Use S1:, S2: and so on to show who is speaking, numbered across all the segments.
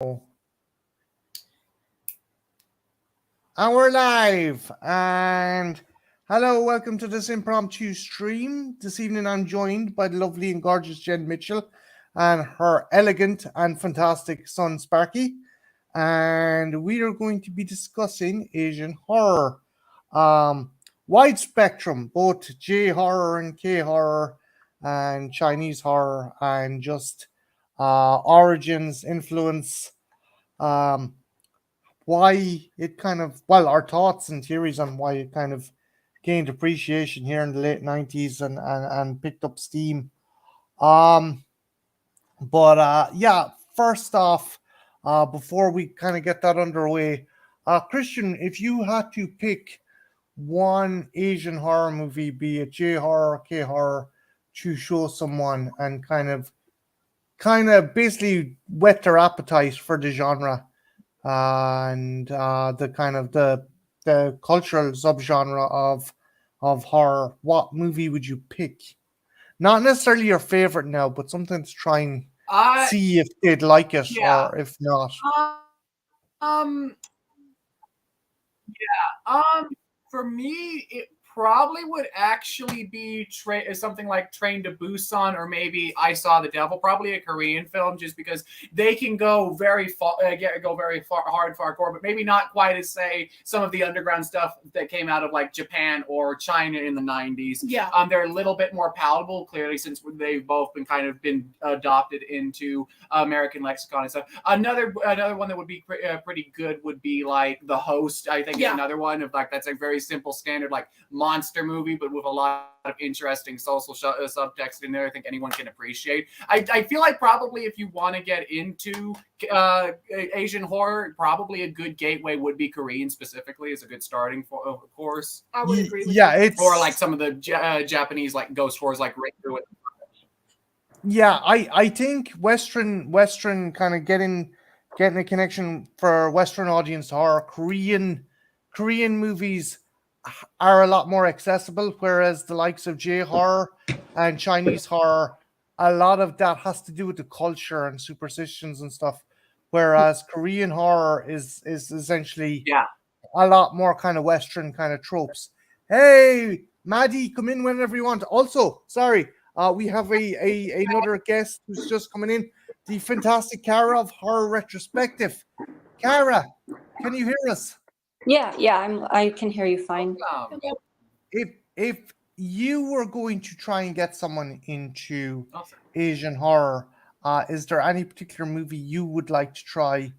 S1: And we're live. And hello, welcome to this impromptu stream. This evening I'm joined by the lovely and gorgeous Jen Mitchell and her elegant and fantastic son Sparky. And we are going to be discussing Asian horror. Um, Wide spectrum, both J horror and K horror and Chinese horror, and just origins, influence, um, why it kind of, well, our thoughts and theories on why it kind of gained appreciation here in the late 90s and picked up steam. Um, but yeah, first off, before we kind of get that underway, Christian, if you had to pick one Asian horror movie, be it J horror or K horror, to show someone and kind of basically whet their appetite for the genre, and the kind of the cultural subgenre of horror, what movie would you pick? Not necessarily your favorite now, but something to try and
S2: Uh,
S1: see if they'd like it
S2: yeah.
S1: or if not.
S2: Um, for me, it probably would actually be something like Train to Busan, or maybe I Saw the Devil. Probably a Korean film, just because they can go very far, go very far, hardcore, but maybe not quite as, say, some of the underground stuff that came out of like Japan or China in the 90s.
S3: Yeah.
S2: They're a little bit more palatable, clearly, since they've both been adopted into American lexicon and stuff. Another one that would be pretty good would be like The Host. I think is another one of like, that's a very simple standard like monster movie, but with a lot of interesting social subtext in there. I think anyone can appreciate. I feel like probably if you want to get into Asian horror, probably a good gateway would be Korean specifically, is a good starting course.
S3: I would agree with
S1: Yeah,
S3: you.
S1: it's
S2: Or like some of the Japanese like ghost horrors, like Ringu.
S1: yeah. I think Western kind of getting a connection for Western audience to horror. Korean movies are a lot more accessible, whereas the likes of J horror and Chinese horror, a lot of that has to do with the culture and superstitions and stuff. Whereas Korean horror is essentially
S2: Yeah.
S1: a lot more kind of Western kind of tropes. Hey, Maddie, come in whenever you want. Also, sorry, we have a another guest who's just coming in, the fantastic Cara of Horror Retrospective. Cara, can you hear us?
S4: Yeah, I can hear you fine.
S1: If you were going to try and get someone into Asian horror, is there any particular movie you would like to try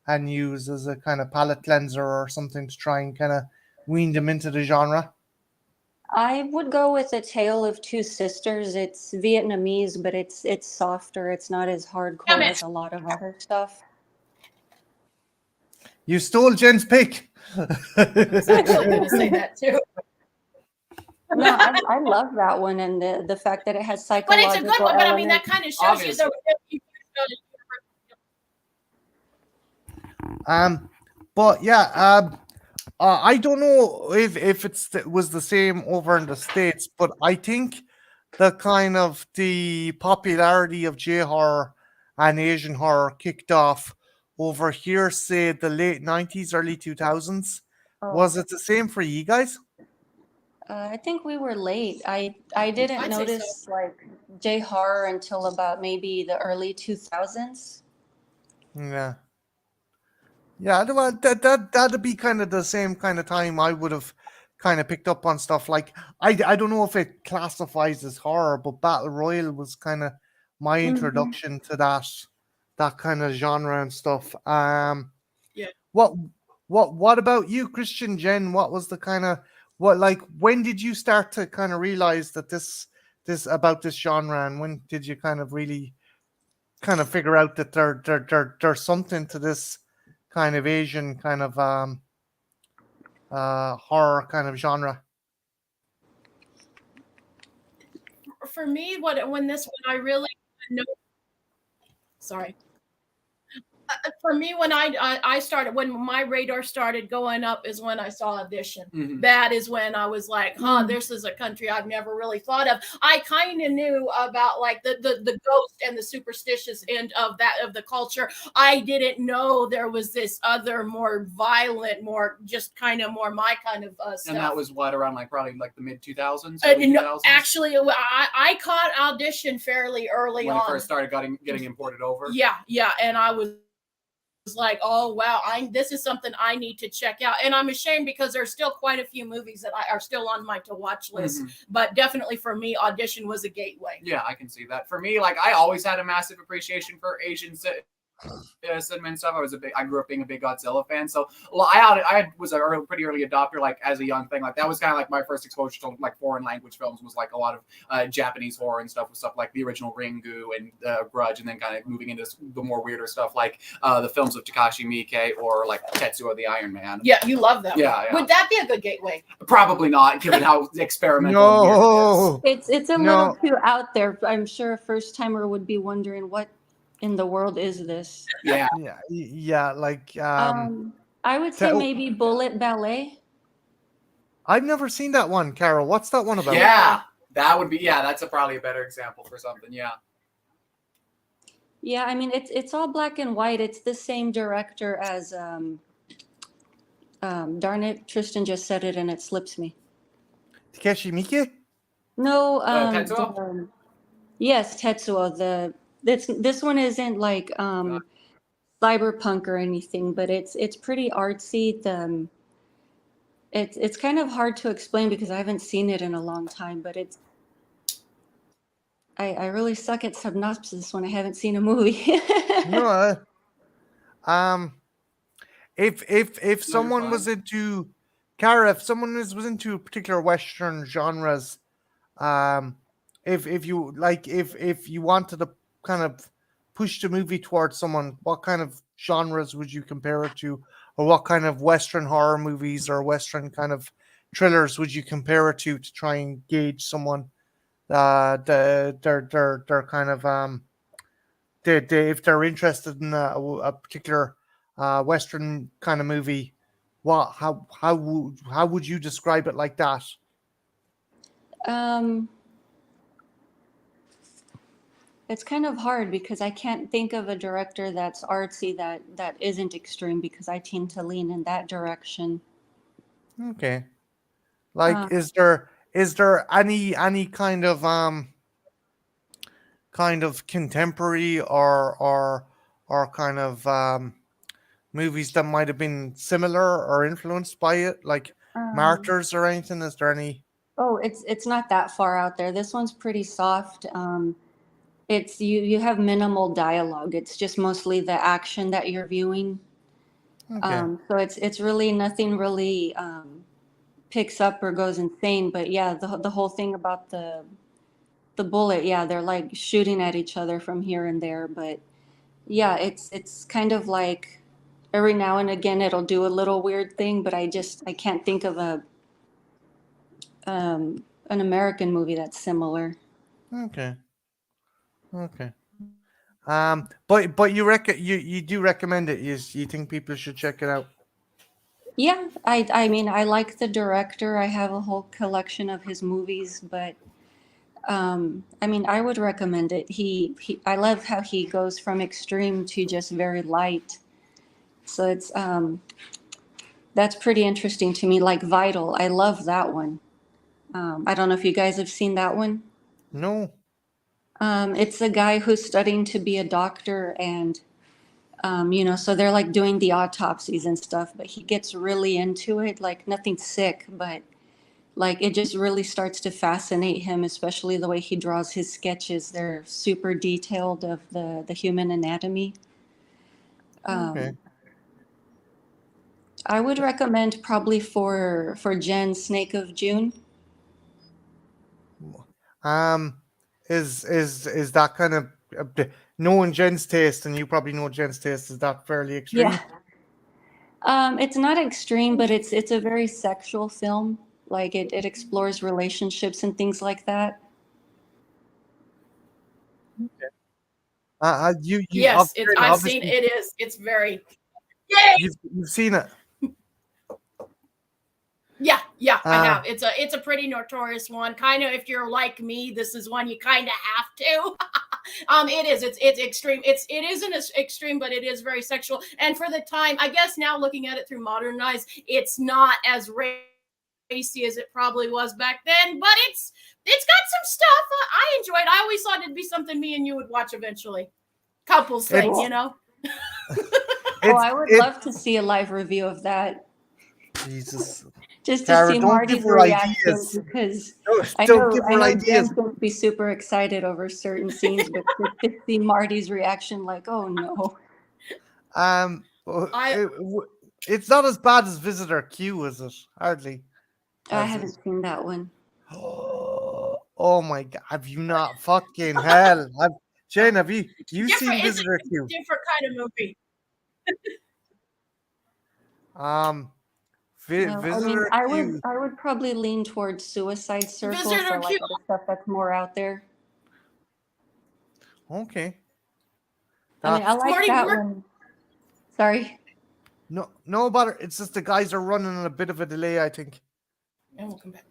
S1: and use as a kind of palate cleanser or something to try and kind of wean them into the genre?
S4: I would go with A Tale of Two Sisters. It's Vietnamese, but it's softer. It's not as hardcore as a lot of other stuff.
S1: You stole Jen's pick.
S3: I was actually going to say that too.
S4: No, I love that one, and the fact that it has
S3: But
S4: psychological
S3: it's a good one. But I mean, that
S4: elements.
S3: kind of shows you the.
S1: But yeah, I don't know if was the same over in the States, but I think the kind of the popularity of J horror and Asian horror kicked off over here, say the late 90s, early 2000s.
S4: Oh,
S1: Was it the same for you guys?
S4: I think we were late. I didn't
S3: I'd say
S4: notice like J horror until about maybe the early 2000s.
S1: Yeah. Yeah, well, that'd be kind of the same kind of time I would have kind of picked up on stuff like I don't know if it classifies as horror, but Battle Royale was kind of my introduction to that kind of genre and stuff.
S3: Yeah.
S1: What about you, Christian? Jen? What was the kind of what like when did you start to kind of realize that this about this genre, and when did you kind of really kind of figure out that there's something to this kind of Asian kind of horror kind of genre?
S3: For me, when I really know. Sorry. For me, when I started, when my radar started going up, is when I saw Audition.
S2: Mhm.
S3: That is when I was like, huh, this is a country I've never really thought of. I kind of knew about like the ghost and the superstitious end of the culture. I didn't know there was this other more violent, more just kind of more my kind of stuff.
S2: And that was what, around like probably like the mid 2000s?
S3: No, actually, I caught Audition fairly early
S2: when
S3: on.
S2: it first started getting imported over.
S3: Yeah, and I was like, oh wow, this is something I need to check out. And I'm ashamed because there's still quite a few movies that are still on my to watch list. But definitely for me, Audition was a gateway.
S2: Yeah, I can see that. For me, like I always had a massive appreciation for Asian cinema and stuff. I grew up being a big Godzilla fan, so I was a pretty early adopter, like as a young thing. Like that was kind of like my first exposure to like foreign language films, was like a lot of Japanese horror and stuff, with stuff like the original Ringu and Grudge, and then kind of moving into the more weirder stuff like the films of Takashi Miike or like Tetsuo the Iron Man.
S3: Yeah, you love that.
S2: Yeah,
S3: one.
S2: yeah.
S3: Would that be a good gateway?
S2: Probably not, given how experimental
S1: No.
S2: it is.
S4: It's a
S1: No.
S4: little too out there. I'm sure a first timer would be wondering what in the world is this.
S2: Yeah.
S1: Yeah, like
S4: I would say
S1: Te-
S4: maybe Bullet Ballet.
S1: I've never seen that one, Carol. What's that one about?
S2: Yeah, that would be, that's probably a better example for something. Yeah.
S4: Yeah, I mean it's all black and white. It's the same director as darn it, Tristan just said it and it slips me.
S1: Takeshi Miike?
S4: No,
S2: Tetsuo?
S4: yes, Tetsuo. This one isn't like cyberpunk or anything, but it's pretty artsy. It's kind of hard to explain because I haven't seen it in a long time, but I really suck at synopsis when I haven't seen a movie.
S1: No. If someone
S2: fine.
S1: was into Cara, if someone was into particular Western genres, if you like, if you wanted to kind of push the movie towards someone, what kind of genres would you compare it to, or what kind of Western horror movies or Western kind of thrillers would you compare it to try and gauge someone? They're kind of they if they're interested in a particular Western kind of movie, how would you describe it like that?
S4: It's kind of hard because I can't think of a director that's artsy that isn't extreme, because I tend to lean in that direction.
S1: Okay, like is there any kind of contemporary or kind of movies that might have been similar or influenced by it, like Martyrs or anything? Is there any?
S4: Oh, it's not that far out there. This one's pretty soft. It's you have minimal dialogue. It's just mostly the action that you're viewing.
S1: Okay.
S4: So it's really nothing really picks up or goes insane. But yeah, the whole thing about the bullet, yeah, they're like shooting at each other from here and there. But yeah, it's kind of like every now and again it'll do a little weird thing, but I can't think of an American movie that's similar.
S1: Okay. But you do recommend it? You think people should check it out?
S4: Yeah, I mean, I like the director. I have a whole collection of his movies, but I mean, I would recommend it. I love how he goes from extreme to just very light. So it's that's pretty interesting to me. Like Vital, I love that one. I don't know if you guys have seen that one.
S1: No.
S4: It's a guy who's studying to be a doctor, and so they're like doing the autopsies and stuff, but he gets really into it, like nothing sick, but like it just really starts to fascinate him, especially the way he draws his sketches. They're super detailed of the human anatomy.
S1: Okay.
S4: I would recommend probably for Jen, Snake of June.
S1: Is that kind of knowing Jen's taste, and you probably know Jen's taste, is that fairly extreme?
S4: Yeah. It's not extreme, but it's a very sexual film. Like it explores relationships and things like that.
S1: You
S3: Yes, I've seen
S1: obviously
S3: it. It's very. Yay!
S1: you've seen it.
S3: Yeah, I
S1: Uh,
S3: have. It's a pretty notorious one. Kind of, if you're like me, this is one you kind of have to. It is. It's extreme. It isn't as extreme, but it is very sexual. And for the time, I guess now looking at it through modern eyes, it's not as racy as it probably was back then. But it's got some stuff I enjoyed. I always thought it'd be something me and you would watch eventually. Couples thing,
S1: It's-
S3: you know.
S4: Oh, I would love to see a live review of that,
S1: Jesus.
S4: just to
S1: Kara,
S4: see
S1: don't
S4: Marty's
S1: give her
S4: reaction,
S1: ideas.
S4: because
S1: Don't
S4: I
S1: give her
S4: know
S1: ideas.
S4: Jen's going to be super excited over certain scenes, but to see Marty's reaction, like, oh no.
S1: It's not as bad as Visitor Q, is it? Hardly.
S4: I
S1: As
S4: haven't seen that one.
S1: Oh my god! Have you not fucking hell? Jane, have you seen
S3: It's
S1: Visitor
S3: a
S1: Q?
S3: different kind of movie.
S1: Um,
S4: No, I mean,
S1: Visitor Q.
S4: I would probably lean towards Suicide Circle
S3: Visitor
S4: for like
S3: Q.
S4: the stuff that's more out there.
S1: Okay.
S4: I mean, I like
S3: Marty,
S4: that one. Sorry.
S1: No bother. It's just the guys are running on a bit of a delay, I think.
S3: And we'll come back.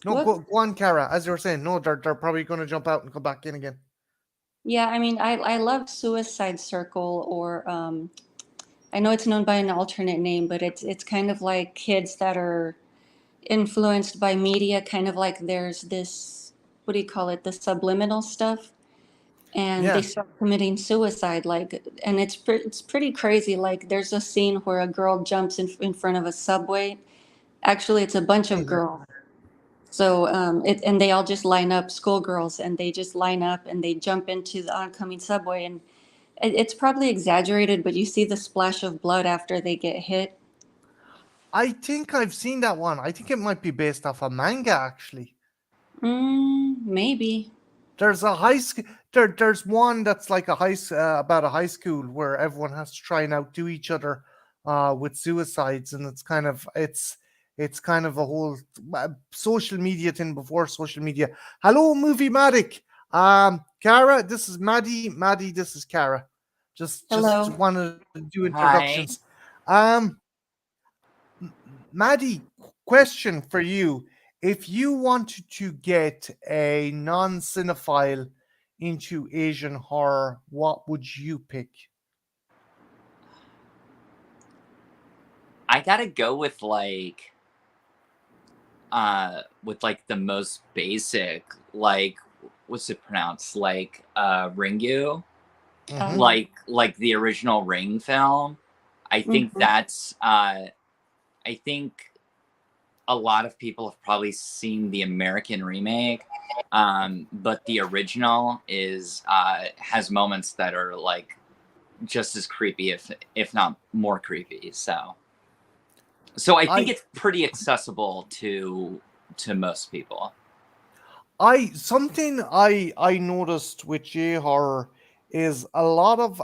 S1: No,
S4: What?
S1: go on, Kara. As you were saying, no, they're probably going to jump out and come back in again.
S4: Yeah, I mean, I love Suicide Circle, or I know it's known by an alternate name, but it's kind of like kids that are influenced by media, kind of like there's this, what do you call it, the subliminal stuff, and
S1: Yeah.
S4: they start committing suicide, like, and it's pretty crazy. Like, there's a scene where a girl jumps in front of a subway. Actually, it's a bunch of girls. So and they all just line up, schoolgirls, and they just line up and they jump into the oncoming subway, and it's probably exaggerated, but you see the splash of blood after they get hit.
S1: I think I've seen that one. I think it might be based off a manga, actually.
S4: Maybe.
S1: There's a high school. There's one that's like about a high school where everyone has to try and outdo each other, with suicides, and it's kind of a whole social media thing before social media. Hello, Movie Matic. Kara, this is Maddie. Maddie, this is Kara. Just
S4: Hello.
S1: wanted to do introductions. Maddie, question for you. If you wanted to get a non-cinephile into Asian horror, what would you pick?
S5: I gotta go with like the most basic, like, what's it pronounced? Like Ringu?
S1: Mhm.
S5: Like the original Ring film. I think that's I think a lot of people have probably seen the American remake, but the original is has moments that are like just as creepy, if not more creepy. So I think it's pretty accessible to most people.
S1: Something I noticed with J horror is a lot of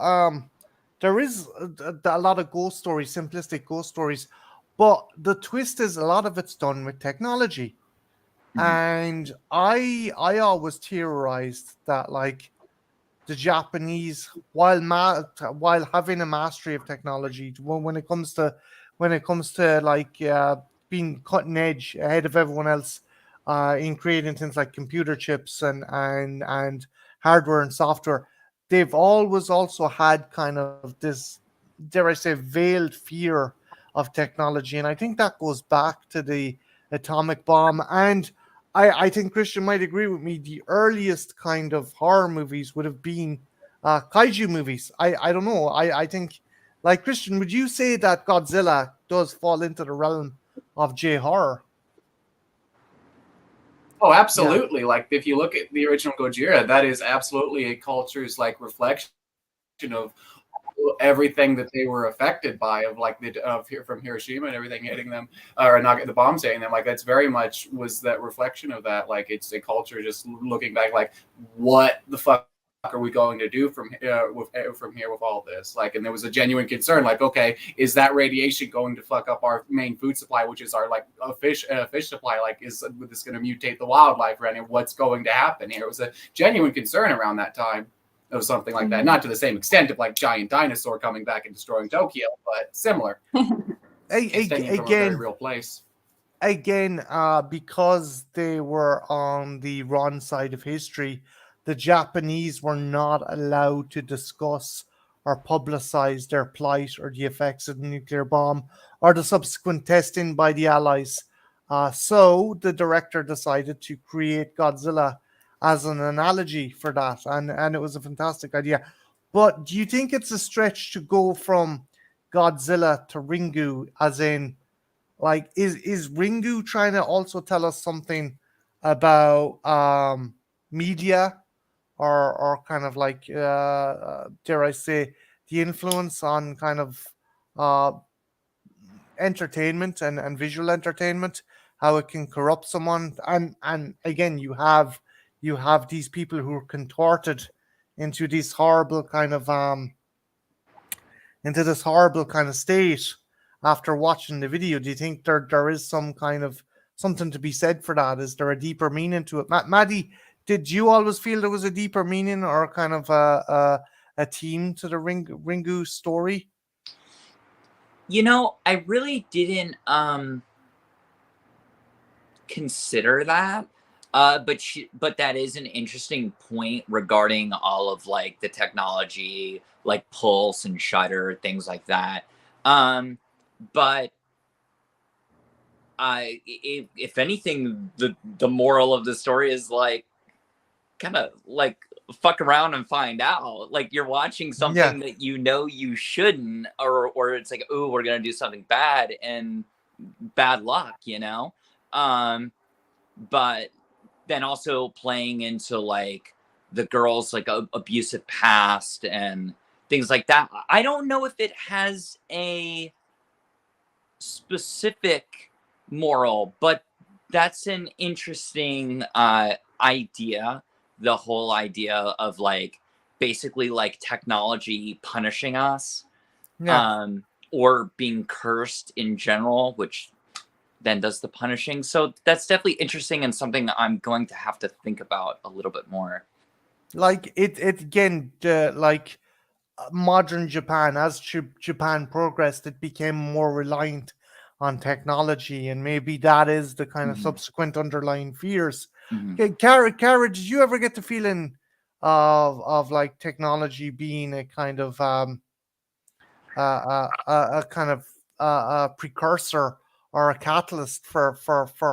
S1: there is a lot of ghost stories, simplistic ghost stories, but the twist is a lot of it's done with technology. And I always theorized that, like, the Japanese, while having a mastery of technology, when it comes to like being cutting edge ahead of everyone else, in creating things like computer chips and hardware and software, they've always also had kind of this, dare I say, veiled fear of technology, and I think that goes back to the atomic bomb. And I think Christian might agree with me. The earliest kind of horror movies would have been kaiju movies. I don't know. I think, like, Christian, would you say that Godzilla does fall into the realm of J horror?
S2: Oh, absolutely. Like, if you look at the original Gojira, that is absolutely a culture's like reflection of everything that they were affected by, of like from Hiroshima and everything hitting them, or not the bombs hitting them. Like, that's very much was that reflection of that. Like, it's a culture just looking back, like, what the fuck are we going to do from here with all this? Like, and there was a genuine concern, like, okay, is that radiation going to fuck up our main food supply, which is our like a fish supply? Like, is this going to mutate the wildlife? Right? And what's going to happen here? It was a genuine concern around that time of something like that. Not to the same extent of like giant dinosaur coming back and destroying Tokyo, but similar. Stemming from a very real place.
S1: Again, because they were on the wrong side of history, the Japanese were not allowed to discuss or publicize their plight or the effects of the nuclear bomb or the subsequent testing by the Allies. So the director decided to create Godzilla as an analogy for that, and it was a fantastic idea. But do you think it's a stretch to go from Godzilla to Ringu, as in, like, is Ringu trying to also tell us something about media or kind of like dare I say the influence on kind of entertainment and visual entertainment, how it can corrupt someone, and again you have these people who are contorted into this horrible kind of state after watching the video. Do you think there is some kind of something to be said for that? Is there a deeper meaning to it? Maddie, did you always feel there was a deeper meaning or kind of a theme to the Ringu story?
S5: You know, I really didn't consider that. But that is an interesting point regarding all of like the technology, like Pulse and Shutter, things like that. But if anything, the moral of the story is like kind of like fuck around and find out. Like, you're watching something that you know you shouldn't, or it's like, oh, we're gonna do something bad, and bad luck, you know. But then also playing into like the girl's like abusive past and things like that. I don't know if it has a specific moral, but that's an interesting idea. The whole idea of like basically like technology punishing us, or being cursed in general, which then does the punishing. So that's definitely interesting and something I'm going to have to think about a little bit more.
S1: Like it again, like modern Japan, as Japan progressed, it became more reliant on technology, and maybe that is the kind of subsequent underlying fears. Okay, Cara, did you ever get the feeling of like technology being a kind of a kind of a precursor or a catalyst for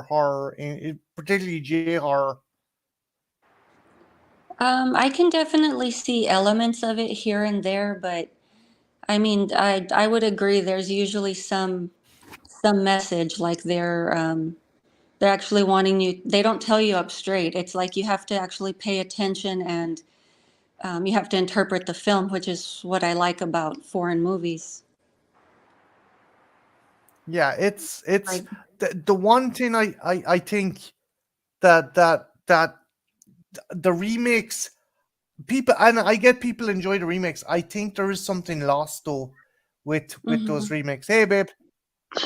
S1: horror, particularly J horror?
S4: I can definitely see elements of it here and there, but I mean, I would agree. There's usually some message, like they're actually wanting you. They don't tell you up straight. It's like you have to actually pay attention, and you have to interpret the film, which is what I like about foreign movies.
S1: Yeah, it's
S4: Like,
S1: the one thing I think that the remakes, people, and I get people enjoy the remakes. I think there is something lost though with those remakes. Hey, babe.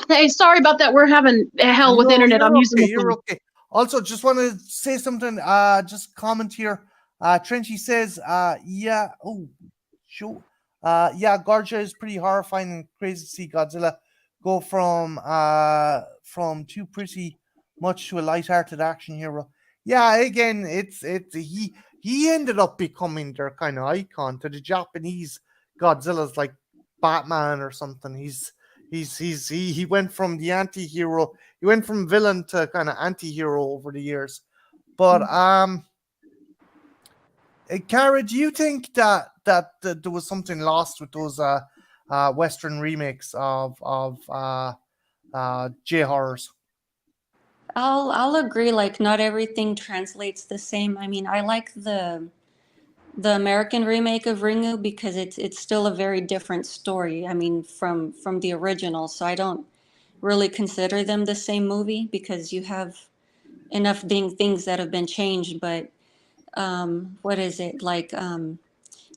S6: Hey, sorry about that. We're having hell with internet. I'm using the
S1: You're
S6: phone.
S1: okay. Also, just want to say something. Just comment here. Trenchy says, yeah. Oh, sure. Yeah, Gorgia is pretty horrifying and crazy to see Godzilla go from too pretty much to a light-hearted action hero. Yeah, again, it's he ended up becoming their kind of icon to the Japanese. Godzilla's like Batman or something. He went from the anti-hero, he went from villain to kind of anti-hero over the years. But Cara, do you think that there was something lost with those Western remakes of J horrors?
S4: I'll agree. Like, not everything translates the same. I mean, I like the American remake of Ringu because it's still a very different story. I mean, from the original. So I don't really consider them the same movie because you have enough things that have been changed. But what is it like?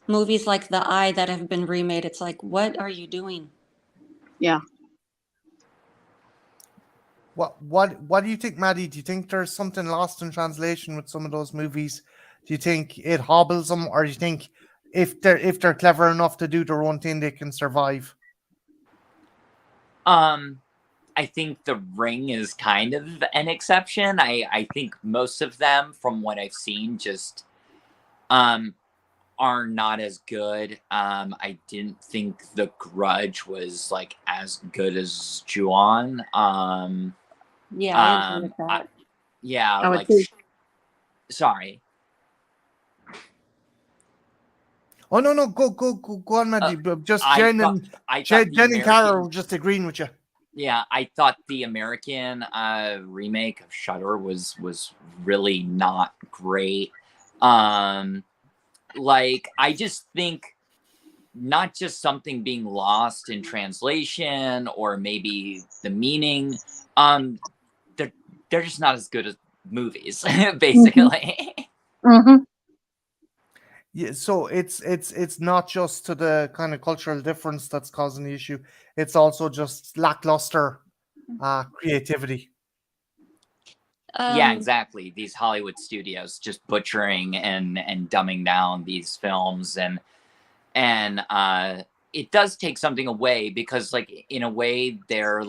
S4: Movies like The Eye that have been remade. It's like, what are you doing?
S6: Yeah.
S1: What do you think, Maddie? Do you think there's something lost in translation with some of those movies? Do you think it hobbles them, or do you think if they're clever enough to do their own thing, they can survive?
S5: I think The Ring is kind of an exception. I think most of them, from what I've seen, just are not as good. I didn't think The Grudge was like as good as Ju-on.
S4: Yeah, I agree with that.
S5: Yeah,
S6: I would
S5: like
S6: too.
S5: sorry.
S1: Oh no, go on, Maddie. Just Jen and Cara were just agreeing with you.
S5: Yeah, I thought the American remake of Shudder was really not great. Like, I just think not just something being lost in translation or maybe the meaning. They're just not as good as movies, basically.
S6: Mm-hmm.
S1: Yeah, so it's not just to the kind of cultural difference that's causing the issue. It's also just lackluster creativity.
S5: Yeah, exactly. These Hollywood studios just butchering and dumbing down these films, and it does take something away, because like in a way they're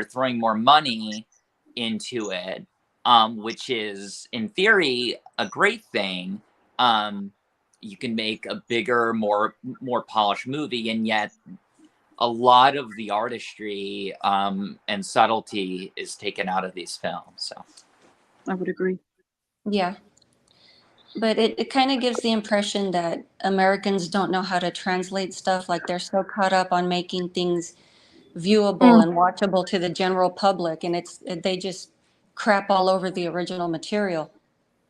S5: throwing more money into it, which is in theory a great thing. You can make a bigger, more polished movie, and yet a lot of the artistry and subtlety is taken out of these films. So
S6: I would agree.
S4: Yeah. But it kind of gives the impression that Americans don't know how to translate stuff. Like they're so caught up on making things viewable and watchable to the general public, and they just crap all over the original material.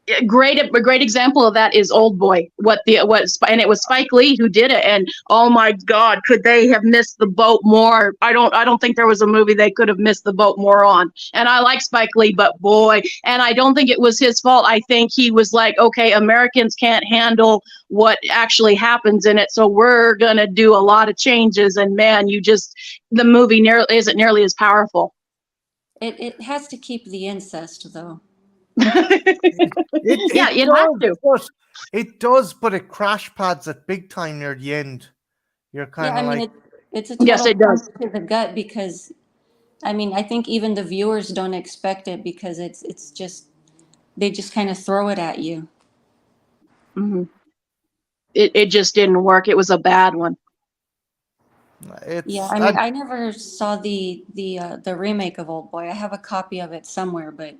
S6: A great example of that is Old Boy. And it was Spike Lee who did it. And oh my God, could they have missed the boat more? I don't think there was a movie they could have missed the boat more on. And I like Spike Lee, but boy, and I don't think it was his fault. I think he was like, okay, Americans can't handle what actually happens in it, so we're gonna do a lot of changes. And man, the movie isn't nearly as powerful.
S4: It has to keep the incest though.
S6: It has to.
S1: It does, but it crash pads at big time near the end. You're kind of like,
S4: it's a total
S6: yes, it does.
S4: punch to the gut, because I mean, I think even the viewers don't expect it, because it's just, they just kind of throw it at you.
S6: Mm-hmm. It just didn't work. It was a bad one.
S4: Yeah, I mean, I never saw the remake of Old Boy. I have a copy of it somewhere, but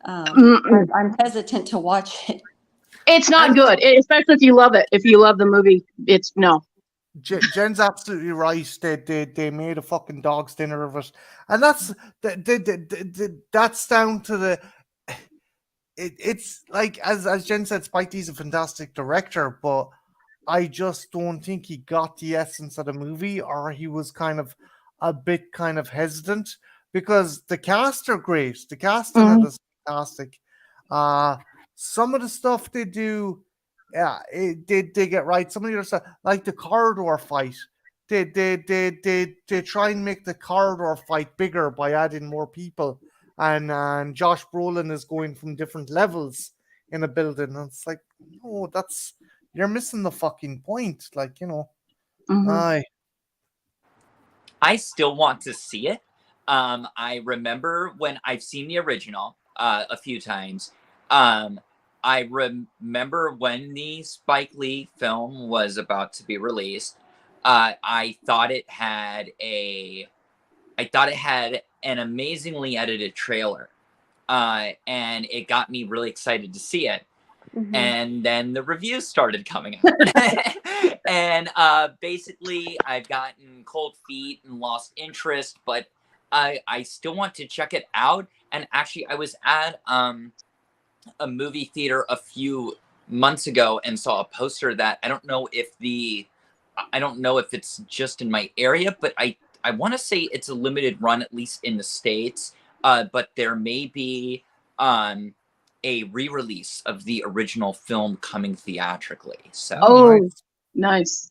S4: I'm hesitant to watch it.
S6: It's not good, especially if you love it. If you love the movie, it's no.
S1: Jen's absolutely right. They made a fucking dog's dinner of it, and that's that's down to the. It's like as Jen said, Spike Lee's a fantastic director, but I just don't think he got the essence of the movie, or he was kind of a bit kind of hesitant, because the cast are great. The cast in it is fantastic. Some of the stuff they do, yeah, they get right. Some of the other stuff, like the corridor fight, they try and make the corridor fight bigger by adding more people, and Josh Brolin is going from different levels in a building, and it's like, no, you're missing the fucking point. Like, you know,
S5: I still want to see it. I remember when I've seen the original a few times. I remember when the Spike Lee film was about to be released. I thought it had an amazingly edited trailer, and it got me really excited to see it. And then the reviews started coming out. And basically I've gotten cold feet and lost interest, but I still want to check it out. And actually I was at a movie theater a few months ago and saw a poster that I don't know if it's just in my area, but I want to say it's a limited run, at least in the States. But there may be a re-release of the original film coming theatrically. So
S6: Oh, nice.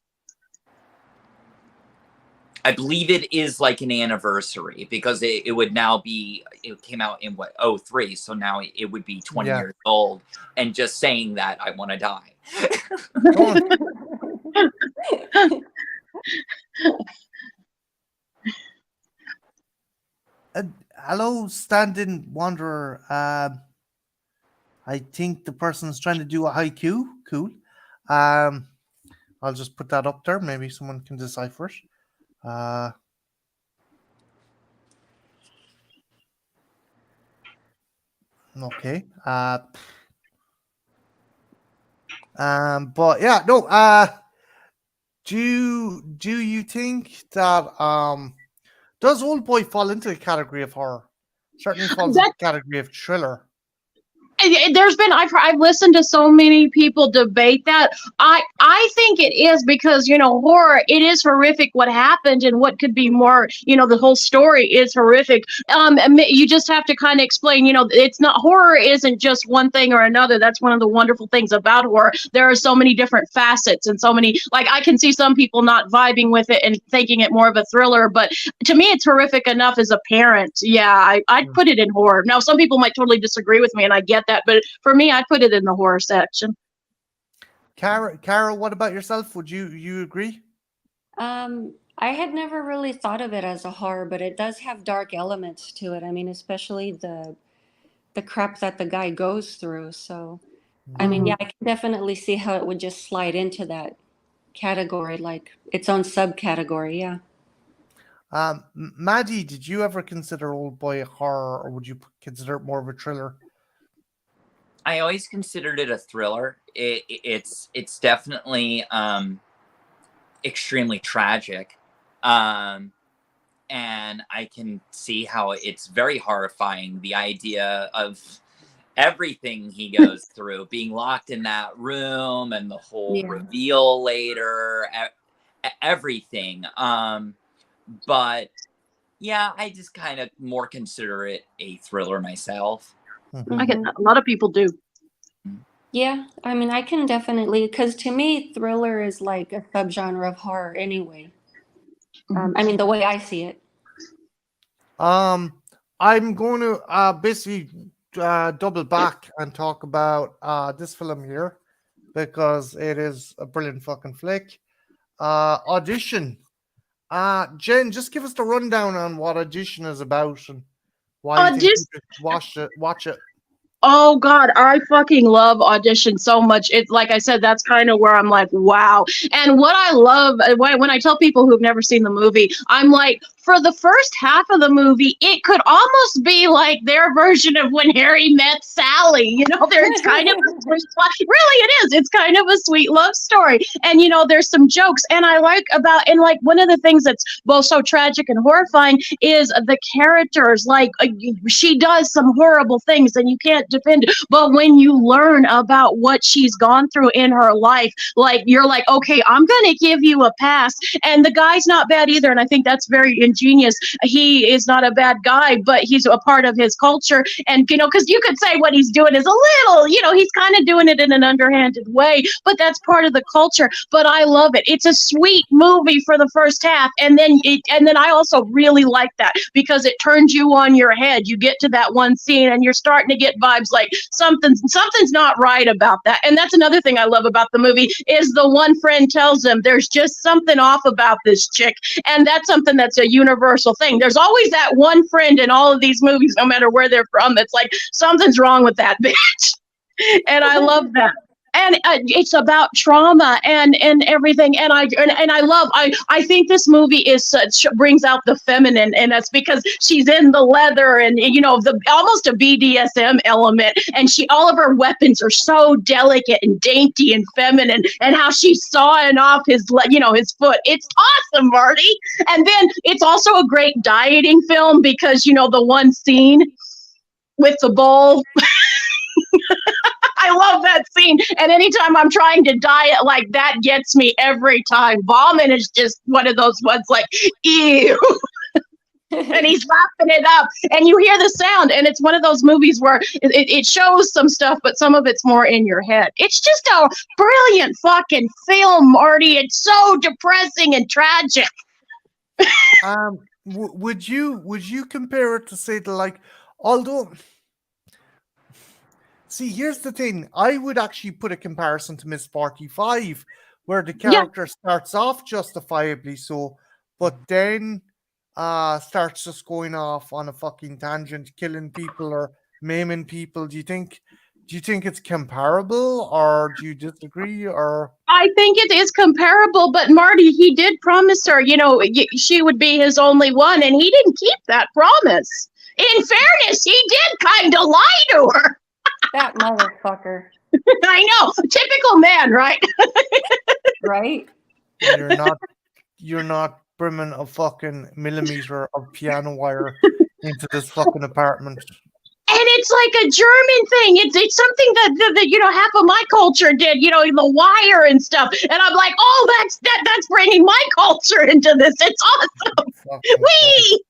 S5: I believe it is like an anniversary because it would now be, it came out in what, 03, so now it would be 20
S1: Yeah.
S5: years old, and just saying that, I want to die.
S1: Go on. Hello, stand-in wanderer. I think the person's trying to do a haiku. Cool. I'll just put that up there. Maybe someone can decipher it. Okay. But yeah, no. Do you think that does Old Boy fall into the category of horror? Certainly falls into the category of thriller.
S6: There's been I've listened to so many people debate that. I think it is because, you know, horror, it is horrific what happened, and what could be more, you know, the whole story is horrific. You just have to kind of explain, you know, it's not, horror isn't just one thing or another. That's one of the wonderful things about horror. There are so many different facets and so many, like, I can see some people not vibing with it and thinking it more of a thriller, but to me it's horrific enough as a parent. Yeah, I'd put it in horror. Now some people might totally disagree with me, and I get that, but for me, I put it in the horror section.
S1: Cara, what about yourself? Would you agree?
S4: I had never really thought of it as a horror, but it does have dark elements to it. I mean, especially the crap that the guy goes through. So, I mean, yeah, I can definitely see how it would just slide into that category, like its own subcategory. Yeah.
S1: Maddie, did you ever consider Old Boy a horror, or would you consider it more of a thriller?
S5: I always considered it a thriller. It's definitely extremely tragic, and I can see how it's very horrifying. The idea of everything he goes through, being locked in that room, and the whole reveal later, everything. But yeah, I just kind of more consider it a thriller myself.
S6: I get that. A lot of people do.
S4: Yeah, I mean, I can definitely, because to me, thriller is like a subgenre of horror anyway. I mean, the way I see it.
S1: I'm going to basically double back and talk about this film here, because it is a brilliant fucking flick. Audition. Jen, just give us the rundown on what Audition is about and why you think you should watch it.
S6: Oh God, I fucking love Audition so much. It's like I said, that's kind of where I'm like, wow. And what I love when I tell people who've never seen the movie, I'm like, for the first half of the movie, it could almost be like their version of When Harry Met Sally. You know, there's kind of a sweet, really it is. It's kind of a sweet love story. And you know, there's some jokes. And I like one of the things that's both so tragic and horrifying is the characters. Like she does some horrible things and you can't defend, but when you learn about what she's gone through in her life, like you're like, okay, I'm gonna give you a pass. And the guy's not bad either, and I think that's very ingenious. He is not a bad guy, but he's a part of his culture. And you know, because you could say what he's doing is a little, you know, he's kind of doing it in an underhanded way, but that's part of the culture. But I love it. It's a sweet movie for the first half, and then I also really like that because it turns you on your head. You get to that one scene and you're starting to get vibes like something's not right about that. And that's another thing I love about the movie is the one friend tells him there's just something off about this chick. And that's something that's a universal thing. There's always that one friend in all of these movies, no matter where they're from, that's like, something's wrong with that bitch. And I love that. And it's about trauma and everything. And I think this movie brings out the feminine in us because she's in the leather and, you know, almost a BDSM element. And all of her weapons are so delicate and dainty and feminine, and how she's sawing off his foot. It's awesome, Marty. And then it's also a great dieting film because, you know, the one scene with the bowl. I love that scene. And anytime I'm trying to diet, like that gets me every time. Vomit is just one of those ones like, ew. and he's laughing it up, and you hear the sound, and it's one of those movies where it shows some stuff, but some of it's more in your head. It's just a brilliant fucking film, Marty. It's so depressing and tragic.
S1: Would you compare it to say the like? Although, see, here's the thing. I would actually put a comparison to Miss 45, where the character starts off justifiably so, but then starts just going off on a fucking tangent, killing people or maiming people. Do you think it's comparable, or do you disagree? Or
S6: I think it is comparable, but Marty, he did promise her, she would be his only one, and he didn't keep that promise. In fairness, he did kind of lie to her.
S4: That motherfucker.
S6: I know, typical man, right?
S4: Right?
S1: you're not brimming a fucking millimeter of piano wire into this fucking apartment.
S6: And it's like a German thing. It's something that half of my culture did. The wire and stuff. And I'm like, oh, that's bringing my culture into this. It's awesome. Wee!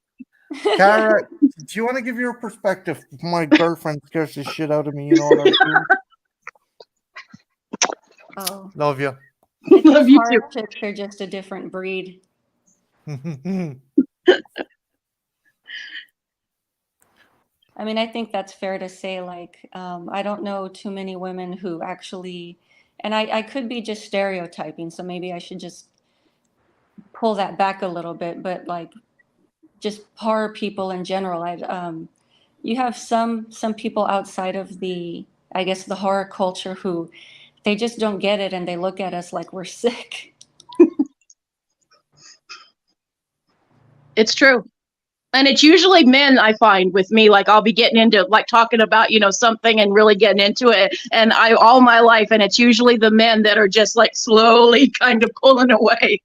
S1: Cara, do you want to give your perspective? My girlfriend scares the shit out of me. You know what I mean?
S4: Oh,
S1: Love you.
S6: Love you too.
S4: chicks are just a different breed. I mean, I think that's fair to say. Like, I don't know too many women who actually, and I could be just stereotyping, so maybe I should just pull that back a little bit. But like, just horror people in general, you have some people outside of the, I guess, the horror culture who they just don't get it, and they look at us like we're sick.
S6: It's true. And it's usually men, I find, with me. Like, I'll be getting into like talking about something and really getting into it, and all my life, and it's usually the men that are just like slowly kind of pulling away.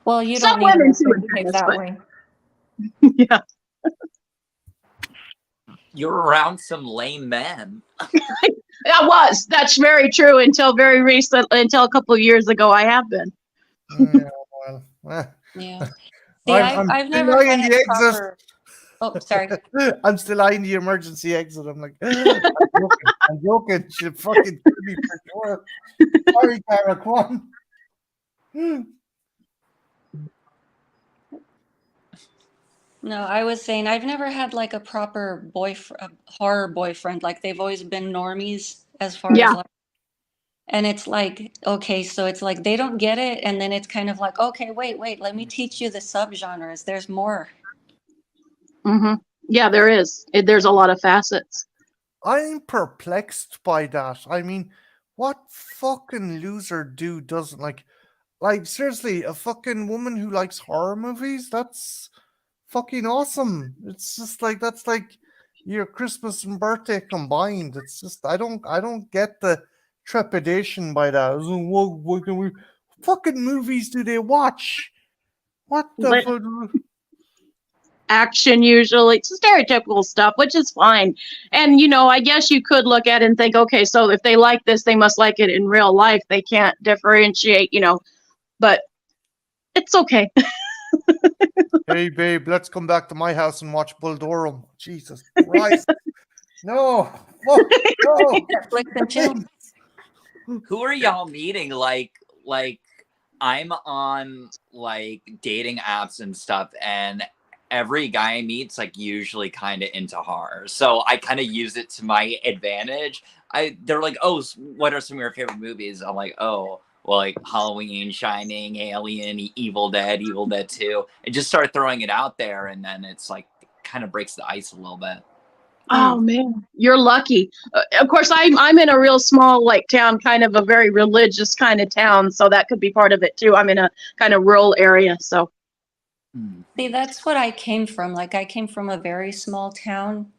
S4: Well, you
S6: Some
S4: don't need
S6: women
S4: to
S6: too, in
S4: behave
S6: fairness,
S4: that
S6: but-
S4: way.
S6: Yeah.
S5: You're around some lame men.
S6: I was. That's very true. Until very recent, until a couple of years ago, I have been.
S1: Yeah, well,
S4: Yeah. See,
S1: I'm
S4: I've
S1: still
S4: never
S1: eyeing
S4: had
S1: the
S4: a
S1: exit.
S4: proper. Oh, sorry.
S1: I'm still eyeing the emergency exit. I'm like, I'm joking. She fucking kill me for sure. Sorry, Cara, come on.
S4: No, I was saying I've never had like a proper horror boyfriend. Like they've always been normies as far
S6: Yeah.
S4: as like, and it's like, okay, so it's like they don't get it, and then it's kind of like, okay, wait, let me teach you the subgenres. There's more.
S6: Mm-hmm. Yeah, there is. There's a lot of facets.
S1: I'm perplexed by that. I mean, what fucking loser dude doesn't like seriously, a fucking woman who likes horror movies? That's fucking awesome. It's just like that's like your Christmas and birthday combined. It's just I don't get the trepidation by that. So, what can we fucking movies do they watch? What the
S6: But-
S1: fuck?
S6: Action usually, it's stereotypical stuff, which is fine. And I guess you could look at it and think, okay, so if they like this, they must like it in real life. They can't differentiate, but it's okay.
S1: Hey babe, let's come back to my house and watch Bull Durham. Jesus Christ. No. Fuck, no.
S4: Netflix and chill.
S5: Who are y'all meeting? Like I'm on like dating apps and stuff, and every guy I meet's like usually kind of into horror, so I kind of use it to my advantage. They're like, oh, what are some of your favorite movies? I'm like, oh, well, like Halloween, Shining, Alien, Evil Dead 2, and just start throwing it out there, and then it's like kind of breaks the ice a little bit.
S6: Oh man, you're lucky. Of course, I'm in a real small like town, kind of a very religious kind of town, so that could be part of it too. I'm in a kind of rural area, so.
S4: See, that's what I came from. Like I came from a very small town.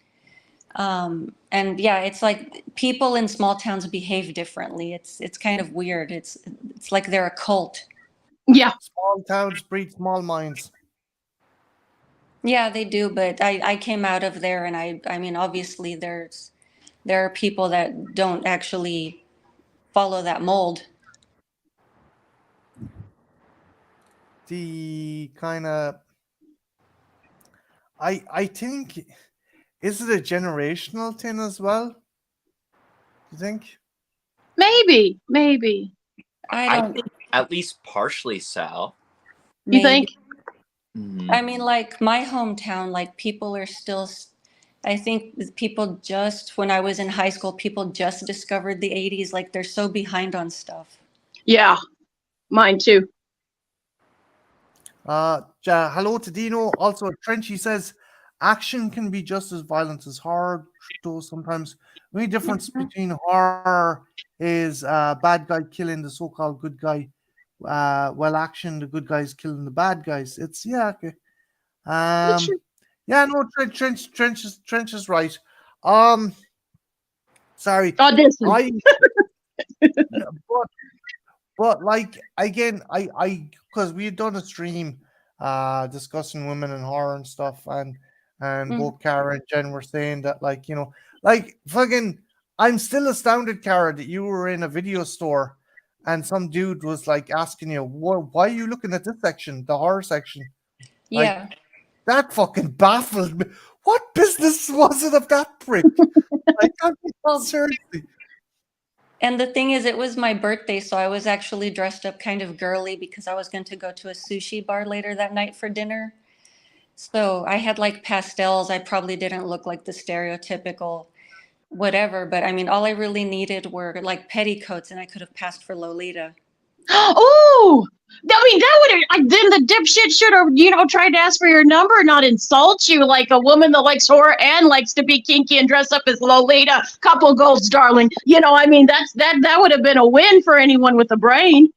S4: And yeah, it's like people in small towns behave differently. It's kind of weird. It's like they're a cult.
S6: Yeah.
S1: Small towns breed small minds.
S4: Yeah, they do, but I came out of there, and I mean obviously there are people that don't actually follow that mold.
S1: The kind of I think, is it a generational thing as well? You think?
S6: Maybe.
S4: I
S5: I
S4: don't
S5: think at least partially so.
S6: You
S4: maybe.
S6: think?
S5: Mhm.
S4: I mean, like my hometown, like people are still. I think people just when I was in high school, people just discovered the '80s. Like they're so behind on stuff.
S6: Yeah, mine too.
S1: Hello to Dino. Also, Trenchy says action can be just as violent as horror, though sometimes the only difference
S4: Mhm.
S1: between horror is bad guy killing the so-called good guy, while action the good guys killing the bad guys. It's yeah, okay. Yeah, no, Trench is right. Um, sorry,
S6: Audition.
S1: I but like again, I because we had done a stream discussing women in horror and stuff, and
S4: Mm.
S1: both Cara and Jen were saying that, like, like fucking I'm still astounded, Cara, that you were in a video store and some dude was like asking you, why are you looking at this section, the horror section? Like,
S4: Yeah.
S1: that fucking baffled me. What business was it of that prick? Like,
S4: Well,
S1: seriously.
S4: and the thing is, it was my birthday, so I was actually dressed up kind of girly because I was going to go to a sushi bar later that night for dinner. So I had like pastels. I probably didn't look like the stereotypical whatever, but I mean, all I really needed were like petticoats, and I could have passed for Lolita.
S6: Oh, I mean, that would have. Then the dipshit should have, tried to ask for your number, not insult you like a woman that likes horror and likes to be kinky and dress up as Lolita. Couple goals, darling. I mean, that would have been a win for anyone with a brain.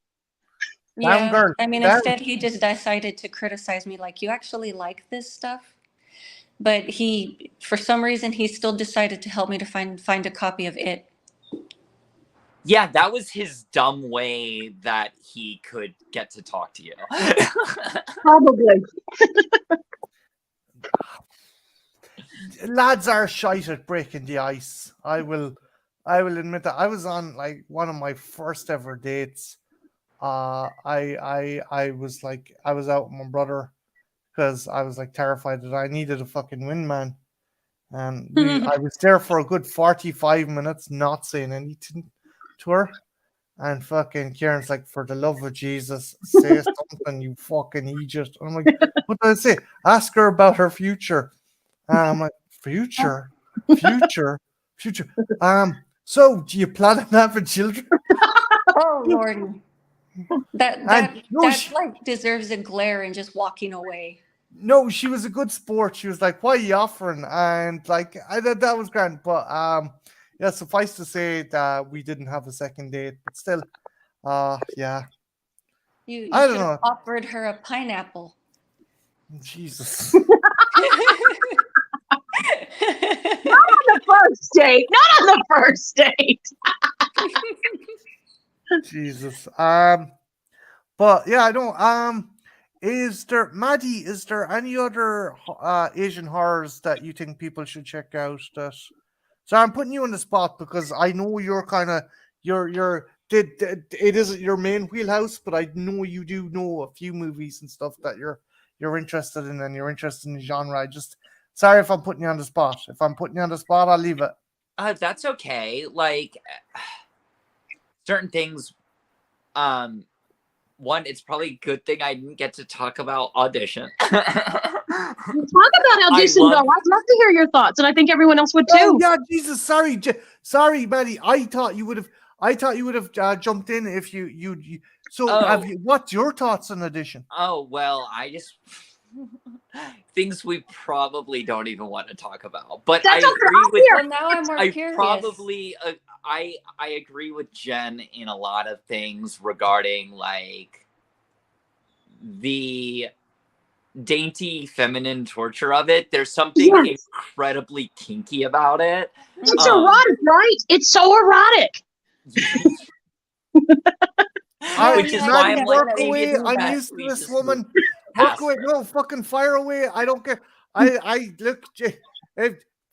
S1: Damn,
S4: Yeah,
S1: girl.
S4: I mean,
S1: Damn.
S4: instead he just decided to criticize me like, you actually like this stuff? But he, for some reason, he still decided to help me to find a copy of it.
S5: Yeah, that was his dumb way that he could get to talk to you.
S6: Probably.
S1: Lads are shite at breaking the ice. I will admit that. I was on like one of my first ever dates. I was like, I was out with my brother because I was like terrified that I needed a fucking wingman. And I was there for a good 45 minutes not saying anything to her. And fucking Kieran's like, for the love of Jesus, say something, you fucking Egypt. I'm like, what did I say? Ask her about her future. I'm like, future. So do you plan on having children?
S4: Oh Lord, that
S1: And no,
S4: like deserves a glare and just walking away.
S1: no, she was a good sport. She was like, why are you offering? And like, I thought that was grand. But yeah, suffice to say that we didn't have a second date, but still, yeah.
S4: You
S1: I don't
S4: should
S1: know.
S4: have offered her a pineapple.
S1: Jesus.
S6: Not on the first date. Not on the first date.
S1: Jesus. But yeah, I don't. Is there any other Asian horrors that you think people should check out? So I'm putting you on the spot because I know you're kind of it isn't your main wheelhouse, but I know you do know a few movies and stuff that you're interested in, and you're interested in the genre. Sorry if I'm putting you on the spot. If I'm putting you on the spot, I'll leave it.
S5: That's okay. Like certain things, one, it's probably a good thing I didn't get to talk about Audition.
S6: Talk about Audition, though. I'd love to hear your thoughts, and I think everyone else would too.
S1: Oh yeah, Jesus, sorry, Maddie. I thought you would have jumped in if you. So have you? What's your thoughts on Audition?
S5: Oh well, I just things we probably don't even want to talk about. But
S6: That's
S5: I
S6: okay,
S5: agree
S6: I'll
S5: with.
S6: hear.
S4: Well, now I'm more
S5: I
S4: curious.
S5: probably I agree with Jen in a lot of things regarding like the dainty feminine torture of it. There's something
S6: Yes.
S5: incredibly kinky about it.
S6: It's erotic, right? It's so erotic.
S5: Which is why I'm like,
S1: work
S5: maybe
S1: away.
S5: it's
S1: I'm
S5: best
S1: used to
S5: we
S1: this
S5: just
S1: woman.
S5: move
S1: Work
S5: past
S1: away.
S5: her.
S1: No, fucking fire away. I don't care. I look.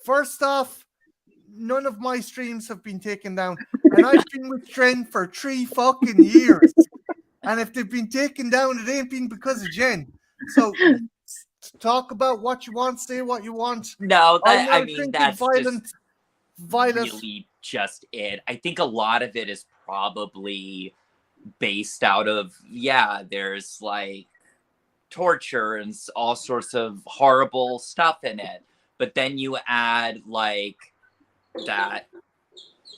S1: First off, none of my streams have been taken down, and I've been with Trent for 3 fucking years. And if they've been taken down, it ain't been because of Jen. So talk about what you want, say what you want.
S5: No,
S1: I'm
S5: that I
S1: not
S5: mean
S1: thinking
S5: that's
S1: violent.
S5: really just it. I think a lot of it is probably based out of there's like torture and all sorts of horrible stuff in it. But then you add like that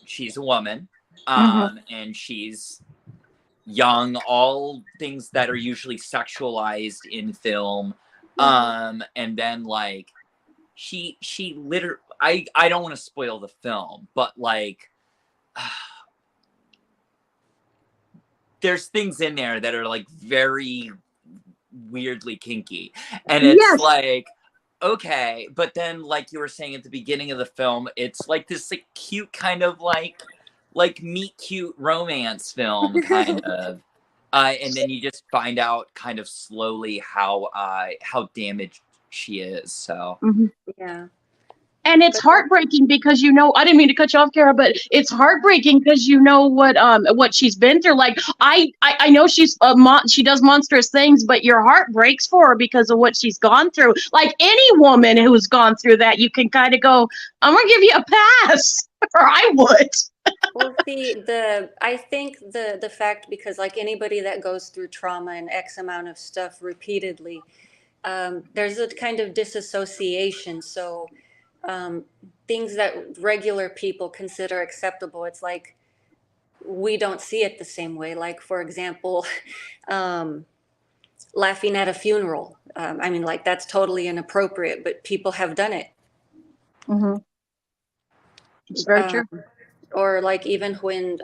S5: she's a woman, and she's young, all things that are usually sexualized in film. And then like she literally I don't want to spoil the film, but like there's things in there that are like very weirdly kinky, and it's
S6: Yes.
S5: like okay, but then like you were saying at the beginning of the film, it's like this like cute kind of like meet cute romance film kind of, and then you just find out kind of slowly how damaged she is. So
S4: Yeah.
S6: And it's heartbreaking because I didn't mean to cut you off, Kara, but it's heartbreaking because you know what she's been through. Like I know she does monstrous things, but your heart breaks for her because of what she's gone through. Like any woman who's gone through that, you can kind of go, I'm gonna give you a pass, or I would.
S4: Well, I think the fact, because like anybody that goes through trauma and X amount of stuff repeatedly, there's a kind of disassociation. So things that regular people consider acceptable, it's like we don't see it the same way. Like, for example, laughing at a funeral. I mean, like, that's totally inappropriate, but people have done it.
S6: It's very true.
S4: Or like even when,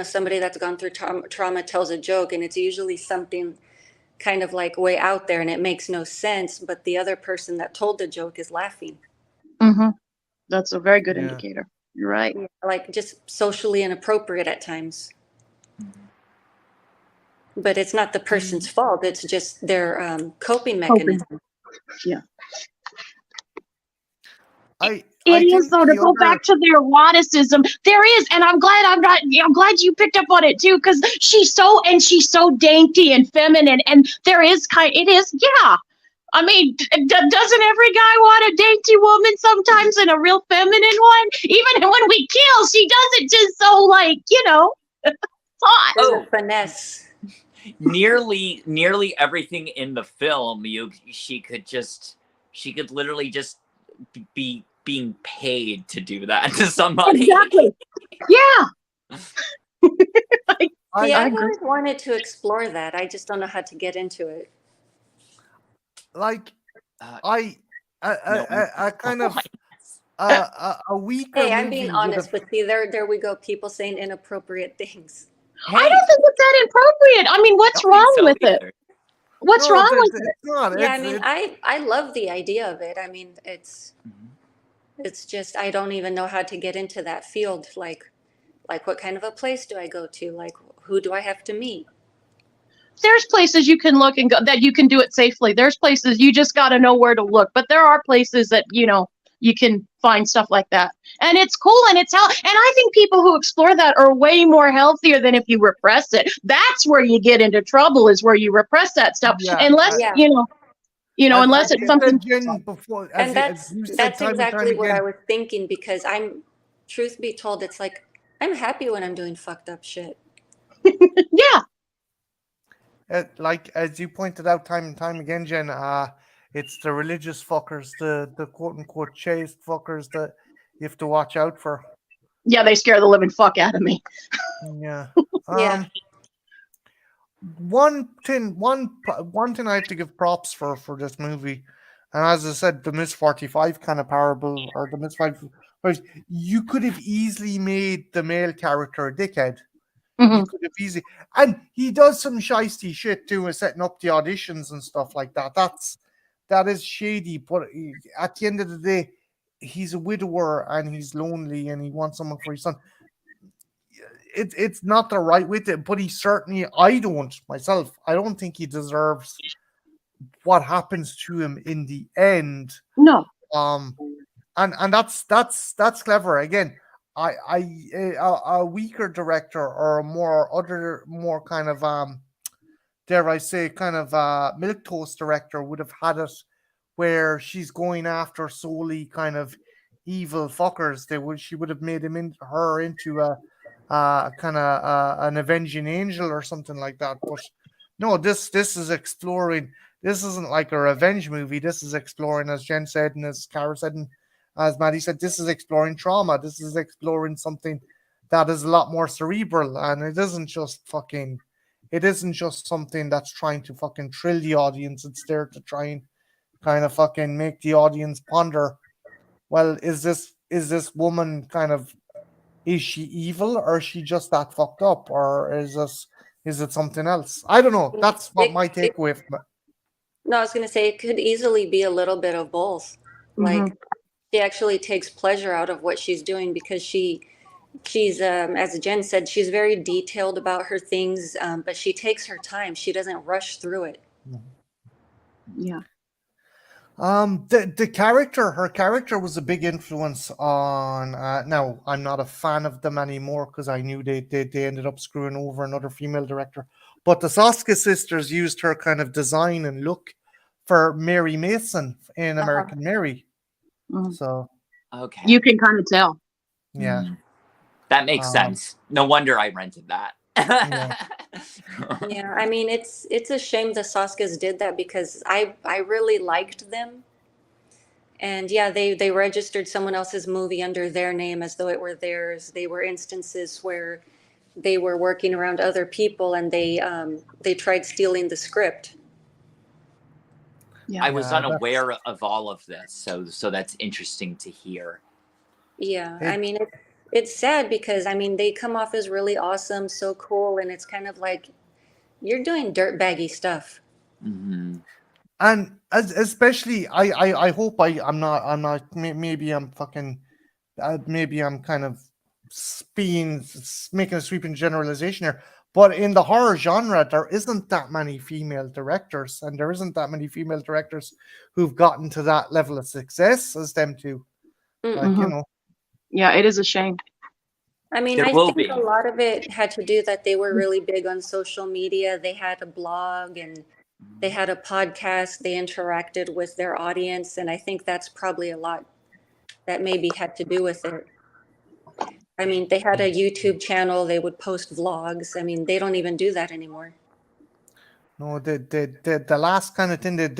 S4: somebody that's gone through trauma tells a joke, and it's usually something kind of like way out there and it makes no sense, but the other person that told the joke is laughing.
S6: That's a very good
S1: Yeah.
S6: indicator. You're right.
S4: Like just socially inappropriate at times. But it's not the person's fault. It's just their coping mechanism.
S6: Yeah.
S1: I
S6: It is
S1: think
S6: though, to
S1: the
S6: go
S1: other-
S6: back to the eroticism. There is, and I'm glad you picked up on it too, because she's so dainty and feminine, and it is. I mean, doesn't every guy want a dainty woman sometimes, and a real feminine one? Even when we kill, she does it just so like hot.
S4: There's a finesse.
S5: nearly everything in the film she could literally just be being paid to do that to somebody.
S6: Exactly. Yeah.
S4: See, I
S6: agree.
S4: always wanted to explore that. I just don't know how to get into it.
S1: like
S5: Uh,
S1: I kind of a weaker.
S4: Hey, I'm
S1: movie
S4: being
S1: would
S4: honest,
S1: have-
S4: but see, there we go. People saying inappropriate things.
S6: I don't think it's that inappropriate. I mean, what's wrong with it? What's
S1: No,
S6: wrong
S1: it's-
S6: with it?
S1: It's not.
S4: Yeah, I
S1: It's-
S4: mean,
S1: it's-
S4: I love the idea of it. I mean, it's just I don't even know how to get into that field. Like what kind of a place do I go to? Like, who do I have to meet?
S6: There's places you can look and go that you can do it safely. There's places you just got to know where to look. But there are places that, you can find stuff like that. And it's cool and it's and I think people who explore that are way more healthier than if you repress it. That's where you get into trouble, is where you repress that stuff.
S1: Yeah,
S6: unless,
S4: yeah.
S6: Unless
S1: as
S6: it's
S1: you
S6: something.
S1: said, Jen, before,
S4: And
S1: as you said
S4: that's
S1: time and time
S4: exactly what
S1: again,
S4: I was thinking, because truth be told, it's like I'm happy when I'm doing fucked up shit.
S6: Yeah.
S1: like as you pointed out time and time again, Jen, it's the religious fuckers, the quote unquote chaste fuckers that you have to watch out for.
S6: Yeah, they scare the living fuck out of me.
S1: Yeah.
S4: Yeah.
S1: One thing I have to give props for this movie, and as I said, the Miss 45 kind of parable, or the Miss 45, you could have easily made the male character a dickhead. You could have easily, and he does some shisty shit too, with setting up the auditions and stuff like that. That is shady, but at the end of the day, he's a widower and he's lonely and he wants someone for his son. It's not the right with it, but he certainly, I don't think he deserves what happens to him in the end.
S6: No.
S1: And that's clever. Again, a weaker director or a more kind of dare I say, kind of milquetoast director would have had it where she's going after solely kind of evil fuckers. She would have made her into a kind of an avenging angel or something like that. But no, this is exploring. This isn't like a revenge movie. This is exploring, as Jen said, and as Cara said, and as Maddie said, this is exploring trauma. This is exploring something that is a lot more cerebral, and it isn't just fucking. It isn't just something that's trying to fucking thrill the audience. It's there to try and kind of fucking make the audience ponder. Well, is this woman kind of, is she evil, or is she just that fucked up, or is it something else? I don't know. That's what my takeaway from it.
S4: No, I was going to say it could easily be a little bit of both. Like she actually takes pleasure out of what she's doing because she's as Jen said, she's very detailed about her things, but she takes her time. She doesn't rush through it.
S6: Yeah.
S1: The character, her character was a big influence on. Now, I'm not a fan of them anymore because I knew they ended up screwing over another female director. But the Soska sisters used her kind of design and look for Mary Mason in American Mary. So,
S5: Okay.
S6: You can kind of tell.
S1: yeah.
S5: That makes sense. No wonder I rented that.
S4: Yeah, I mean it's a shame the Soskas did that because I really liked them. And yeah, they registered someone else's movie under their name as though it were theirs. They were instances where they were working around other people and they tried stealing the script.
S6: Yeah.
S5: I was unaware of all of this, so that's interesting to hear.
S4: Yeah, I mean it's sad because I mean they come off as really awesome, so cool, and it's kind of like you're doing dirtbaggy stuff.
S5: Mm-hmm.
S1: And especially, I hope I'm not. Maybe I'm fucking. Maybe I'm kind of making a sweeping generalization here. But in the horror genre, there isn't that many female directors, and there isn't that many female directors who've gotten to that level of success as them two. Like, you know.
S6: Yeah, it is a shame.
S4: I mean,
S5: There
S4: I
S5: will
S4: think
S5: be.
S4: a lot of it had to do that they were really big on social media. They had a blog and they had a podcast. They interacted with their audience, and I think that's probably a lot that maybe had to do with it. I mean, they had a YouTube channel. They would post vlogs. I mean, they don't even do that anymore.
S1: No, the last kind of thing they've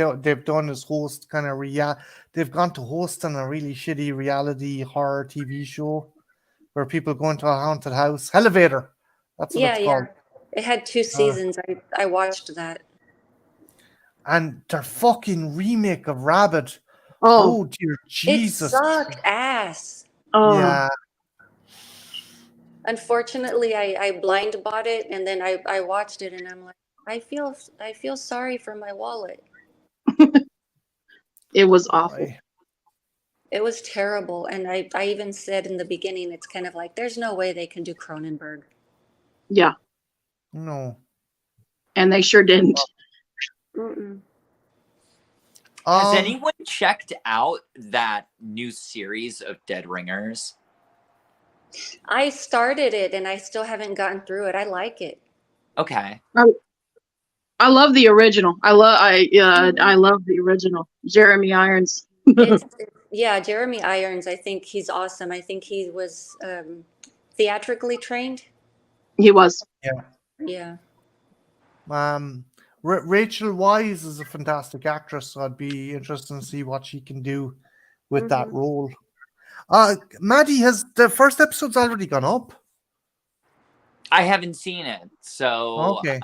S1: done is host kind of they've gone to hosting a really shitty reality horror TV show where people go into a haunted house. Elevator. That's what it's called.
S4: It had 2 seasons. I watched that.
S1: And their fucking remake of Rabid.
S6: Oh,
S1: Oh dear Jesus.
S4: It sucked ass.
S6: oh,
S1: Yeah.
S4: Unfortunately, I blind bought it and then I watched it and I'm like, I feel sorry for my wallet.
S6: it was awful.
S4: It was terrible. And I even said in the beginning, it's kind of like, there's no way they can do Cronenberg.
S6: Yeah,
S1: No.
S6: and they sure didn't.
S4: Mm-mm.
S5: Has anyone checked out that new series of Dead Ringers?
S4: I started it and I still haven't gotten through it. I like it.
S5: Okay.
S6: I love the original. I love the original. Jeremy Irons.
S4: Yeah, Jeremy Irons. I think he's awesome. I think he was theatrically trained.
S6: He was.
S4: Yeah.
S1: Rachel Weisz is a fantastic actress, so I'd be interested to see what she can do with that role. Maddie, has the first episode's already gone up?
S5: I haven't seen it, so
S1: Okay.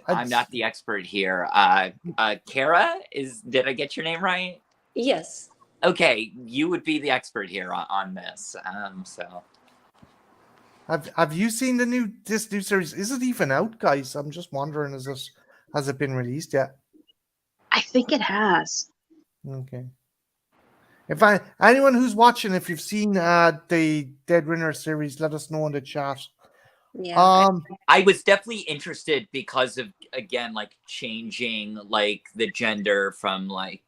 S5: I'm not the expert here. Cara, did I get your name right?
S4: Yes.
S5: Okay, you would be the expert here on this. So
S1: Have you seen this new series? Is it even out, guys? I'm just wondering, has it been released yet?
S6: I think it has.
S1: Okay. If anyone who's watching, if you've seen the Dead Rinner series, let us know in the chat.
S4: Yeah.
S5: I was definitely interested because of, again, like changing like the gender from like,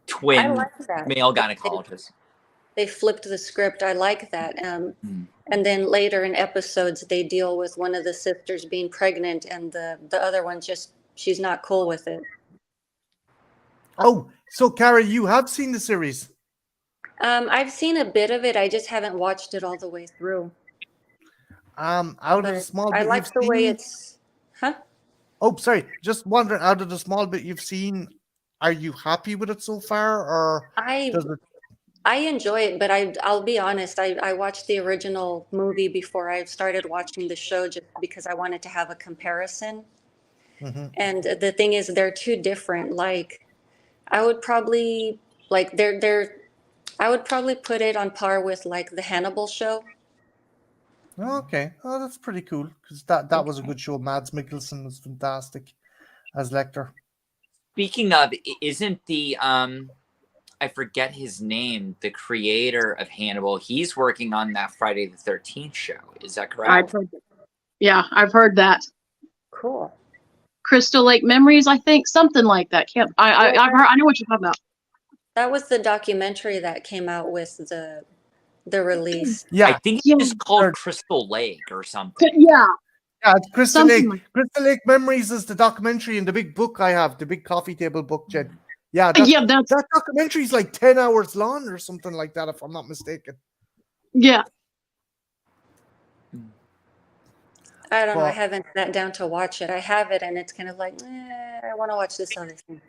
S5: twin
S4: I like that.
S5: male gynecologist.
S4: They flipped the script. I like that. And And then later in episodes, they deal with one of the sisters being pregnant, and the other one just she's not cool with it.
S1: Oh, so Cara, you have seen the series.
S4: I've seen a bit of it. I just haven't watched it all the way through.
S1: Out of the
S4: But
S1: small
S4: I
S1: bit
S4: like
S1: you've
S4: the way
S1: seen-
S4: it's. Huh?
S1: Oh, sorry. Just wondering, out of the small bit you've seen, are you happy with it so far, or does it?
S4: I enjoy it, but I'll be honest. I watched the original movie before I started watching the show, just because I wanted to have a comparison.
S1: Mhm.
S4: And the thing is, they're two different. Like, I would probably like they're. I would probably put it on par with like the Hannibal show.
S1: Oh, okay. Oh, that's pretty cool, because that was a good show. Mads Mikkelsen was fantastic as Lecter.
S5: Speaking of, isn't the I forget his name, the creator of Hannibal, he's working on that Friday the 13th show. Is that correct?
S6: I've heard, yeah, I've heard that.
S4: Cool.
S6: Crystal Lake Memories, I think, something like that. I've heard. I know what you're talking about.
S4: That was the documentary that came out with the release.
S1: Yeah,
S5: I think
S6: Yeah.
S5: it's just called
S1: Or-
S5: Crystal Lake or something.
S6: Yeah,
S1: yeah. It's Crystal
S6: something
S1: Lake.
S6: like.
S1: Crystal Lake Memories is the documentary in the big book I have, the big coffee table book, Jen. Yeah,
S6: Yeah, that's
S1: that documentary is like 10 hours long or something like that, if I'm not mistaken.
S6: yeah.
S4: I don't know. I
S1: Well-
S4: haven't sat down to watch it. I have it, and it's kind of like, I want to watch this other thing.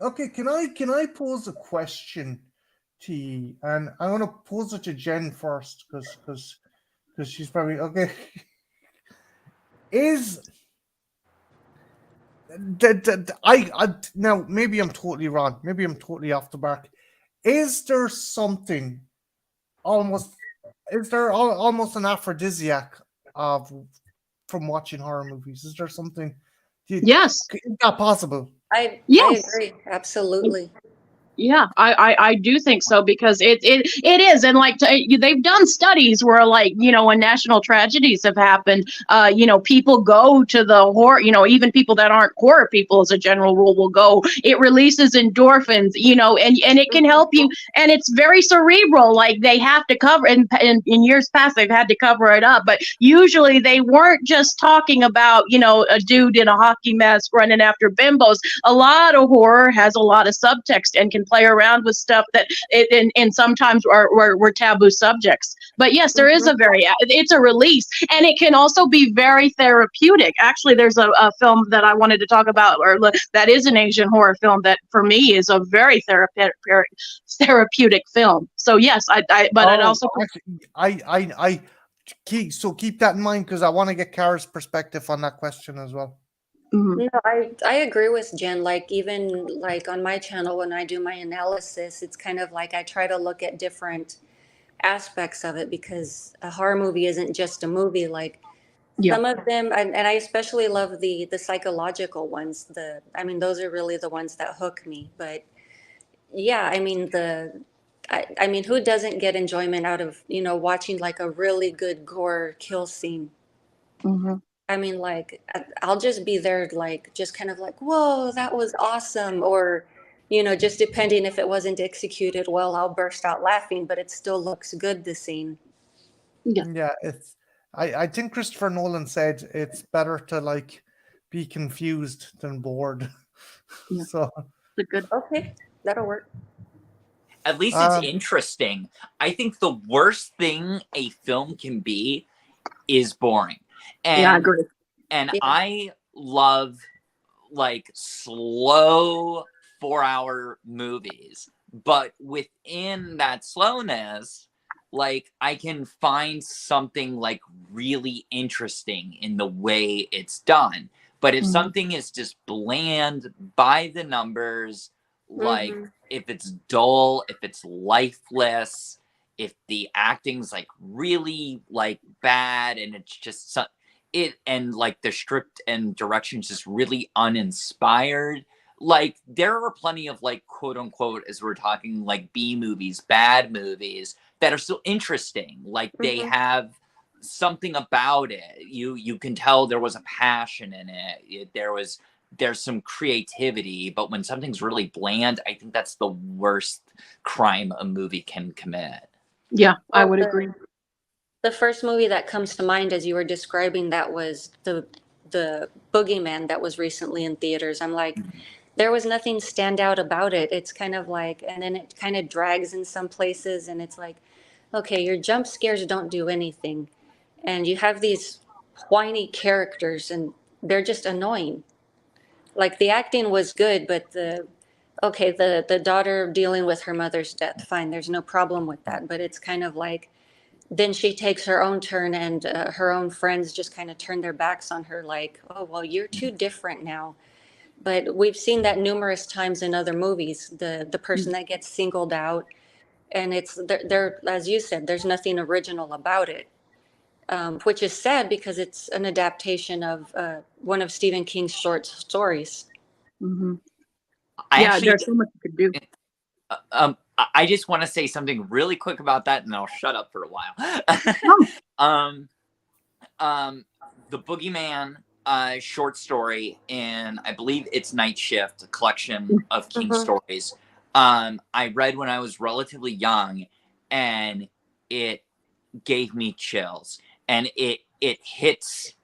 S1: Okay, can I pose a question to you? And I'm gonna pose it to Jen first, because she's probably okay. Is I now maybe I'm totally wrong. Maybe I'm totally off the mark. Is there something almost? Is there almost an aphrodisiac of from watching horror movies? Is there something?
S6: Yes.
S1: Is that possible?
S4: I
S6: Yes.
S4: agree. Absolutely.
S6: Yeah, I do think so, because it is, and like they've done studies where, like, when national tragedies have happened, people go to the horror, even people that aren't horror people as a general rule will go. It releases endorphins, and it can help you, and it's very cerebral. Like, they have to cover, and in years past they've had to cover it up, but usually they weren't just talking about a dude in a hockey mask running after bimbos. A lot of horror has a lot of subtext and can play around with stuff that and sometimes were taboo subjects. But yes, there is it's a release, and it can also be very therapeutic. Actually, there's a film that I wanted to talk about, or that is an Asian horror film that for me is a very therapeutic film. So yes, I'd also
S1: I keep that in mind, because I want to get Cara's perspective on that question as well.
S6: Mhm.
S4: No, I agree with Jen. Like, even like on my channel, when I do my analysis, it's kind of like I try to look at different aspects of it, because a horror movie isn't just a movie. Like,
S6: Yeah.
S4: some of them, and I especially love the psychological ones. Those are really the ones that hook me. But yeah, I mean, who doesn't get enjoyment out of watching like a really good gore kill scene?
S6: Mhm.
S4: I mean, like, I'll just be there, like, just kind of like, whoa, that was awesome. Or, just depending if it wasn't executed well, I'll burst out laughing, but it still looks good, the scene.
S1: Yeah, it's. I think Christopher Nolan said it's better to like be confused than bored.
S6: Yeah.
S1: So
S6: The good.
S4: Okay, that'll work.
S5: At least
S1: Um,
S5: it's interesting. I think the worst thing a film can be is boring. And
S6: Yeah, I agree.
S5: And
S4: Yeah.
S5: I love like slow 4-hour movies, but within that slowness, like I can find something like really interesting in the way it's done. But if
S6: Mhm.
S5: something is just bland by the numbers, like
S4: Mhm.
S5: if it's dull, if it's lifeless, if the acting's like really like bad and it's just and like the script and direction's just really uninspired. Like there are plenty of like quote unquote, as we're talking, like B movies, bad movies that are still interesting. Like they
S4: Mhm.
S5: have something about it. You can tell there was a passion in it. There was there's some creativity, but when something's really bland, I think that's the worst crime a movie can commit.
S6: Yeah, I
S4: Well,
S6: would
S4: the-
S6: agree.
S4: The first movie that comes to mind as you were describing that was the Boogeyman that was recently in theaters. I'm like, there was nothing stand out about it. It's kind of like, and then it kind of drags in some places, and it's like, okay, your jump scares don't do anything, and you have these whiny characters, and they're just annoying. Like the acting was good, but the daughter dealing with her mother's death, fine, there's no problem with that, but it's kind of like then she takes her own turn, and her own friends just kind of turn their backs on her like, oh well, you're too different now. But we've seen that numerous times in other movies, the person that gets singled out, and it's there, as you said, there's nothing original about it, which is sad because it's an adaptation of one of Stephen King's short stories.
S6: Hmm.
S5: I
S6: Yeah,
S5: actually
S6: there's so much you could do.
S5: I just want to say something really quick about that, and I'll shut up for a while. The Boogeyman short story in, I believe it's Night Shift, a collection of King stories. I read when I was relatively young, and it gave me chills, and it hits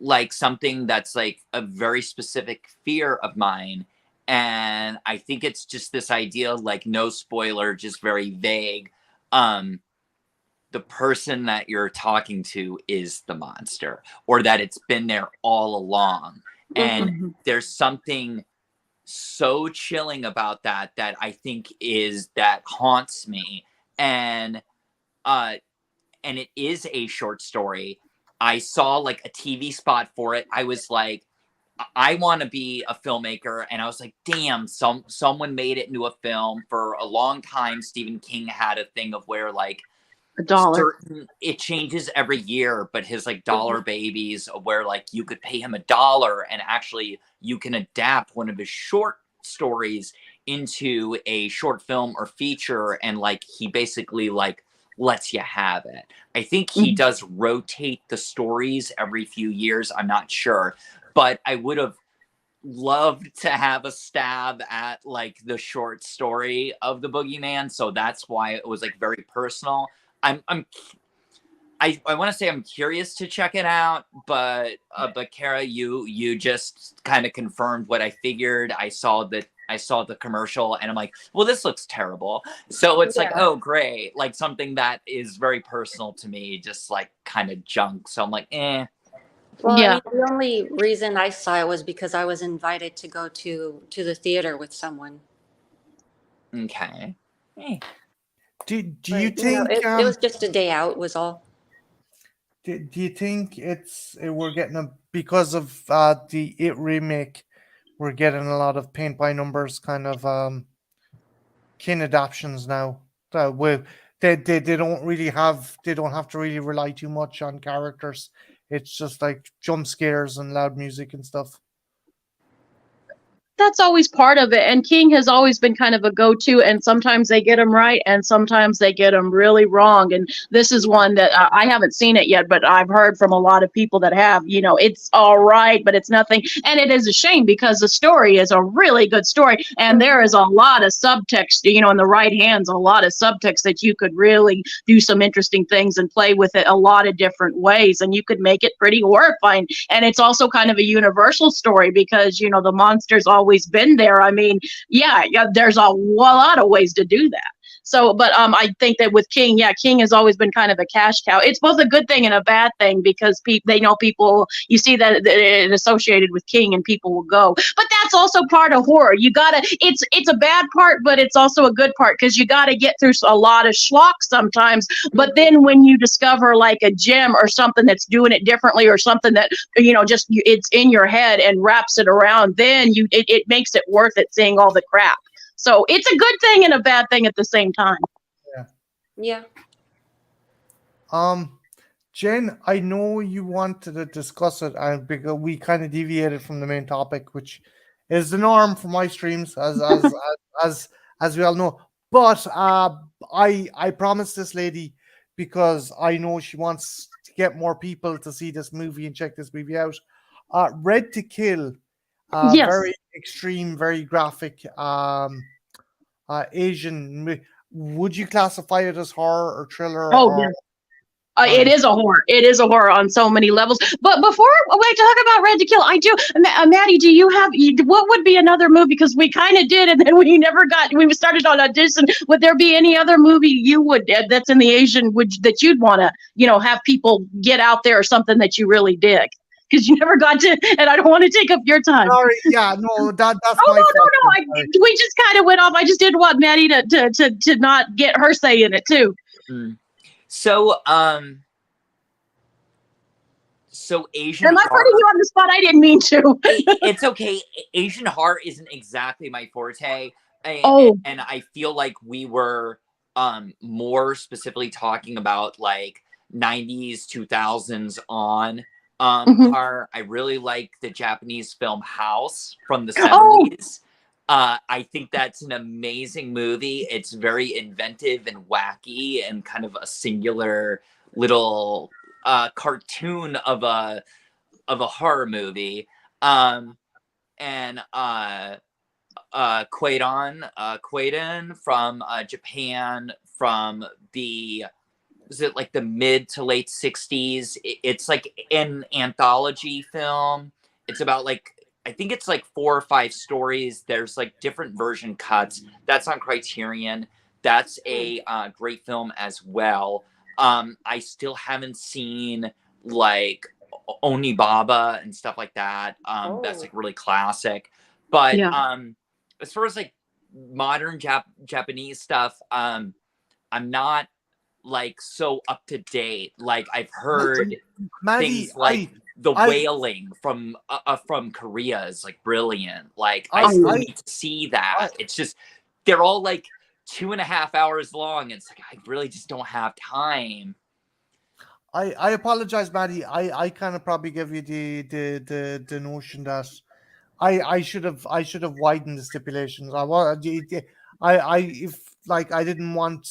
S5: like something that's like a very specific fear of mine. And I think it's just this idea, like, no spoiler, just very vague. The person that you're talking to is the monster, or that it's been there all along. And
S6: Mhm.
S5: there's something so chilling about that I think that haunts me. And it is a short story. I saw like a TV spot for it. I was like, I want to be a filmmaker, and I was like, damn, someone made it into a film. For a long time, Stephen King had a thing of where like
S6: $1.
S5: it changes every year, but his like dollar babies, where like you could pay him $1 and actually you can adapt one of his short stories into a short film or feature, and like he basically like lets you have it. I think he does rotate the stories every few years. I'm not sure, but I would have loved to have a stab at like the short story of the Boogeyman. So that's why it was like very personal. I want to say I'm curious to check it out, but Kara, you just kind of confirmed what I figured. I saw the commercial, and I'm like, well, this looks terrible. So it's like, oh, great, like something that is very personal to me, just like kind of junk. So I'm like, eh.
S4: Well,
S6: Yeah.
S4: I mean, the only reason I saw it was because I was invited to go to the theater with someone.
S5: Okay. Eh.
S1: Do you
S4: But, you know,
S1: think
S4: it was just a day out was all.
S1: do you think we're getting because of the It remake, we're getting a lot of paint by numbers kind of kin adaptions now? They don't really have, they don't have to really rely too much on characters. It's just like jump scares and loud music and stuff.
S6: That's always part of it. And King has always been kind of a go-to, and sometimes they get them right and sometimes they get them really wrong. And this is one that I haven't seen it yet, but I've heard from a lot of people that have. It's all right, but it's nothing. And it is a shame because the story is a really good story, and there is a lot of subtext, in the right hands, a lot of subtext that you could really do some interesting things and play with it a lot of different ways, and you could make it pretty horrifying. And it's also kind of a universal story because the monsters always been there. I mean, yeah, there's a lot of ways to do that. So, but I think that with King, King has always been kind of a cash cow. It's both a good thing and a bad thing because they know people. You see that it associated with King, and people will go. But that's also part of horror. You gotta. It's a bad part, but it's also a good part because you gotta get through a lot of schlock sometimes. But then when you discover like a gem or something that's doing it differently, or something that just it's in your head and wraps it around, then it makes it worth it seeing all the crap. So it's a good thing and a bad thing at the same time.
S4: Yeah.
S1: Jen, I know you wanted to discuss it, and because we kind of deviated from the main topic, which is the norm for my streams, as we all know. But I promised this lady, because I know she wants to get more people to see this movie and check this movie out. Red to Kill.
S6: Yes.
S1: very extreme, very graphic Asian. Would you classify it as horror or thriller?
S6: Oh,
S1: Or
S6: yes. It is a horror. It is a horror on so many levels. But before we talk about Red to Kill, I do, Maddie. Do you have what would be another movie? Because we kind of did, and then we never got. We started on audition. Would there be any other movie you would that's in the Asian that you'd want to have people get out there or something that you really dig? Because you never got to, and I don't want to take up your time.
S1: Sorry, yeah, no, that's
S6: Oh
S1: my
S6: no,
S1: fault.
S6: no, no! We just kind of went off. I just didn't want Maddie to not get her say in it too.
S5: So Asian
S6: Am I
S5: horror,
S6: putting you on the spot? I didn't mean to.
S5: it's okay. Asian horror isn't exactly my forte.
S6: Oh.
S5: And I feel like we were more specifically talking about like 90s, 2000s on horror. I really like the Japanese film House from the 70s. I think that's an amazing movie. It's very inventive and wacky and kind of a singular little cartoon of a horror movie. And Quaidon from Japan from the like the mid to late 60s. It's like an anthology film. It's about like I think it's like 4 or 5 stories. There's like different version cuts. That's on Criterion. That's a great film as well. I still haven't seen like Onibaba and stuff like that. That's like really classic. But as far as like modern Japanese stuff, I'm not like so up to date. Like I've heard
S1: Maddie,
S5: things like The Wailing from Korea is like brilliant. Like I still need to see that. It's just they're all like 2.5 hours long. It's like I really just don't have time.
S1: I apologize, Maddie. I kind of probably give you the notion that I should have widened the stipulations. I if like I didn't want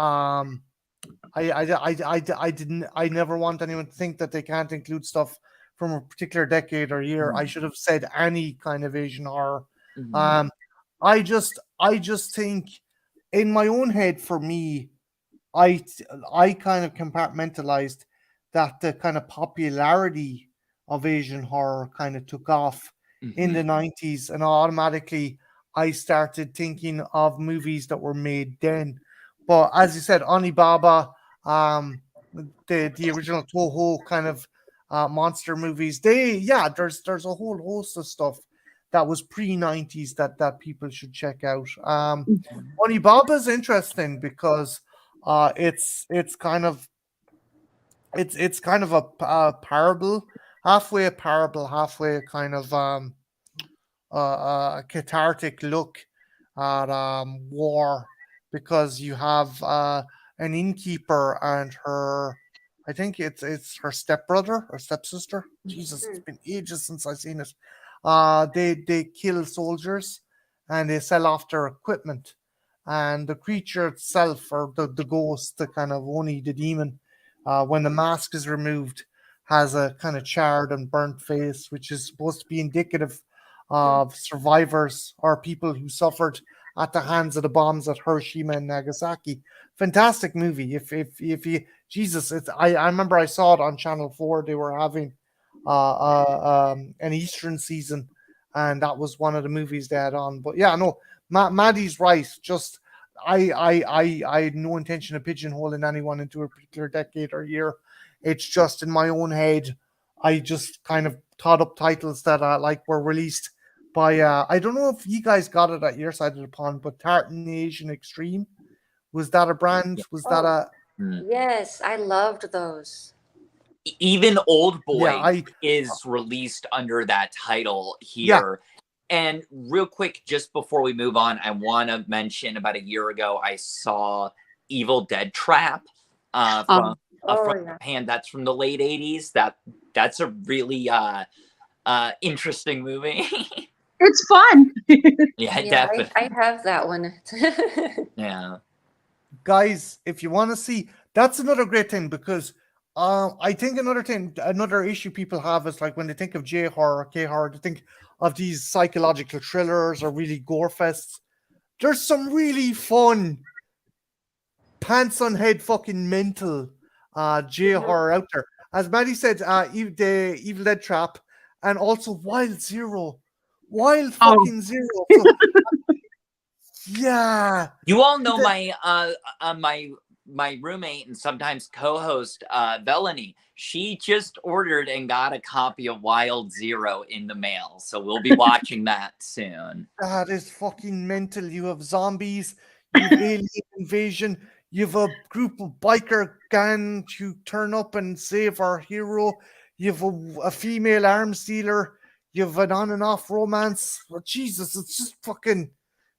S1: I never want anyone to think that they can't include stuff from a particular decade or year. I should have said any kind of Asian horror. I just think in my own head, for me, I kind of compartmentalized that the kind of popularity of Asian horror kind of took off in the 90s, and automatically I started thinking of movies that were made then. But as you said, Onibaba, the original Toho kind of monster movies, there's a whole host of stuff that was pre-90s that people should check out. Onibaba is interesting because it's kind of a parable, halfway a parable, halfway a kind of a cathartic look at war, because you have an innkeeper and her, I think it's her stepbrother or stepsister. Jesus, it's been ages since I've seen it. They kill soldiers and they sell off their equipment. And the creature itself, or the ghost, the kind of Oni, the demon, when the mask is removed, has a kind of charred and burnt face, which is supposed to be indicative of survivors or people who suffered at the hands of the bombs at Hiroshima and Nagasaki. Fantastic movie. If you, Jesus, I remember I saw it on Channel 4. They were having an Eastern season, and that was one of the movies they had on. But yeah, no, Maddie's right. Just I had no intention of pigeonholing anyone into a particular decade or year. It's just in my own head, I just kind of thought up titles that like were released by I don't know if you guys got it at your side of the pond, but Tartan Asian Extreme, was that a brand? Was that a
S7: Yes, I loved those.
S5: Even Old Boy is released under that title here. And real quick, just before we move on, I want to mention about a year ago, I saw Evil Dead Trap from Japan. That's from the late 80s. That's a really interesting movie.
S6: It's fun.
S5: Yeah, definitely.
S7: I have that one.
S5: Yeah.
S1: Guys, if you want to see, that's another great thing, because I think another issue people have is like when they think of J horror, K horror, they think of these psychological thrillers or really gore fests. There's some really fun, pants on head, fucking mental J horror out there. As Maddie said, the Evil Dead Trap, and also Wild Zero, Wild fucking Zero. So, yeah,
S5: You all know my roommate and sometimes co-host Melanie. She just ordered and got a copy of Wild Zero in the mail, so we'll be watching that soon.
S1: that is fucking mental. You have zombies, you have alien invasion, you have a group of biker gang to turn up and save our hero, you have a female arms dealer, you have an on and off romance. Oh, Jesus, it's just fucking.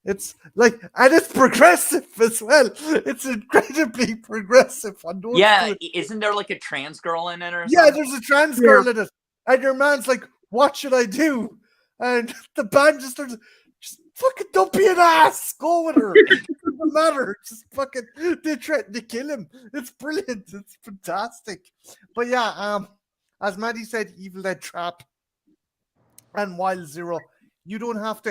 S1: It's like, and it's progressive as well. It's incredibly progressive.
S5: Yeah, isn't there like a trans girl in it or something?
S1: Yeah, there's a trans girl in it. And your man's like, what should I do? And the band just starts, just fucking don't be an ass. Go with her. It doesn't matter. Just fucking, they threaten to kill him. It's brilliant. It's fantastic. But yeah, as Maddie said, Evil Dead Trap and Wild Zero, you don't have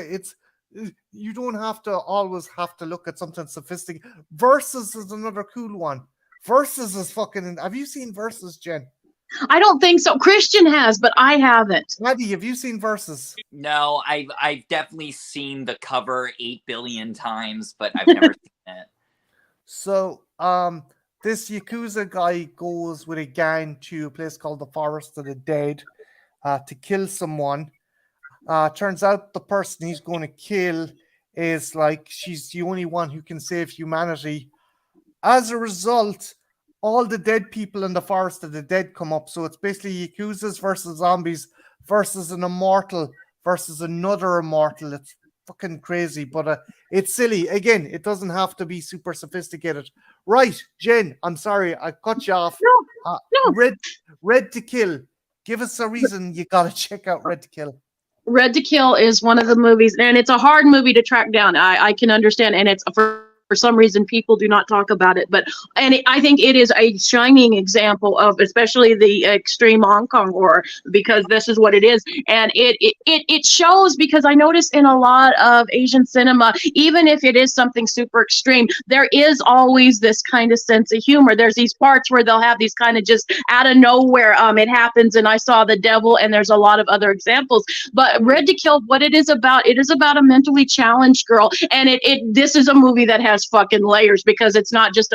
S1: to always have to look at something sophisticated. Versus is another cool one. Versus is fucking. Have you seen Versus, Jen?
S6: I don't think so. Christian has, but I haven't.
S1: Maddie, have you seen Versus?
S5: No, I've definitely seen the cover 8 billion times, but I've never seen it.
S1: So, this Yakuza guy goes with a gang to a place called the Forest of the Dead to kill someone. Turns out the person he's going to kill is like, she's the only one who can save humanity. As a result, all the dead people in the Forest of the Dead come up. So it's basically Yakuzas versus zombies versus an immortal versus another immortal. It's fucking crazy, but it's silly. Again, it doesn't have to be super sophisticated. Right, Jen, I'm sorry, I cut you off.
S6: No.
S1: Red to Kill. Give us a reason you gotta check out Red to Kill.
S6: Red to Kill is one of the movies, and it's a hard movie to track down. I can understand, and it's for some reason people do not talk about it, but I think it is a shining example of especially the extreme Hong Kong horror, because this is what it is. And it shows, because I notice in a lot of Asian cinema, even if it is something super extreme, there is always this kind of sense of humor. There's these parts where they'll have these kind of just out of nowhere it happens, and I Saw the Devil, and there's a lot of other examples. But Red to Kill, what it is about a mentally challenged girl, and this is a movie that has fucking layers, because it's not just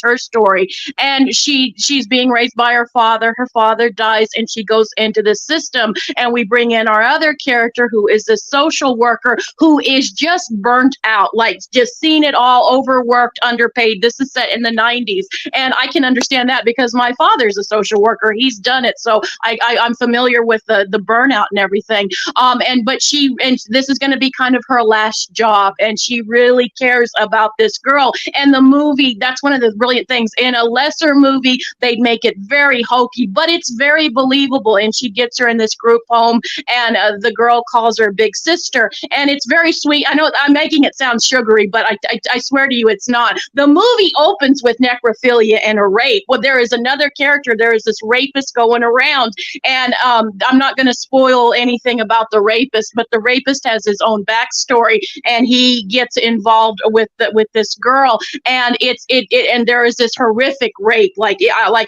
S6: her story. And she's being raised by her father dies, and she goes into the system, and we bring in our other character, who is a social worker who is just burnt out, like just seen it all, overworked, underpaid. This is set in the 90s, and I can understand that because my father's a social worker. He's done it, so I'm familiar with the burnout and everything. But this is going to be kind of her last job, and she really cares about this girl. And the movie, that's one of the brilliant things. In a lesser movie, they'd make it very hokey, but it's very believable. And she gets her in this group home, and the girl calls her big sister, and it's very sweet. I know I'm making it sound sugary, but I swear to you, it's not. The movie opens with necrophilia and a rape. Well, there is another character. There is this rapist going around, and I'm not going to spoil anything about the rapist, but the rapist has his own backstory, and he gets involved with this girl, and and there is this horrific rape. Like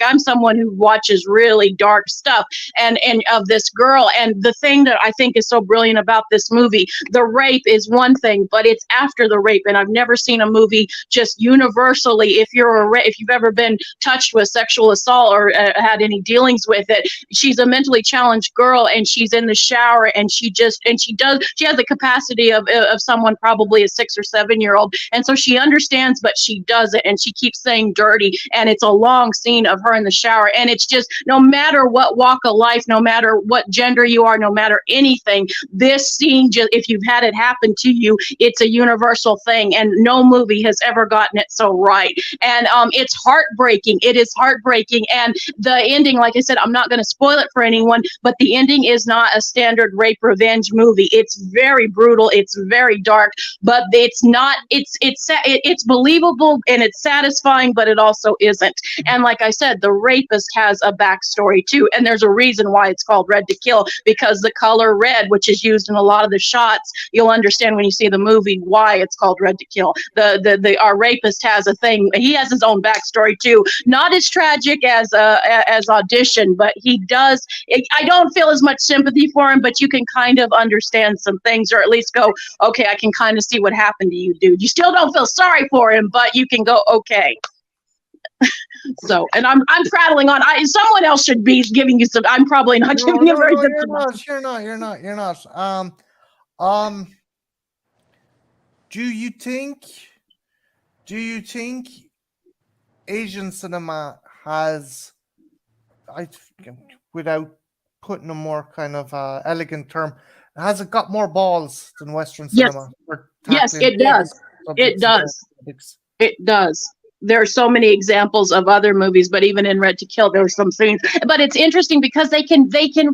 S6: I'm someone who watches really dark stuff, and of this girl. And the thing that I think is so brilliant about this movie, the rape is one thing, but it's after the rape. And I've never seen a movie just universally, if you've ever been touched with sexual assault or had any dealings with it, she's a mentally challenged girl, and she's in the shower, and she has the capacity of someone probably a 6 or 7 year old, and so she understands, but she does it, and she keeps saying dirty, and it's a long scene of her in the shower, and it's just, no matter what walk of life, no matter what gender you are, no matter anything, this scene, just if you've had it happen to you, it's a universal thing, and no movie has ever gotten it so right. And it's heartbreaking. It is heartbreaking, and the ending, like I said, I'm not going to spoil it for anyone, but the ending is not a standard rape revenge movie. It's very brutal, it's very dark, but it's it's believable and it's satisfying, but it also isn't. And like I said, the rapist has a backstory too, and there's a reason why it's called Red to Kill, because the color red, which is used in a lot of the shots, you'll understand when you see the movie why it's called Red to Kill. Our rapist has a thing. He has his own backstory too, not as tragic as Audition, but he does. I don't feel as much sympathy for him, but you can kind of understand some things, or at least go, okay, I can kind of see what happened to you, dude. You still don't feel sorry for him, but you can go, okay. So, and I'm prattling on. Someone else should be giving you some. I'm probably not giving you very good.
S1: You're not. Do you think Asian cinema has, without putting a more kind of elegant term, has it got more balls than Western cinema?
S6: Yes, it does. It does. It does. There are so many examples of other movies, but even in Red to Kill, there are some scenes. But it's interesting because they can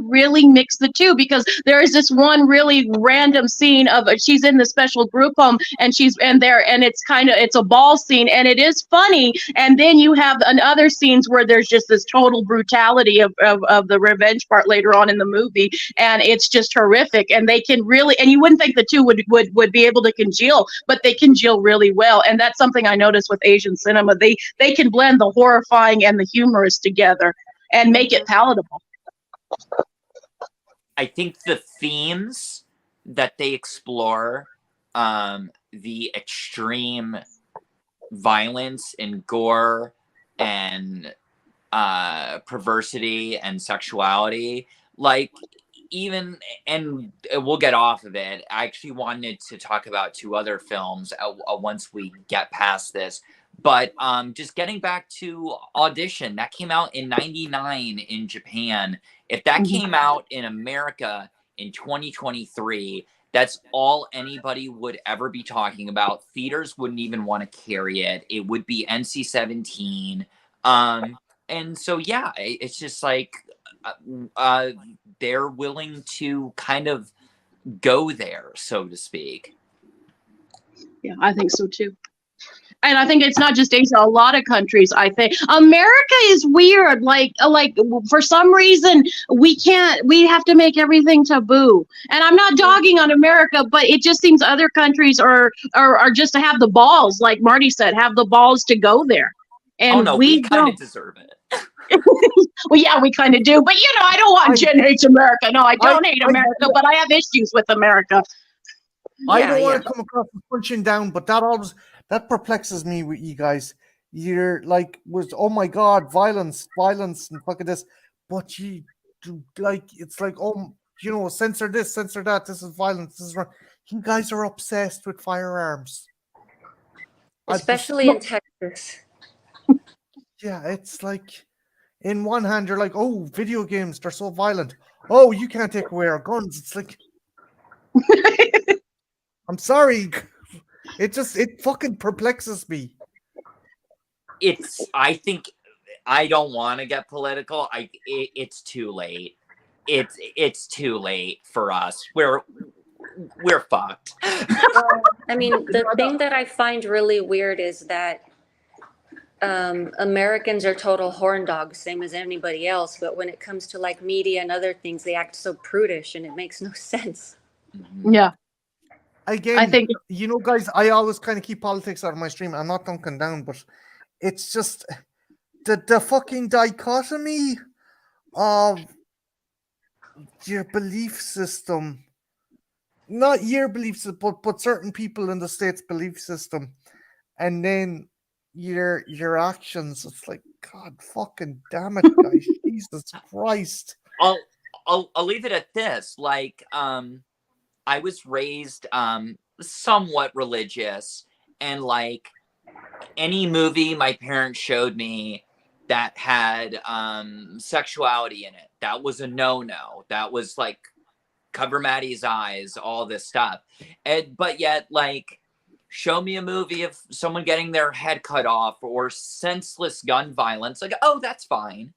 S6: really mix the two, because there is this one really random scene of she's in the special group home and it's a ball scene and it is funny. And then you have other scenes where there's just this total brutality of the revenge part later on in the movie, and it's just horrific. And they can really, and you wouldn't think the two would be able to congeal, but they congeal really well. And that's something I noticed with Asian cinema. They can blend the horrifying and the humorous together and make it palatable.
S5: I think the themes that they explore, the extreme violence and gore and perversity and sexuality, like, even, and we'll get off of it. I actually wanted to talk about two other films once we get past this. But just getting back to Audition, that came out in '99 in Japan. If that came out in America in 2023, that's all anybody would ever be talking about. Theaters wouldn't even want to carry it. It would be NC-17. And so, yeah, it's just like they're willing to kind of go there, so to speak.
S6: Yeah, I think so too. And I think it's not just Asia, a lot of countries. I think America is weird. Like for some reason we have to make everything taboo. And I'm not dogging on America, but it just seems other countries are just to have the balls, like Marty said, have the balls to go there. And
S5: we kind of deserve it.
S6: Well, yeah, we kind of do. But I don't want Jen hates America. No, I don't hate America, but I have issues with America.
S1: I don't want to come across as punching down, but that perplexes me with you guys. You're like, oh my God, violence, and fucking this. But you do, like, it's like, censor this, censor that. This is violence. This is wrong. You guys are obsessed with firearms.
S7: Especially in Texas.
S1: Yeah, it's like, in one hand, you're like, oh, video games, they're so violent. Oh, you can't take away our guns. It's like, I'm sorry. It fucking perplexes me.
S5: I think, I don't want to get political. It's too late. It's too late for us. We're fucked.
S7: I mean, the thing that I find really weird is that Americans are total horn dogs, same as anybody else. But when it comes to like media and other things, they act so prudish, and it makes no sense.
S6: Yeah.
S1: Again, I think, guys, I always kind of keep politics out of my stream. I'm not dunking down, but it's just the fucking dichotomy of your belief system, not your belief system, but certain people in the States' belief system, and then your actions. It's like, God fucking damn it, guys. Jesus Christ.
S5: I'll leave it at this. Like, I was raised somewhat religious, and like any movie my parents showed me that had sexuality in it, that was a no-no. That was like, cover Maddie's eyes, all this stuff. But yet, like, show me a movie of someone getting their head cut off or senseless gun violence, like, oh, that's fine.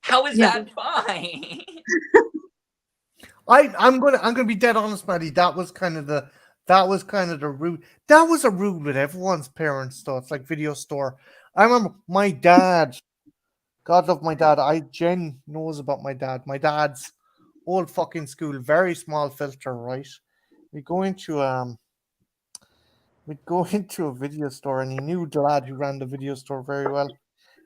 S5: How is that fine?
S1: I'm gonna be dead honest, Maddie. That was kind of the that was kind of the route. That was a route with everyone's parents, though. It's like video store. I remember my dad. God love my dad. Jen knows about my dad. My dad's old fucking school, very small filter, right? We go into we'd go into a video store, and he knew the lad who ran the video store very well.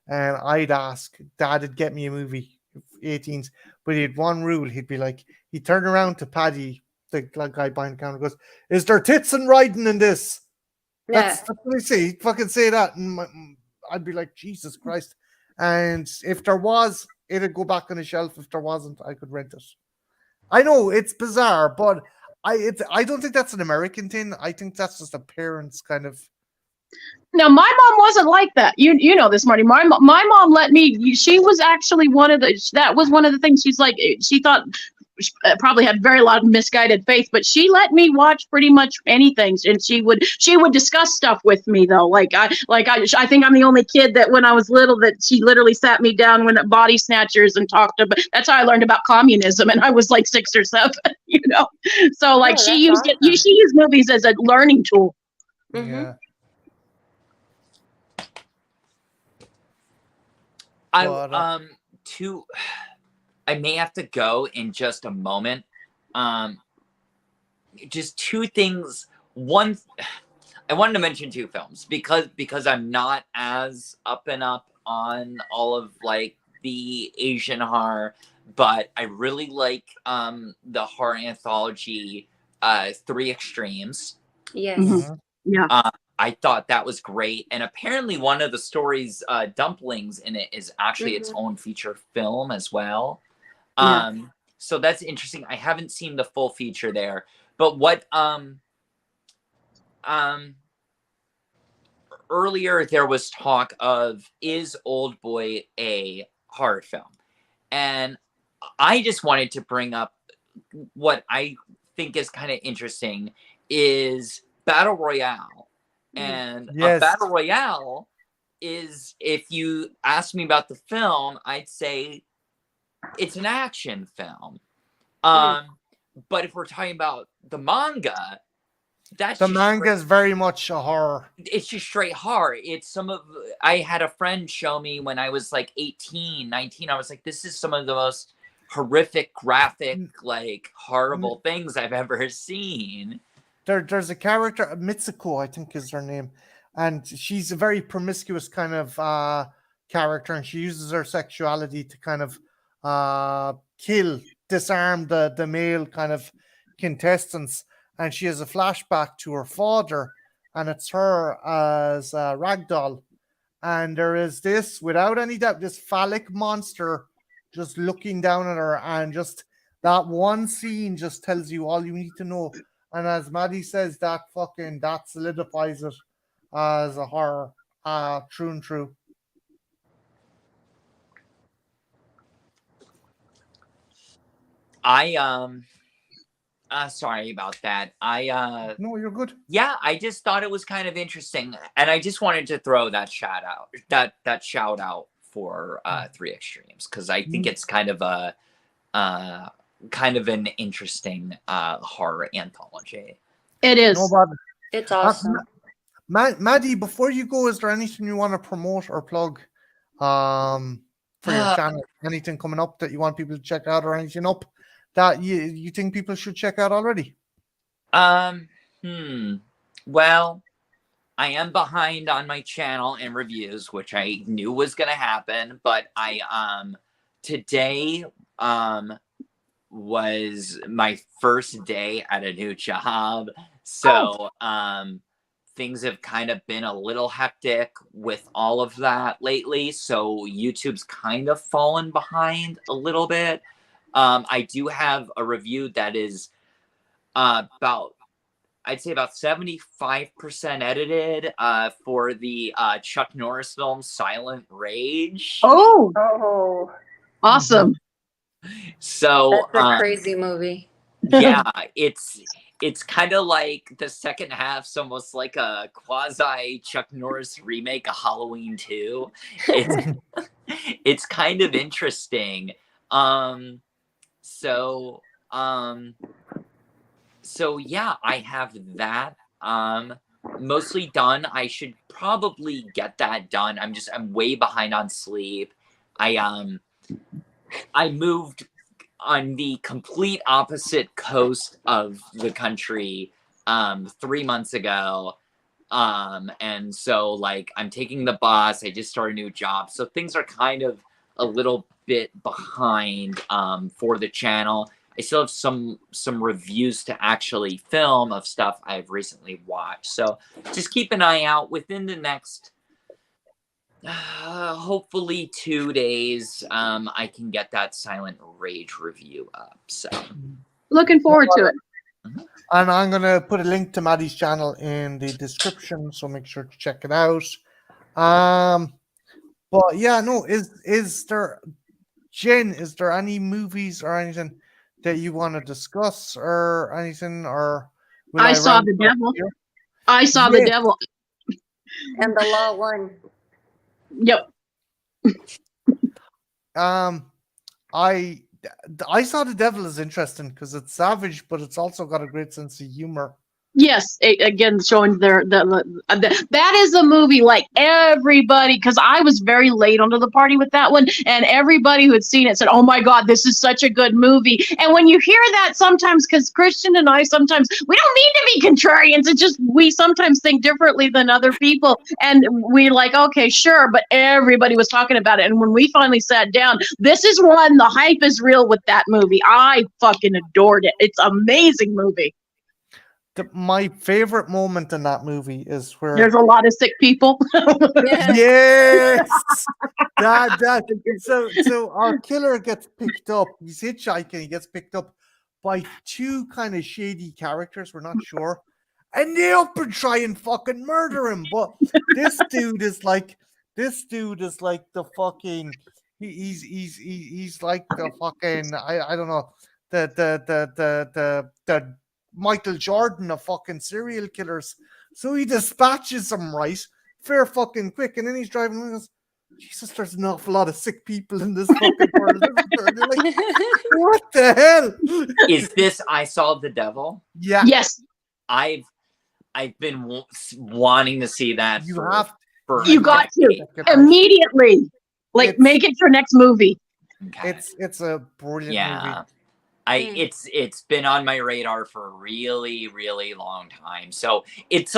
S1: And I'd ask, Dad'd get me a movie, 18s, but he had one rule. He'd be like, he'd turn around to Paddy, the guy behind the counter, goes, "Is there tits and riding in this?" That's what I say. He'd fucking say that, and I'd be like, Jesus Christ. And if there was, it'd go back on the shelf. If there wasn't, I could rent it. I know it's bizarre, but I don't think that's an American thing. I think that's just a parents kind of.
S6: Now, my mom wasn't like that. You know this, Marty. My mom let me. She was actually that was one of the things. She's like, she thought probably had very lot of misguided faith, but she let me watch pretty much anything, and she would discuss stuff with me though. I think I'm the only kid that when I was little that she literally sat me down when at Body Snatchers and talked about. That's how I learned about communism, and I was like 6 or 7, you know. So like she used movies as a learning tool.
S1: Yeah.
S5: I may have to go in just a moment. Just 2 things. One, I wanted to mention 2 films because I'm not as up on all of like the Asian horror, but I really like the horror anthology 3 Extremes.
S7: Yes.
S6: Mhm. Yeah.
S5: I thought that was great. And apparently one of the stories, Dumplings in it, is actually its own feature film as well. So that's interesting. I haven't seen the full feature there. But what earlier there was talk of, is Old Boy a horror film? And I just wanted to bring up what I think is kind of interesting is Battle Royale. And a Battle Royale is, if you ask me about the film, I'd say it's an action film. But if we're talking about the manga,
S1: the manga is very much a horror.
S5: It's just straight horror. It's I had a friend show me when I was like 18, 19. I was like, this is some of the most horrific, graphic, like horrible things I've ever seen.
S1: There's a character, Mitsuko, I think is her name, and she's a very promiscuous kind of character, and she uses her sexuality to kind of disarm the male kind of contestants, and she has a flashback to her father, and it's her as Ragdoll, and there is this, without any doubt, this phallic monster just looking down at her, and just that one scene just tells you all you need to know. And as Maddie says, that solidifies it as a horror, true and true.
S5: Sorry about that.
S1: No, you're good.
S5: Yeah, I just thought it was kind of interesting, and I just wanted to throw that shout out for 3 Extremes, because I think it's kind of an interesting horror anthology.
S6: It is.
S7: It's awesome.
S1: Maddie, before you go, is there anything you want to promote or plug for your channel? Anything coming up that you want people to check out, or anything up that you think people should check out already?
S5: Well, I am behind on my channel and reviews, which I knew was going to happen, but today was my first day at a new job. So things have kind of been a little hectic with all of that lately. So YouTube's kind of fallen behind a little bit. I do have a review that is about 75% edited for the Chuck Norris film Silent Rage.
S6: Oh, awesome.
S5: So
S7: that's a crazy movie.
S5: Yeah, it's kind of like the second half's almost like a quasi Chuck Norris remake of Halloween 2. It's kind of interesting. So yeah, I have that mostly done. I should probably get that done. I'm way behind on sleep. I moved on the complete opposite coast of the country 3 months ago. And so like I'm taking the bus, I just started a new job. So things are kind of a little bit behind for the channel. I still have some reviews to actually film of stuff I've recently watched. So just keep an eye out within the next hopefully 2 days. I can get that Silent Rage review up. So
S6: Looking forward to it.
S1: And I'm going to put a link to Maddie's channel in the description, so make sure to check it out. But yeah, no, is there, Jen, is there any movies or anything that you want to discuss or anything? Or will
S6: I saw
S1: round
S6: The
S1: it up
S6: Devil.
S1: here?
S6: I saw The
S1: Yes.
S6: Devil.
S7: And the law won.
S6: Yep.
S1: I saw The Devil is interesting because it's savage, but it's also got a great sense of humor.
S6: Yes, again, showing that is a movie like everybody, because I was very late onto the party with that one, and everybody who had seen it said, "Oh my God, this is such a good movie." And when you hear that sometimes, because Christian and I sometimes we don't mean to be contrarians, it's just we sometimes think differently than other people, and we like, okay, sure, but everybody was talking about it, and when we finally sat down, this is one, the hype is real with that movie. I fucking adored it. It's an amazing movie.
S1: My favorite moment in that movie is where
S6: There's a lot of sick people.
S1: yes, so our killer gets picked up. He's hitchhiking. He gets picked up by two kind of shady characters. We're not sure, and they up and try and fucking murder him. But this dude is like the fucking. He's like the fucking. I don't know the Michael Jordan of fucking serial killers. So he dispatches them right, fair fucking quick, and then he's driving and he goes, Jesus, there's an awful lot of sick people in this fucking world. They're like, what the hell?
S5: is this I Saw the Devil?
S1: Yeah.
S6: Yes.
S5: I've been wanting to see that.
S1: You
S5: for,
S1: have
S5: for
S6: You got to immediately, like,
S1: It's-
S6: make it your next movie.
S5: Okay.
S1: It's a brilliant
S5: yeah.
S1: movie.
S5: It's been on my radar for a really, really long time. So it's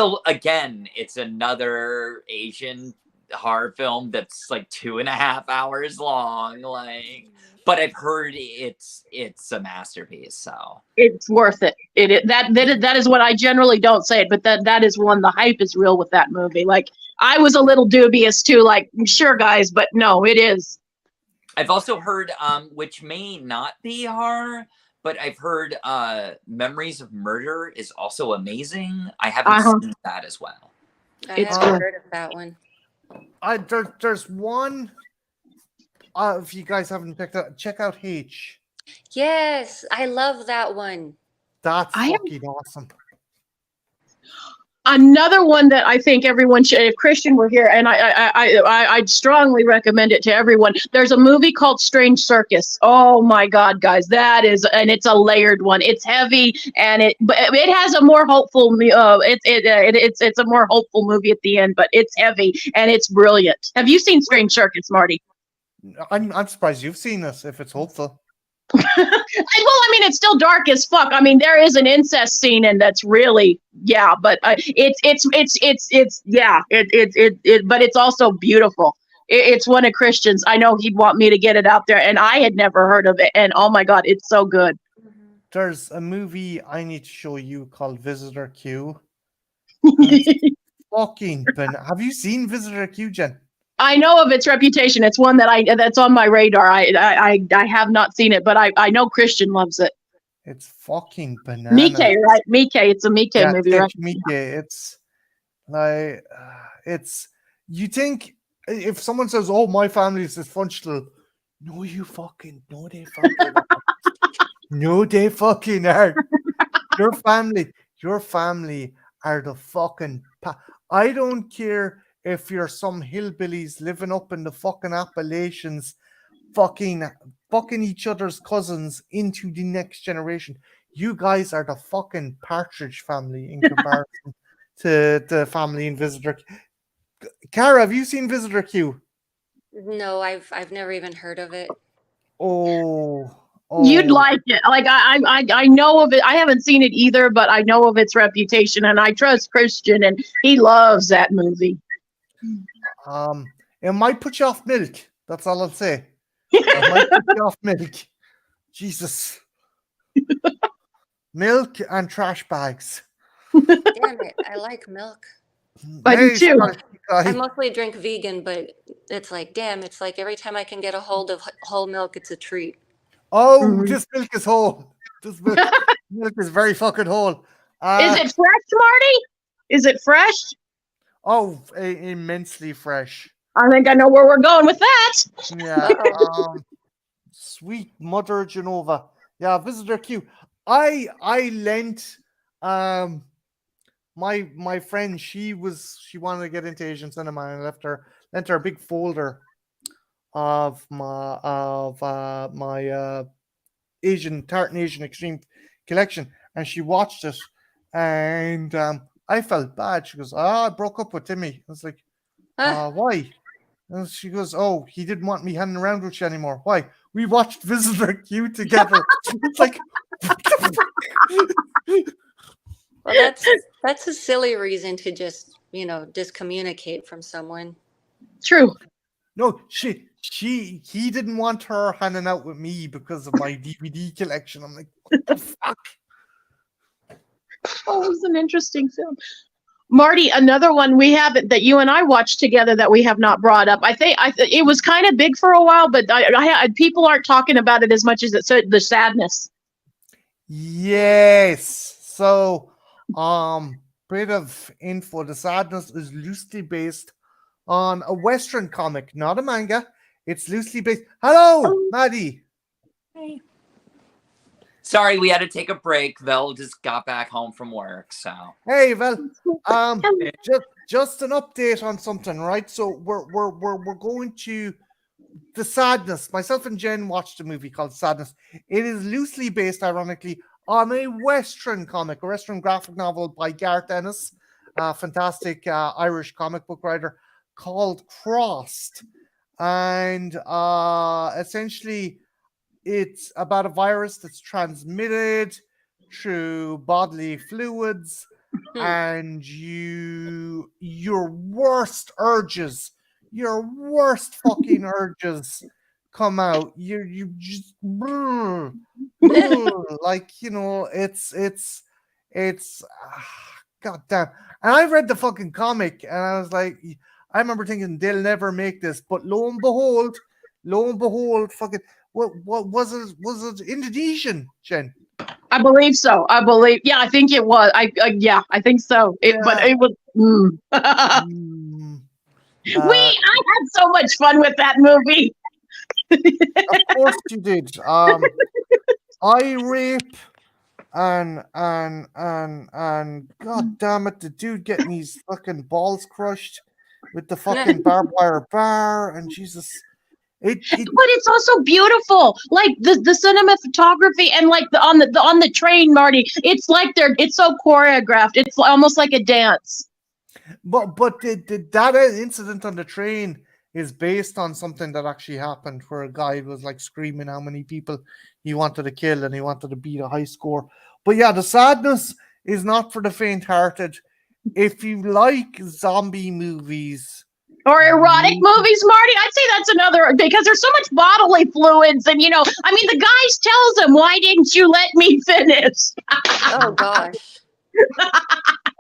S5: another Asian horror film that's like 2.5 hours long. Like, but I've heard it's a masterpiece. So
S6: It's worth it. That is what I generally don't say it, but that is one. The hype is real with that movie. Like, I was a little dubious too. Like, sure, guys, but no, it is.
S5: I've also heard, which may not be horror, but I've heard Memories of Murder is also amazing. I haven't seen that as well.
S7: I
S6: It's
S7: haven't
S1: cool.
S7: heard of that one.
S1: There's one. If you guys haven't check out H.
S7: Yes, I love that one.
S1: That's
S6: I am-
S1: fucking awesome.
S6: Another one that I think everyone should, if Christian were here, and I'd strongly recommend it to everyone. There's a movie called Strange Circus. Oh my God, guys, that is, and it's a layered one. It's heavy, and but it has a more hopeful. It's a more hopeful movie at the end, but it's heavy and it's brilliant. Have you seen Strange Circus, Marty?
S1: I'm surprised you've seen this if it's hopeful.
S6: Well, I mean, it's still dark as fuck. I mean, there is an incest scene, and that's really, yeah. But but it's also beautiful. It's one of Christian's. I know he'd want me to get it out there, and I had never heard of it. And oh my God, it's so good.
S1: There's a movie I need to show you called Visitor Q. Fucking have you seen Visitor Q, Jen?
S6: I know of its reputation. It's one that's on my radar. I have not seen it, but I know Christian loves it.
S1: It's fucking banana.
S6: Mike, right? Mike. It's a Mike movie, right?
S1: Mike. It's like you think if someone says, "Oh, my family is dysfunctional," no, they fucking no, they fucking are. Your family are the fucking. I don't care if you're some hillbillies living up in the fucking Appalachians, fucking each other's cousins into the next generation. You guys are the fucking Partridge Family in comparison to the family in Visitor. Cara, have you seen Visitor Q?
S7: No, I've never even heard of it.
S1: Oh,
S6: You'd
S1: oh,
S6: like it. Like I know of it. I haven't seen it either, but I know of its reputation, and I trust Christian, and he loves that movie.
S1: it might put you off milk. That's all I'll say. It might put you off milk. Jesus. Milk and trash bags.
S7: Damn it, I like milk.
S6: I do too.
S7: I mostly drink vegan, but it's like, damn, it's like every time I can get a hold of whole milk, it's a treat.
S1: Oh,
S6: Mhm.
S1: this milk is whole. This milk is very fucking whole.
S6: Is it fresh, Marty? Is it fresh?
S1: Oh, immensely fresh.
S6: I think I know where we're going with that.
S1: Yeah. Sweet Mother Genova. Yeah, Visitor Q. I lent my friend, she wanted to get into Asian cinema, and I lent her a big folder of my Tartan Asian Extreme collection, and she watched it, and I felt bad. She goes, I broke up with Timmy. I was like, why? And she goes, oh, he didn't want me hanging around with you anymore. Why? We watched Visitor Q together. It's like, what the fuck?
S7: Well, that's a silly reason to just, discommunicate from someone.
S6: True.
S1: No, he didn't want her hanging out with me because of my DVD collection. I'm like, what the fuck?
S6: Oh, it was an interesting film. Marty, another one we have that you and I watched together that we have not brought up. I think it was kind of big for a while, but people aren't talking about it as much as it's The Sadness.
S1: Yes. So, bit of info. The Sadness is loosely based on a Western comic, not a manga. It's loosely based. Hello, Maddie.
S7: Hey.
S5: Sorry, we had to take a break. Vel just got back home from work, so.
S1: Hey, well, just an update on something, right? So we're going to The Sadness. Myself and Jen watched a movie called Sadness. It is loosely based, ironically, on a Western comic, a Western graphic novel by Garth Ennis, a fantastic Irish comic book writer, called Crossed. And essentially, it's about a virus that's transmitted through bodily fluids, and your worst fucking urges come out. You just like, it's god damn. And I read the fucking comic, and I was like, I remember thinking they'll never make this, but lo and behold, fucking what was it? Was it Indonesian, Jen?
S6: I believe so. Yeah, I think it was. I think so. But it was. I had so much fun with that movie.
S1: Of course you did. Eye rape and god damn it, the dude getting his fucking balls crushed with the fucking barbed wire bar, and Jesus. But
S6: it's also beautiful, like the cinematography, and like on the train, Marty. It's like it's so choreographed. It's almost like a dance.
S1: But that incident on the train is based on something that actually happened, where a guy was like screaming how many people he wanted to kill, and he wanted to beat a high score. But yeah, The Sadness is not for the faint-hearted. If you like zombie movies
S6: or erotic movies, Marty, I'd say that's another, because there's so much bodily fluids, and the guys tells him, "Why didn't you let me finish?"
S7: Oh gosh.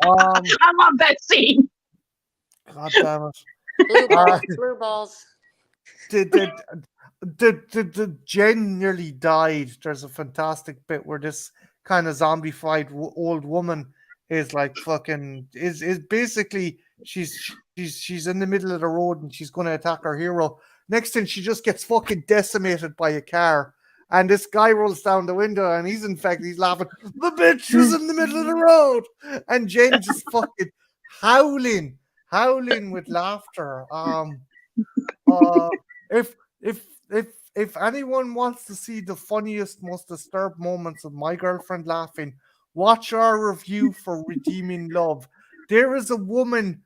S6: I love that scene.
S1: God damn it.
S7: Blue balls.
S1: The Jen nearly died. There's a fantastic bit where this kind of zombified old woman is like fucking is basically she's in the middle of the road, and she's going to attack her hero. Next thing, she just gets fucking decimated by a car, and this guy rolls down the window, and he's laughing. The bitch was in the middle of the road, and Jen just fucking howling with laughter. If if anyone wants to see the funniest, most disturbed moments of my girlfriend laughing, watch our review for Redeeming Love. There is a woman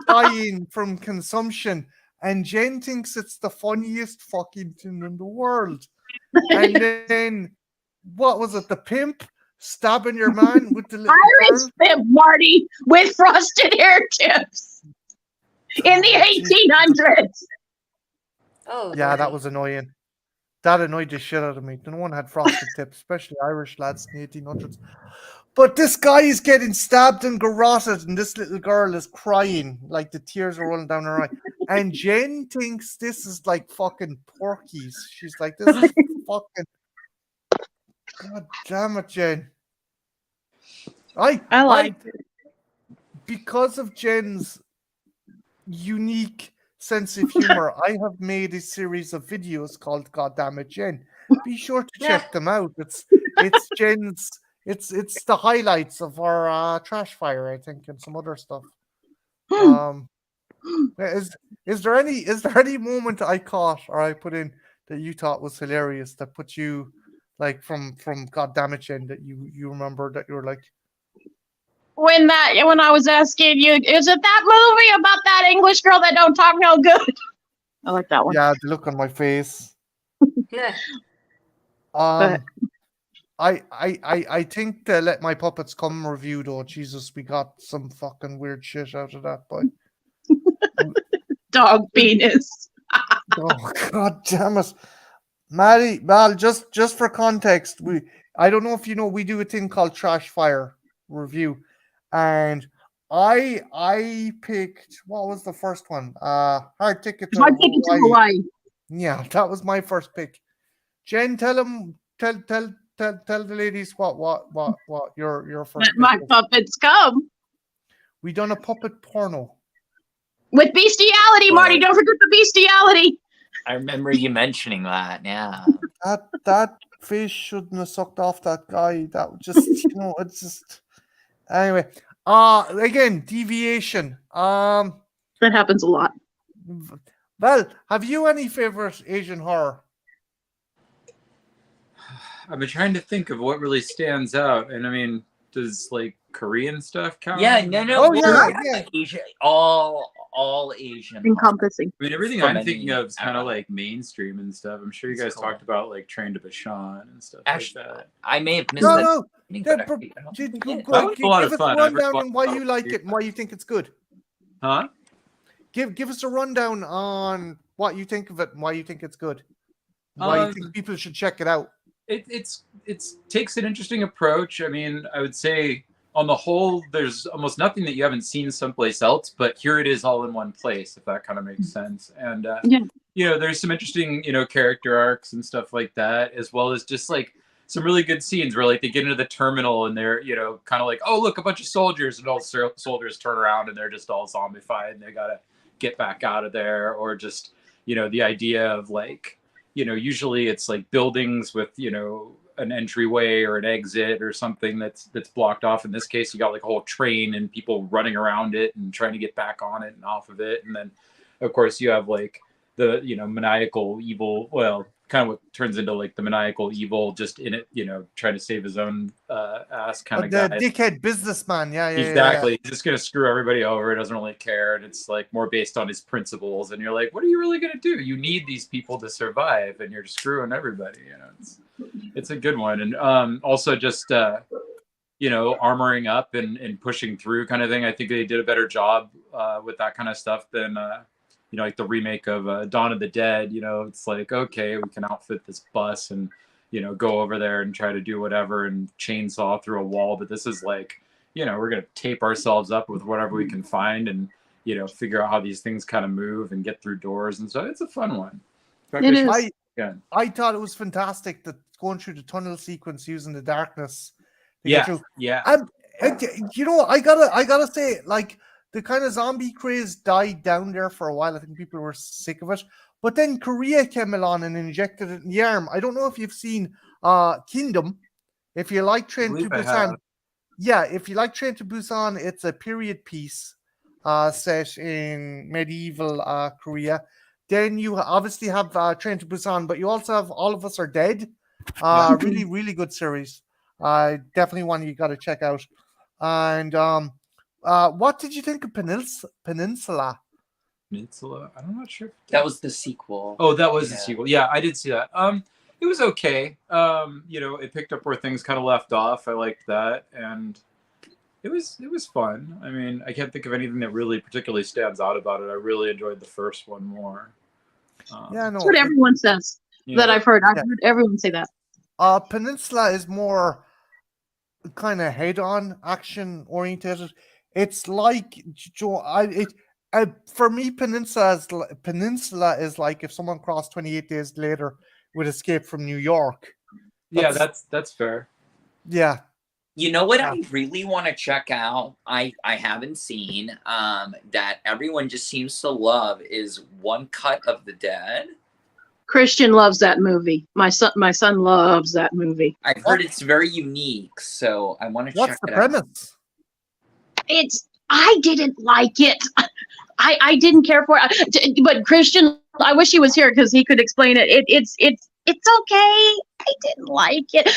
S1: dying from consumption, and Jen thinks it's the funniest fucking thing in the world. And then, what was it? The pimp stabbing your man with the little
S6: Irish
S1: girl?
S6: pimp, Marty, with frosted hair tips in the 1800s.
S7: Oh,
S1: Yeah, that
S7: Lordy.
S1: was annoying. That annoyed the shit out of me. No one had frosted tips, especially Irish lads in the 1800s. But this guy is getting stabbed and garroted, and this little girl is crying, like the tears are rolling down her eye. And Jen thinks this is like fucking Porky's. She's like, this is fucking. God damn it, Jen.
S6: I liked
S1: it. Because of Jen's unique sense of humor, I have made a series of videos called God Damn It, Jen. Be sure to check them out. It's Jen's. It's the highlights of our trash fire, I think, and some other stuff. Is there any moment I caught or I put in that you thought was hilarious that put you like from God Damn It, Jen, that you remember that you were like,
S6: when I was asking you, is it that movie about that English girl that don't talk no good? I like that one.
S1: yeah, the look on my face.
S7: Yeah.
S6: But-
S1: I think the Let My Puppets Come review though, Jesus, we got some fucking weird shit out of that, boy.
S6: Dog penis.
S1: Oh God damn it, Maddie. Well, just for context, I don't know if you know, we do a thing called Trash Fire review, and I picked, what was the first one? Hard Ticket to
S6: Hard Ticket to Hawaii.
S1: Yeah, that was my first pick. Jen, tell the ladies what your first
S6: Let
S1: pick
S6: my
S1: was.
S6: puppets come.
S1: We done a puppet porno.
S6: With bestiality, Marty. Don't forget the bestiality.
S5: I remember you mentioning that. Yeah.
S1: That fish shouldn't have sucked off that guy. That was just it's just anyway. Again, deviation.
S6: That happens a lot.
S1: Well, have you any favorite Asian horror?
S8: I've been trying to think of what really stands out, and I mean, does like Korean stuff count?
S5: Yeah, no.
S1: Oh,
S5: well,
S1: yeah.
S5: Asian, all Asian.
S6: Encompassing.
S8: I mean, everything
S5: From
S8: I'm
S5: any-
S8: thinking of is
S5: I
S8: kind
S5: don't
S8: of
S5: know.
S8: like mainstream and stuff. I'm sure you
S5: It's
S8: guys
S5: cool.
S8: talked about like Train to Busan and stuff
S5: Actually,
S8: like that.
S5: I may have missed
S1: No,
S5: that.
S1: no.
S5: meaning,
S1: That
S5: but
S1: pro-
S5: I don't
S1: Did-
S5: think we did.
S1: go-
S8: That was a lot
S1: give
S8: of
S1: us
S8: fun.
S1: a
S8: I've
S1: rundown
S8: watched
S1: on why
S8: all
S1: you
S8: of
S1: like
S8: it.
S1: it and why you think it's good.
S8: Huh?
S1: Give us a rundown on what you think of it and why you think it's good. Why you think people should check it out.
S8: It's takes an interesting approach. I mean, I would say on the whole, there's almost nothing that you haven't seen someplace else, but here it is all in one place, if that kind of makes sense. And
S6: Yeah.
S8: you know, there's some interesting, you know, character arcs and stuff like that, as well as just like some really good scenes where like they get into the terminal and they're, you know, kind of like, oh look, a bunch of soldiers, and all the soldiers turn around and they're just all zombified and they gotta get back out of there, or just, you know, the idea of like, you know, usually it's like buildings with, you know, an entryway or an exit or something that's blocked off. In this case, you got like a whole train and people running around it and trying to get back on it and off of it. And then, of course, you have like the, you know, maniacal evil, well, kind of what turns into like the maniacal evil just in it, you know, trying to save his own ass kind of
S1: The
S8: guy.
S1: dickhead businessman. Yeah.
S8: Exactly. He's just going to screw everybody over. He doesn't really care. And it's like more based on his principles. And you're like, what are you really going to do? You need these people to survive and you're screwing everybody. You know, it's a good one. And also just, you know, armoring up and pushing through kind of thing. I think they did a better job with that kind of stuff than, you know, like the remake of Dawn of the Dead. You know, it's like, okay, we can outfit this bus and, you know, go over there and try to do whatever and chainsaw through a wall. But this is like, you know, we're going to tape ourselves up with whatever we can find and, you know, figure out how these things kind of move and get through doors and stuff. It's a fun one.
S6: It is.
S1: I thought it was fantastic that going through the tunnel sequence using the darkness. to get
S8: Yeah.
S1: through.
S8: Yeah.
S1: And, you know, I gotta say, like, the kind of zombie craze died down there for a while. I think people were sick of it. But then Korea came along and injected it in the arm. I don't know if you've seen Kingdom. If you like Train to
S8: believe I
S1: Busan,
S8: have.
S1: yeah, if you like Train to Busan, it's a period piece set in medieval Korea. Then you obviously have Train to Busan, but you also have All of Us Are Dead. Really, really good series. Definitely one you got to check out. And what did you think of Peninsula?
S8: Peninsula. I'm not sure.
S5: That was the sequel.
S8: Oh, that was the
S5: Yeah.
S8: sequel. Yeah, I did see that. It was okay. It picked up where things kind of left off. I liked that, and it was fun. I mean, I can't think of anything that really particularly stands out about it. I really enjoyed the first one more.
S1: Yeah, no.
S6: That's what everyone says that I've heard. I've heard everyone say that.
S1: Peninsula is more kind of head-on action oriented. It's like for me, Peninsula is like if someone crossed 28 days later with Escape from New York.
S8: Yeah, that's fair.
S1: Yeah.
S5: You know what I really want to check out? I haven't seen that everyone just seems to love is One Cut of the Dead.
S6: Christian loves that movie. My son loves that movie.
S5: I've heard it's very unique, so I want to check
S1: What's the
S5: it
S1: premise?
S6: I didn't like it. I didn't care for it. But Christian, I wish he was here because he could explain it. It's okay. I didn't like it.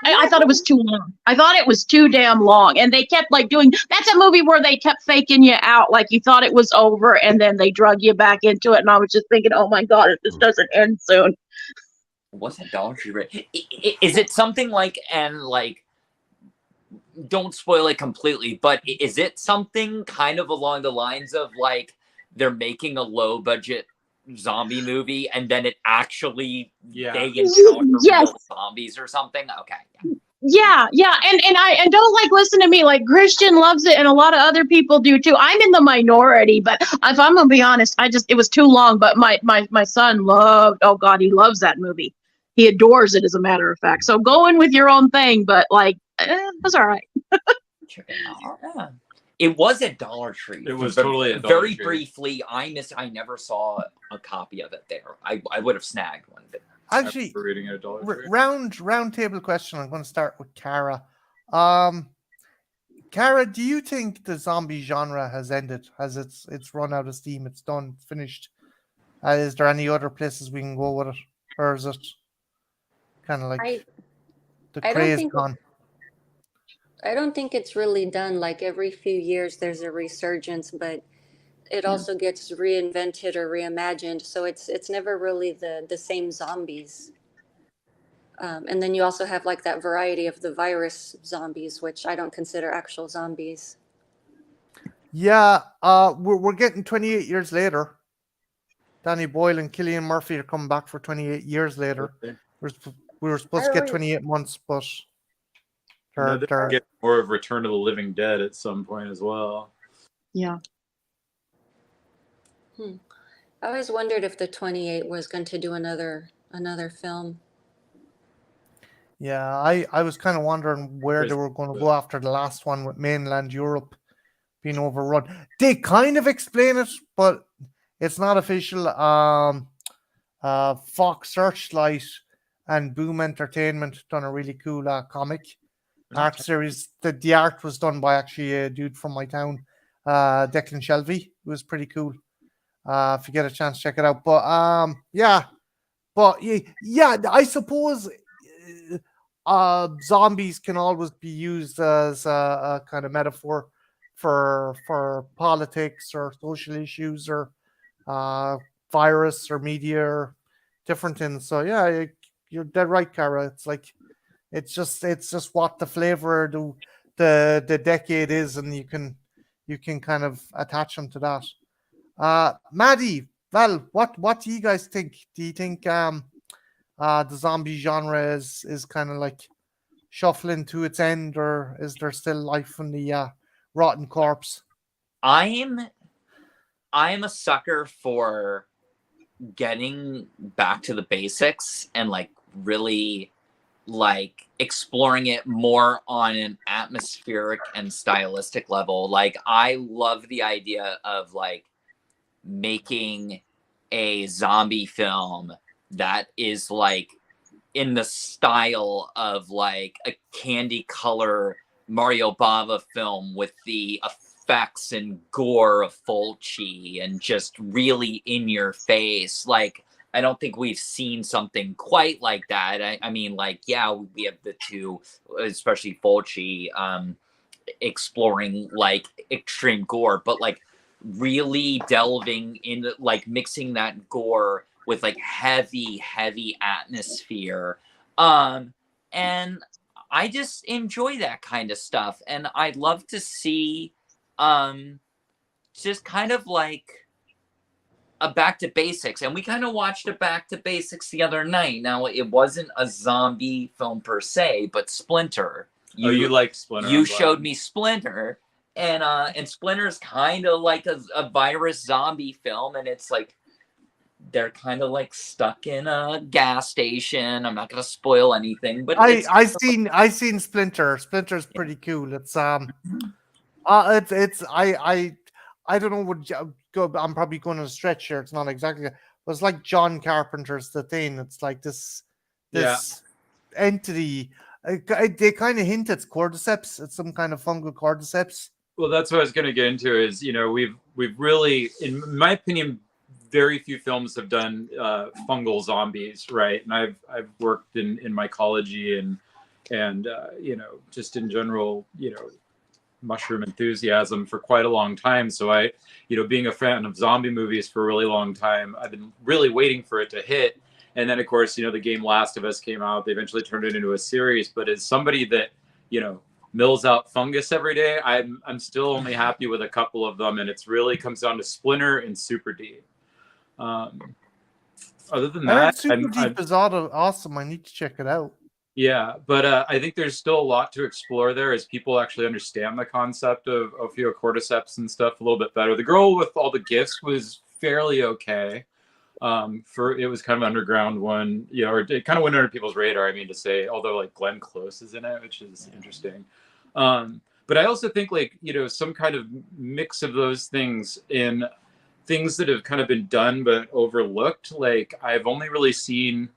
S6: I thought it was too long. I thought it was too damn long. And they kept that's a movie where they kept faking you out like you thought it was over and then they drug you back into it. And I was just thinking, oh my God, if this doesn't end soon.
S5: What's that Dollar Tree rate? Is it something like, and like, don't spoil it completely, but is it something kind of along the lines of like they're making a low budget zombie movie and then it actually they encounter real zombies or something? Okay.
S6: Yeah, and don't listen to me. Like Christian loves it, and a lot of other people do too. I'm in the minority, but if I'm gonna be honest, it was too long. But my son loved. Oh God, he loves that movie. He adores it, as a matter of fact. So go in with your own thing, but it was all right.
S5: It was at Dollar Tree.
S8: It was totally at Dollar
S5: Very
S8: Tree.
S5: Briefly, I never saw a copy of it there. I would have snagged one. But
S1: Actually,
S8: for reading it at Dollar Tree.
S1: round table question. I'm going to start with Cara. Cara, do you think the zombie genre has ended? Has it's run out of steam? It's done, finished? Is there any other places we can go with it, or is it kind of like the
S4: I don't
S1: craze
S4: think
S1: gone?
S4: I don't think it's really done. Like every few years, there's a resurgence, but it also gets reinvented or reimagined. So it's never really the same zombies. And then you also have like that variety of the virus zombies, which I don't consider actual zombies.
S1: Yeah, we're getting 28 years later. Danny Boyle and Cillian Murphy are coming back for 28 years later. We were supposed to get 28 months, but
S8: they're getting more of Return of the Living Dead at some point as well.
S6: Yeah.
S4: I always wondered if the 28 was going to do another film.
S1: Yeah, I was kind of wondering where they were going to go after the last one with mainland Europe being overrun. They kind of explain it, but it's not official. Fox Searchlight and Boom Entertainment done a really cool comic art series. The art was done by actually a dude from my town, Declan Shelby. It was pretty cool. If you get a chance, check it out. But yeah, I suppose zombies can always be used as a kind of metaphor for politics or social issues or virus or media or different things. So yeah, you're dead right, Cara. It's like it's just what the flavor of the decade is, and you can kind of attach them to that. Maddie, Val, what do you guys think? Do you think the zombie genre is kind of like shuffling to its end, or is there still life in the rotten corpse?
S5: I am a sucker for getting back to the basics and like really like exploring it more on an atmospheric and stylistic level. Like I love the idea of like making a zombie film that is like in the style of like a candy color Mario Bava film with the effects and gore of Fulci and just really in your face. Like, I don't think we've seen something quite like that. I mean, like, yeah, we have the two, especially Fulci, exploring like extreme gore, but like really delving into like mixing that gore with like heavy atmosphere. And I just enjoy that kind of stuff. And I'd love to see just kind of like a back to basics. And we kind of watched a back to basics the other night. Now, it wasn't a zombie film per se, but Splinter.
S8: You like Splinter?
S5: You showed me Splinter, and Splinter's kind of like a virus zombie film, and it's like they're kind of like stuck in a gas station. I'm not gonna spoil anything, but
S1: I seen Splinter. Splinter's pretty cool. It's I don't know what go. I'm probably going to stretch here. It's not exactly. But it's like John Carpenter's The Thing. It's like this entity. They kind of hint it's cordyceps. It's some kind of fungal cordyceps.
S8: Well, that's what I was going to get into. Is we've really, in my opinion, very few films have done fungal zombies, right? And I've worked in mycology and just in general, mushroom enthusiasm for quite a long time. So I, being a fan of zombie movies for a really long time, I've been really waiting for it to hit. And then, of course, the game Last of Us came out. They eventually turned it into a series. But as somebody that, mills out fungus every day, I'm still only happy with a couple of them. And it really comes down to Splinter and Super Deep. Other than that,
S1: Super Deep is awesome. I need to check it out.
S8: Yeah, but I think there's still a lot to explore there as people actually understand the concept of Ophiocordyceps and stuff a little bit better. The Girl with All the Gifts was fairly okay. It was kind of an underground one, or it kind of went under people's radar. I mean to say, although like Glenn Close is in it, which is interesting. But I also think some kind of mix of those things in things that have kind of been done but overlooked. Like I've only really seen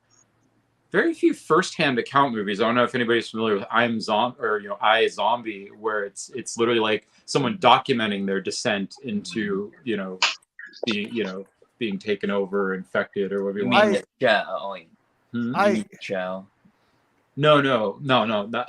S8: very few firsthand account movies. I don't know if anybody's familiar with I Zombie, where it's literally like someone documenting their descent into being taken over, infected, or whatever you want.
S5: Show.
S8: No.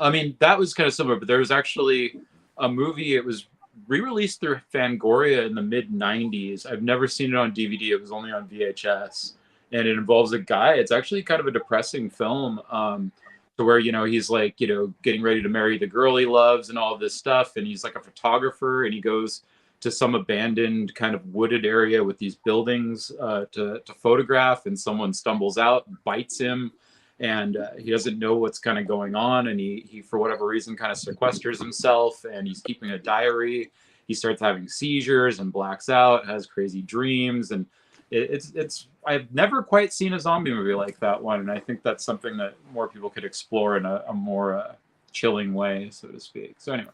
S8: I mean, that was kind of similar, but there was actually a movie. It was re-released through Fangoria in the mid '90s. I've never seen it on DVD. It was only on VHS, and it involves a guy. It's actually kind of a depressing film, to where he's like getting ready to marry the girl he loves and all of this stuff, and he's like a photographer, and he goes to some abandoned kind of wooded area with these buildings to photograph, and someone stumbles out and bites him, and he doesn't know what's kind of going on, and he for whatever reason kind of sequesters himself, and he's keeping a diary. He starts having seizures and blacks out, has crazy dreams, and it's I've never quite seen a zombie movie like that one, and I think that's something that more people could explore in a more chilling way, so to speak. So anyway.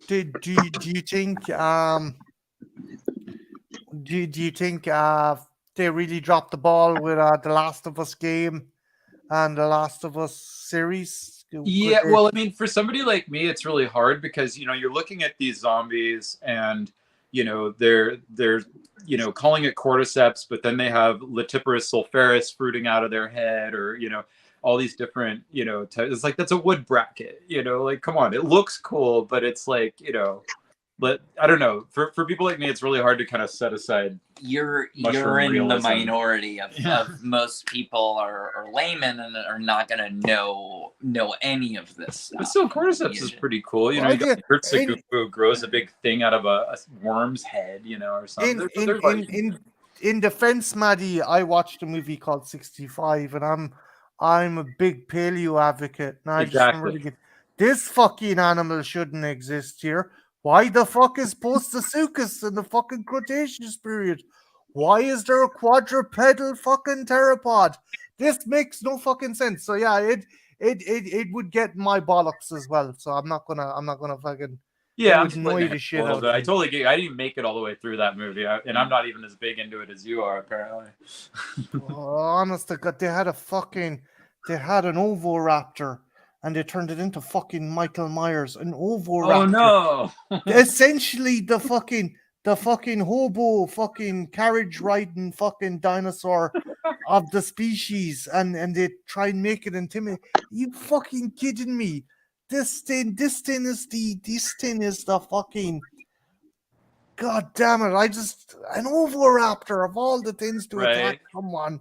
S1: Do you think they really dropped the ball with the Last of Us game and the Last of Us series?
S8: Yeah, well, I mean, for somebody like me, it's really hard because you're looking at these zombies and they're calling it cordyceps, but then they have Latiparus sulpharis fruiting out of their head, or all these different, it's like, that's a wood bracket, like, come on, it looks cool, but it's like, but I don't know, for people like me, it's really hard to kind of set aside.
S5: You're in
S8: realism.
S5: The minority of most people are laymen and are not going to know any of this stuff.
S8: But still, cordyceps is pretty cool. You got Hirtsugufu grows a big thing out of a worm's head, or something.
S1: In defense, Maddie, I watched a movie called 65, and I'm a big paleo advocate. And I just really get this fucking animal shouldn't exist here. Why the fuck is Postosuchus in the fucking Cretaceous period? Why is there a quadrupedal fucking theropod? This makes no fucking sense. So yeah, it would get my bollocks as well. So I'm not gonna fucking annoy the shit out of
S8: I totally get. I didn't make it all the way through that movie, and I'm not even as big into it as you are, apparently.
S1: Honest to God, they had an Ovoraptor, and they turned it into fucking Michael Myers, an Ovoraptor.
S8: Oh no!
S1: Essentially the fucking hobo fucking carriage riding fucking dinosaur of the species, and they try and make it intimidating. You fucking kidding me? This thing is the fucking, god damn it! An Ovoraptor of all the things to attack
S8: Right.
S1: someone.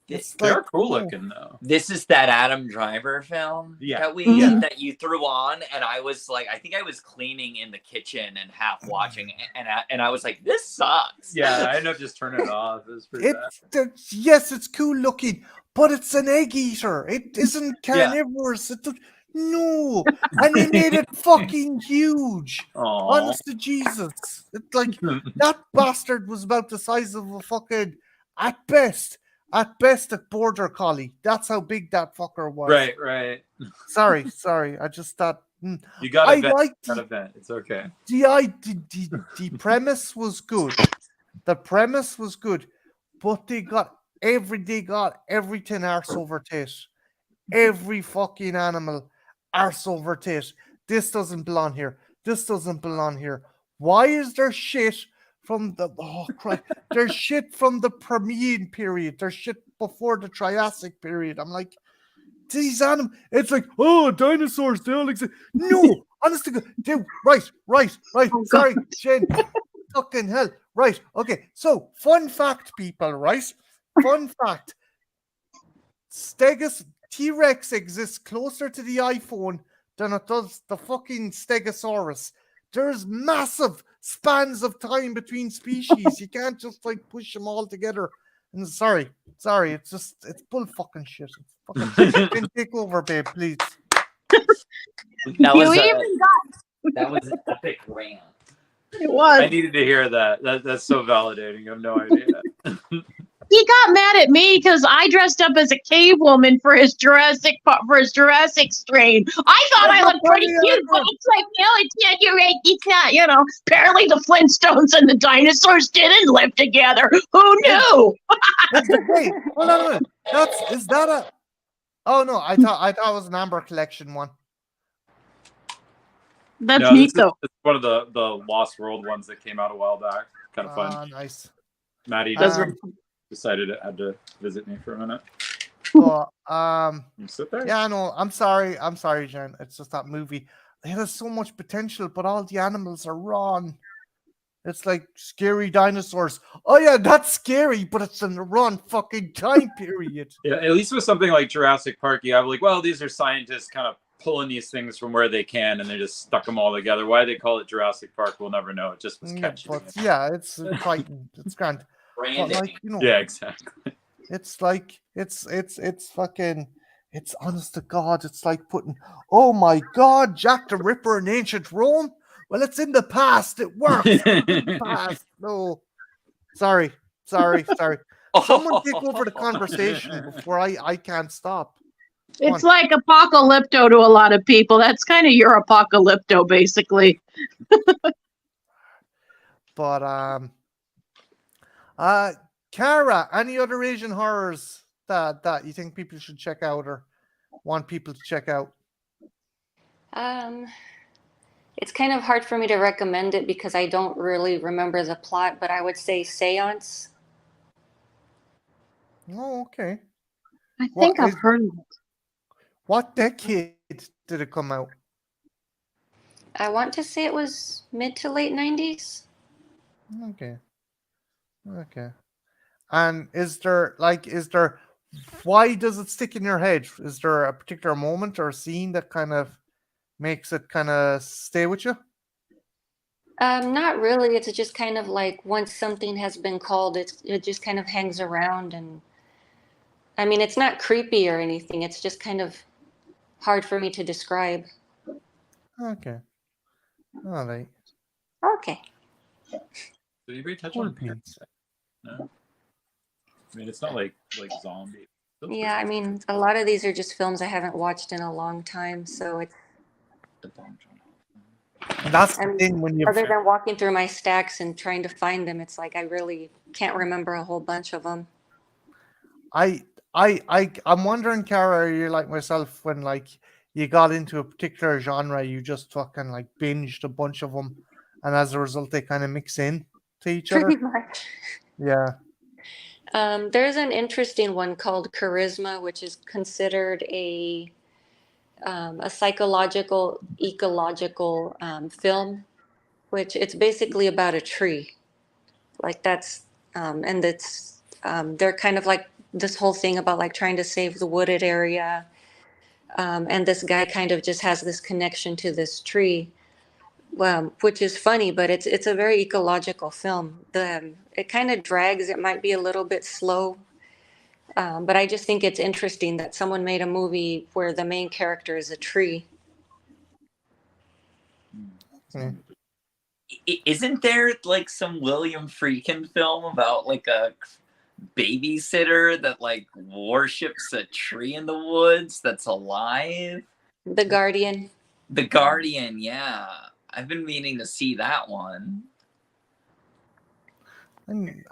S1: It's
S8: They're
S1: like,
S8: cool
S1: no.
S8: looking though.
S5: This is that Adam Driver film
S8: Yeah.
S5: that we
S6: Yeah.
S5: that you threw on, and I was like, I think I was cleaning in the kitchen and half watching, and I was like, this sucks.
S8: Yeah, I ended up just turning it off. It was pretty bad.
S1: Yes, it's cool looking, but it's an egg eater. It isn't
S8: Yeah.
S1: carnivorous. No, and they made it fucking huge.
S8: Aw.
S1: Honest to Jesus, it's like that bastard was about the size of a fucking, at best, a border collie. That's how big that fucker was.
S8: Right.
S1: Sorry. I just thought.
S8: You got
S1: I
S8: a vent.
S1: liked
S8: Got a vent. It's okay.
S1: the premise was good. The premise was good, but they got everything arse over tit. Every fucking animal arse over tit. This doesn't belong here. This doesn't belong here. Why is there shit from the Christ? There's shit from the Permian period. There's shit before the Triassic period. I'm like, these animals, it's like, oh, dinosaurs, they all exist. No, honestly, right.
S6: Oh,
S1: Sorry, Shane. Fucking hell. Right. Okay. So, fun fact, people, right? Fun fact. T-Rex exists closer to the iPhone than it does the fucking Stegosaurus. There's massive spans of time between species. You can't just like push them all together. And sorry, it's bull fucking shit. It's fucking take over, babe, please.
S5: That
S6: You
S5: was
S6: even
S5: that was an epic rant.
S6: It was.
S8: I needed to hear that. That's so validating. You have no idea.
S6: He got mad at me because I dressed up as a cave woman for his Jurassic strain. I thought I looked pretty cute, but it's like, no, it's not. You're right. It's not. Apparently the Flintstones and the dinosaurs didn't live together. Who knew?
S1: Wait, hold on a minute. Is that a? Oh no, I thought it was an Amber Collection one.
S6: That's
S8: No,
S6: neat,
S8: this
S6: though.
S8: is one of the Lost World ones that came out a while back. Kind of fun.
S1: Ah, nice.
S8: Maddie
S1: Those
S8: just decided it had to visit me for a minute.
S1: But
S8: You sit there.
S1: yeah, no, I'm sorry, Jen. It's just that movie. It has so much potential, but all the animals are wrong. It's like scary dinosaurs. Oh yeah, that's scary, but it's in the wrong fucking time period.
S8: Yeah, at least with something like Jurassic Park, you have like, well, these are scientists kind of pulling these things from where they can, and they just stuck them all together. Why they call it Jurassic Park, we'll never know. It just was
S1: Yeah,
S8: catchy.
S1: but yeah, it's frightened. It's grand. But
S5: Branding.
S1: like,
S8: Yeah, exactly.
S1: it's like it's fucking, it's honest to God, it's like putting, oh my God, Jack the Ripper in ancient Rome. Well, it's in the past. It works. Past. No, sorry. Someone take over the conversation before I can't stop.
S6: It's like apocalypto to a lot of people. That's kind of your apocalypto, basically.
S1: But Cara, any other Asian horrors that you think people should check out or want people to check out?
S7: It's kind of hard for me to recommend it because I don't really remember the plot, but I would say Seance.
S1: Oh, okay.
S6: I think
S1: What
S6: I've
S1: is-
S6: heard of it.
S1: What decade did it come out?
S7: I want to say it was mid to late 90s.
S1: Okay. And why does it stick in your head? Is there a particular moment or scene that kind of makes it kind of stay with you?
S7: Not really. It's just kind of like once something has been called, it just kind of hangs around. And I mean, it's not creepy or anything. It's just kind of hard for me to describe.
S1: Okay. All right.
S7: Okay.
S8: Did anybody touch
S1: Cool
S8: on
S1: beans.
S8: No. I mean, it's not like zombie.
S7: Yeah, I mean, a lot of these are just films I haven't watched in a long time. So it's
S1: And that's the
S7: And
S1: thing when you
S7: other than walking through my stacks and trying to find them, it's like I really can't remember a whole bunch of them.
S1: I'm wondering, Cara, are you like myself when like you got into a particular genre, you just fucking like binged a bunch of them, and as a result, they kind of mix in to each other.
S7: Pretty much.
S1: Yeah.
S7: There's an interesting one called Charisma, which is considered a psychological, ecological film, which it's basically about a tree. Like that's, and it's, they're kind of like this whole thing about like trying to save the wooded area. And this guy kind of just has this connection to this tree, which is funny, but it's a very ecological film. It kind of drags. It might be a little bit slow, but I just think it's interesting that someone made a movie where the main character is a tree.
S1: Mm.
S5: Isn't there like some William Friedkin film about like a babysitter that like worships a tree in the woods that's alive?
S7: The Guardian.
S5: The Guardian, yeah. I've been meaning to see that one.
S1: And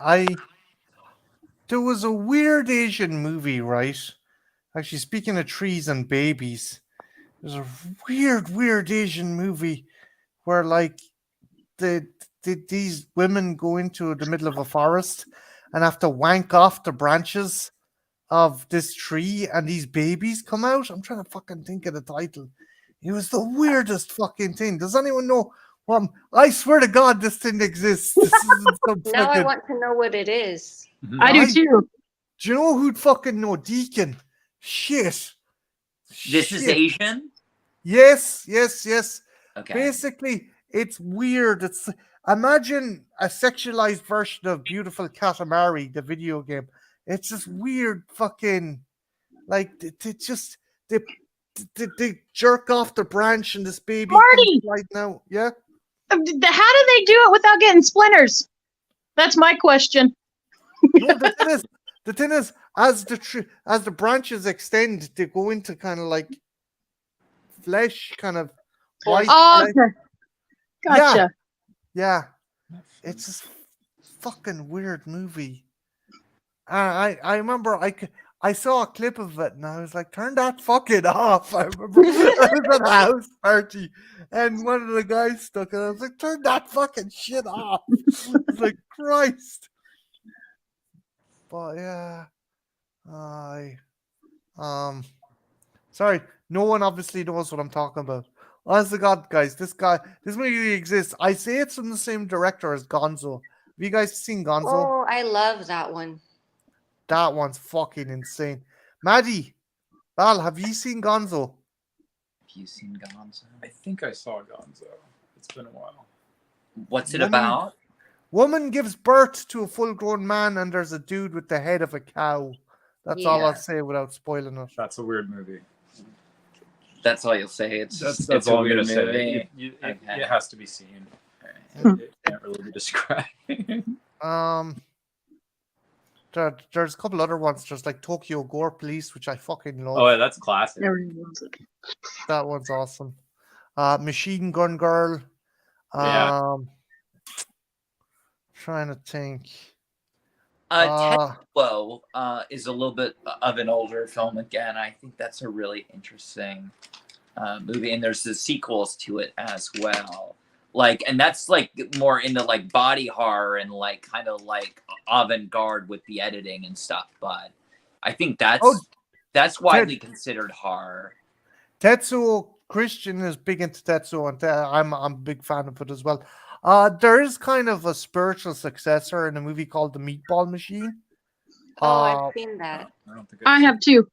S1: there was a weird Asian movie, right? Actually, speaking of trees and babies, there's a weird Asian movie where like these women go into the middle of a forest and have to wank off the branches of this tree, and these babies come out. I'm trying to fucking think of the title. It was the weirdest fucking thing. Does anyone know? I swear to God, this thing exists. This isn't some
S7: Now I
S1: fucking...
S7: want to know what it is.
S6: I do too.
S1: Do you know who'd fucking know? Deacon. Shit.
S5: This is Asian?
S1: Yes.
S5: Okay.
S1: Basically, it's weird. It's imagine a sexualized version of Beautiful Katamari, the video game. It's just weird fucking like they jerk off the branch and this baby
S6: Marty!
S1: comes right now. Yeah.
S6: How do they do it without getting splinters? That's my question.
S1: No, the thing is, as the branches extend, they go into kind of like flesh, kind of white.
S6: Oh,
S1: flesh.
S6: okay. Gotcha.
S1: Yeah, it's this fucking weird movie. I remember I saw a clip of it and I was like, turn that fucking off. I remember I was at a house party and one of the guys stuck it. I was like, turn that fucking shit off. I was like, Christ. But yeah, sorry, no one obviously knows what I'm talking about. Honest to God, guys, this movie exists. I say it's from the same director as Gonzo. Have you guys seen Gonzo?
S7: Oh, I love that one.
S1: That one's fucking insane. Maddie, Val, have you seen Gonzo?
S5: Have you seen Gonzo?
S8: I think I saw Gonzo. It's been a while.
S5: What's it about?
S1: Woman gives birth to a full-grown man, and there's a dude with the head of a cow. That's all
S7: Yeah.
S1: I'll say without spoiling it.
S8: That's a weird movie.
S5: That's all you'll say. It's
S8: That's
S5: a
S8: all I'm
S5: weird
S8: gonna
S5: movie.
S8: say.
S5: Okay.
S8: It has to be seen.
S1: Hmm.
S8: It can't really be described.
S1: There's a couple other ones, just like Tokyo Gore Police, which I fucking love.
S8: Oh, yeah, that's classic.
S6: Everyone loves it.
S1: That one's awesome. Machine Gun Girl.
S8: Yeah.
S1: Trying to think.
S5: Tetsuo is a little bit of an older film again. I think that's a really interesting movie, and there's the sequels to it as well. Like, and that's like more into like body horror and like kind of like avant-garde with the editing and stuff. But I think that's widely considered horror.
S1: Tetsuo Christian is big into Tetsuo, and I'm a big fan of it as well. There is kind of a spiritual successor in a movie called The Meatball Machine.
S7: Oh, I've seen that.
S8: I don't think
S6: I have too.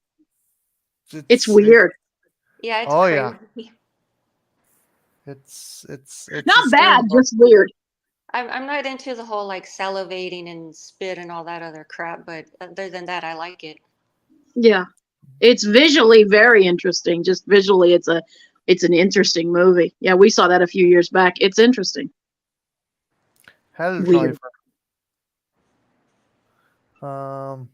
S6: It's
S1: it-
S6: weird.
S7: Yeah, it's
S1: Oh,
S7: crazy.
S1: yeah. It's
S6: Not
S1: a
S6: bad,
S1: scary
S6: just weird.
S7: I'm not into the whole like salivating and spit and all that other crap, but other than that, I like it.
S6: Yeah. It's visually very interesting. Just visually, it's an interesting movie. Yeah, we saw that a few years back. It's interesting.
S1: Hell
S6: Weird.
S1: Driver.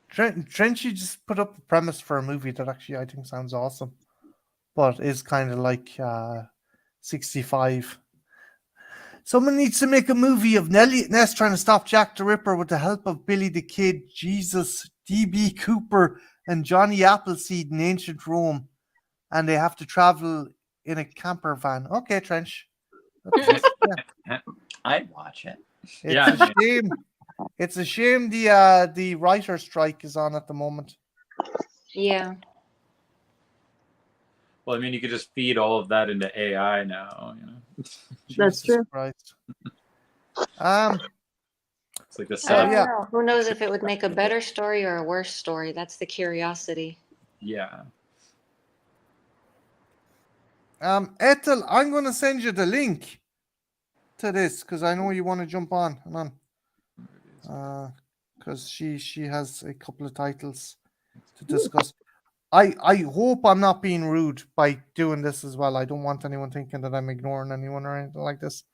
S1: Trent, you just put up a premise for a movie that actually I think sounds awesome, but is kind of like 65. Someone needs to make a movie of Nellie Ness trying to stop Jack the Ripper with the help of Billy the Kid, Jesus, D.B. Cooper, and Johnny Appleseed in ancient Rome, and they have to travel in a camper van. Okay, Trench. That's it. Yeah.
S5: I'd watch it.
S1: It's
S8: Yeah.
S1: a shame. It's a shame the writer strike is on at the moment.
S7: Yeah.
S8: Well, I mean, you could just feed all of that into AI now. You know,
S6: That's
S1: Jesus
S6: true.
S1: Christ.
S8: it's like the
S7: I
S8: setup.
S7: don't
S1: yeah.
S7: know. Who knows if it would make a better story or a worse story? That's the curiosity.
S8: Yeah.
S1: Ethel, I'm going to send you the link to this because I know you want to jump on. Hang on. Because she has a couple of titles to discuss. I hope I'm not being rude by doing this as well. I don't want anyone thinking that I'm ignoring anyone or anything like this.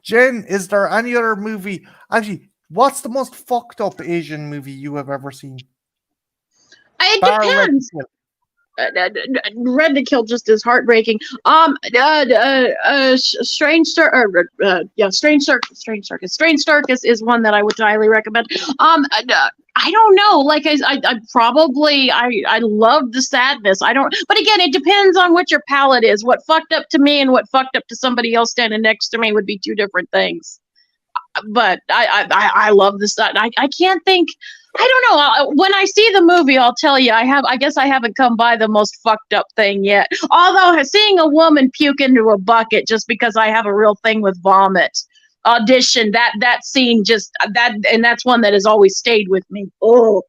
S1: Jen, is there any other movie? Actually, what's the most fucked up Asian movie you have ever seen?
S6: It
S1: Bar Red
S6: depends.
S1: Pill.
S6: Red to Kill just is heartbreaking. Strange Strange Circus is one that I would highly recommend. I don't know. Like I probably I love the sadness. I don't. But again, it depends on what your palate is. What fucked up to me and what fucked up to somebody else standing next to me would be two different things. But I love this. I can't think. I don't know. When I see the movie, I'll tell you. I guess I haven't come by the most fucked up thing yet. Although seeing a woman puke into a bucket just because I have a real thing with vomit. Audition that scene just and that's one that has always stayed with me. Oh.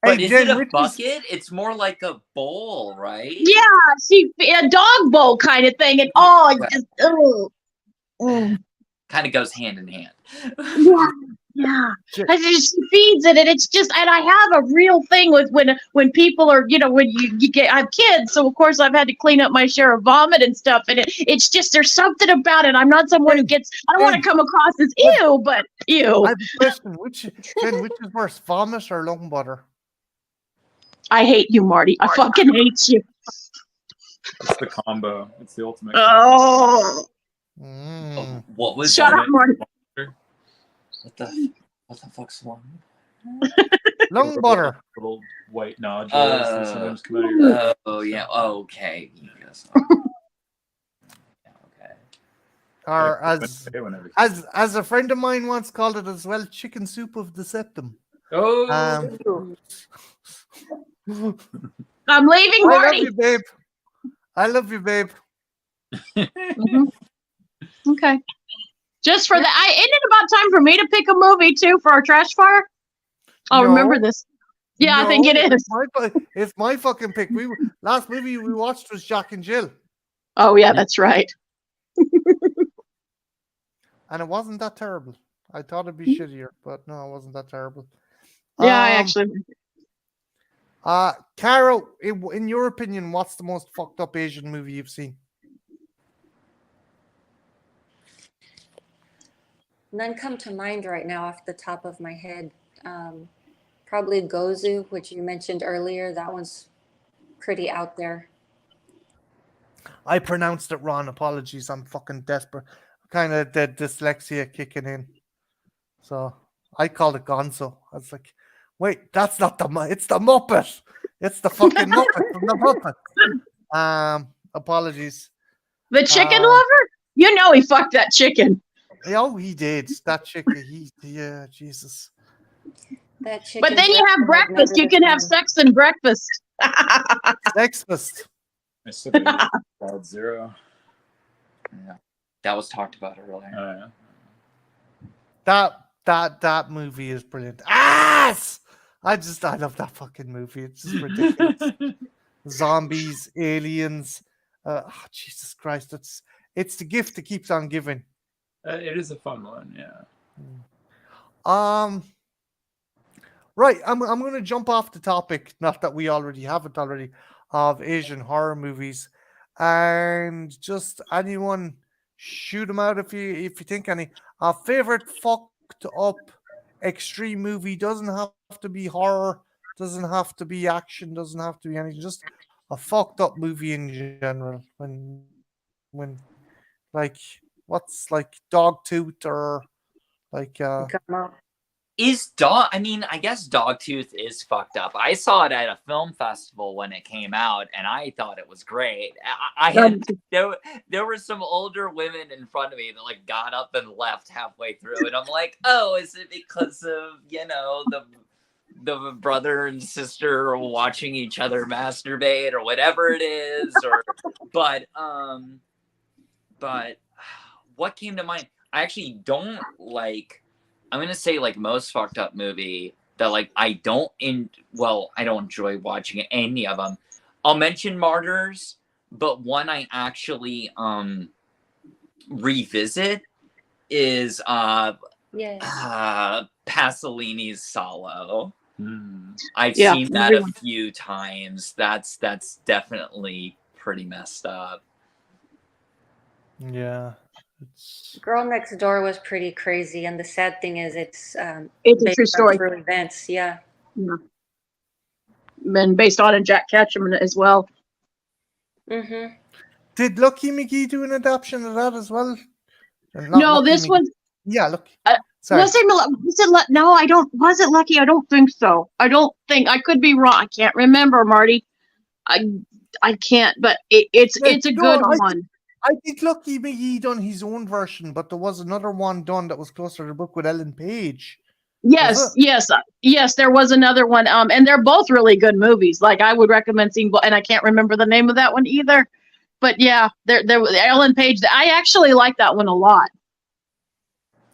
S5: But
S1: Hey,
S5: is
S1: Jen,
S5: it a
S1: which is-
S5: bucket? It's more like a bowl, right?
S6: Yeah, a dog bowl kind of thing, and it just
S5: Kind of goes hand in hand.
S6: Yeah.
S1: Sure.
S6: And she feeds it, and it's just, and I have a real thing with when people are, when I have kids, so of course I've had to clean up my share of vomit and stuff, and it's just, there's something about it. I'm not someone who gets, I don't want to come across as ew, but ew.
S1: I have a question. Jen, which is worse, vomit or lung butter?
S6: I hate you, Marty. I fucking hate you.
S8: It's the combo. It's the ultimate.
S6: Oh,
S1: Mm.
S5: What was
S6: shut
S5: that?
S6: up, Marty.
S5: What the fuck's wrong?
S1: Lung butter.
S8: Little white nodules that sometimes come out of your.
S5: Oh yeah. Okay. Yes. Okay.
S1: Or
S8: Whenever.
S1: as a friend of mine once called it as well, chicken soup of the septum.
S8: Oh.
S6: I'm leaving,
S1: I love
S6: Marty.
S1: you, babe. I love you, babe.
S6: Mhm. Okay. Just for that, isn't it about time for me to pick a movie too for our trash fire? I'll
S1: No.
S6: remember this. Yeah, I think it
S1: No,
S6: is.
S1: It's my fucking pick. Last movie we watched was Jack and Jill,
S6: Oh yeah, that's right.
S1: and it wasn't that terrible. I thought it'd be shittier, but no, it wasn't that terrible.
S6: Yeah, I actually.
S1: Caro, in your opinion, what's the most fucked up Asian movie you've seen?
S7: None come to mind right now off the top of my head. Probably Gozu, which you mentioned earlier. That one's pretty out there.
S1: I pronounced it wrong. Apologies. I'm fucking desperate. Kind of the dyslexia kicking in. So I called it Gonzo. I was like, wait, that's not it's the Muppet. It's the fucking Muppet from the Muppet. Apologies.
S6: The chicken lover? You know he fucked that chicken.
S1: Oh, he did. That chicken. Yeah, Jesus.
S7: That chicken.
S6: But then you have breakfast. You can have sex and breakfast.
S1: Sexist.
S8: I still got Cloud Zero.
S5: Yeah. That was talked about earlier.
S8: Oh, yeah.
S1: That movie is brilliant. Ass! I love that fucking movie. It's just ridiculous. Zombies, aliens. Jesus Christ. It's the gift that keeps on giving.
S8: It is a fun one, yeah.
S1: Right, I'm going to jump off the topic, not that we already have it already, of Asian horror movies, and just anyone shoot them out if you think any. Our favorite fucked up extreme movie doesn't have to be horror, doesn't have to be action, doesn't have to be anything. Just a fucked up movie in general. When like what's like Dogtooth or like
S7: Gummo.
S5: Is dog? I mean, I guess Dogtooth is fucked up. I saw it at a film festival when it came out, and I thought it was great. I had there were some older women in front of me that like got up and left halfway through, and I'm like, oh, is it because of the brother and sister watching each other masturbate or whatever it is, or but what came to mind? I actually don't like. I'm gonna say like most fucked up movie that like I don't enjoy watching any of them. I'll mention Martyrs, but one I actually revisit is Pasolini's Salo. I've seen that a few times. That's definitely pretty messed up.
S1: Yeah.
S7: Girl Next Door was pretty crazy, and the sad thing is it's
S6: a
S7: based
S6: true
S7: on
S6: story.
S7: true events. Yeah.
S6: And based on a Jack Ketchum as well.
S7: Mm-hmm.
S1: Did Lucky McGee do an adaptation of that as well?
S6: No, this one.
S1: Yeah, look.
S6: Sorry. Was it? No, I don't. Was it Lucky? I don't think so. I don't think. I could be wrong. I can't remember, Marty. I can't. But it's a good one.
S1: I think Lucky McGee done his own version, but there was another one done that was closer to the book with Ellen Page.
S6: Yes. There was another one. And they're both really good movies. Like I would recommend seeing. And I can't remember the name of that one either. But yeah, there was Ellen Page. I actually like that one a lot.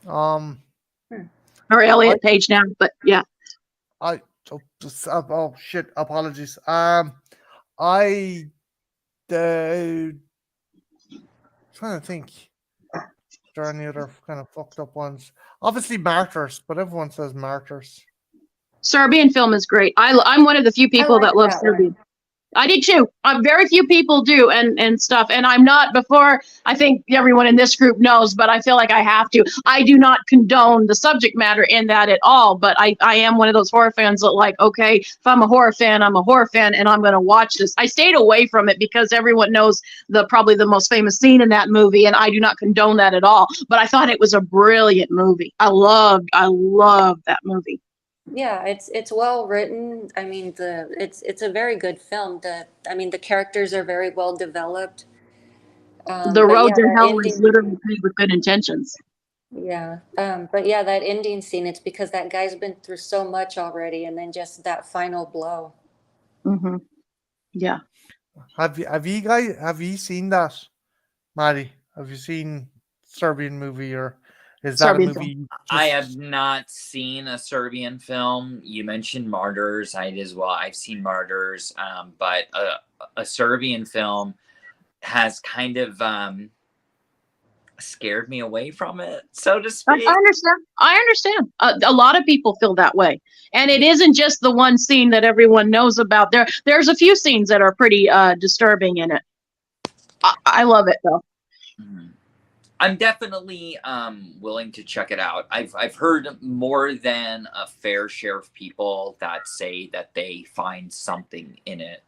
S6: Or Elliot Page now, but yeah.
S1: Oh shit! Apologies. Trying to think. Is there any other kind of fucked up ones? Obviously, Martyrs, but everyone says Martyrs.
S6: Serbian film is great. I'm one of the few people that love Serbian. I did too. Very few people do and stuff. And I'm not, before, I think everyone in this group knows, but I feel like I have to. I do not condone the subject matter in that at all. But I am one of those horror fans that like, okay, if I'm a horror fan, I'm a horror fan and I'm going to watch this. I stayed away from it because everyone knows probably the most famous scene in that movie. And I do not condone that at all. But I thought it was a brilliant movie. I loved that movie.
S7: Yeah, it's well written. I mean, it's a very good film. The characters are very well developed.
S6: The road to hell is literally paved with good intentions.
S7: Yeah, but yeah, that ending scene. It's because that guy's been through so much already, and then just that final blow.
S6: Mm-hmm. Yeah.
S1: Have you seen that, Maddie? Have you seen Serbian movie or? Is that
S6: Serbian
S1: a movie?
S5: I have not seen a Serbian film. You mentioned Martyrs. I've seen Martyrs, but a Serbian film has kind of scared me away from it, so to speak.
S6: I understand. A lot of people feel that way, and it isn't just the one scene that everyone knows about. There's a few scenes that are pretty disturbing in it. I love it though.
S5: Mm-hmm. I'm definitely willing to check it out. I've heard more than a fair share of people that say that they find something in it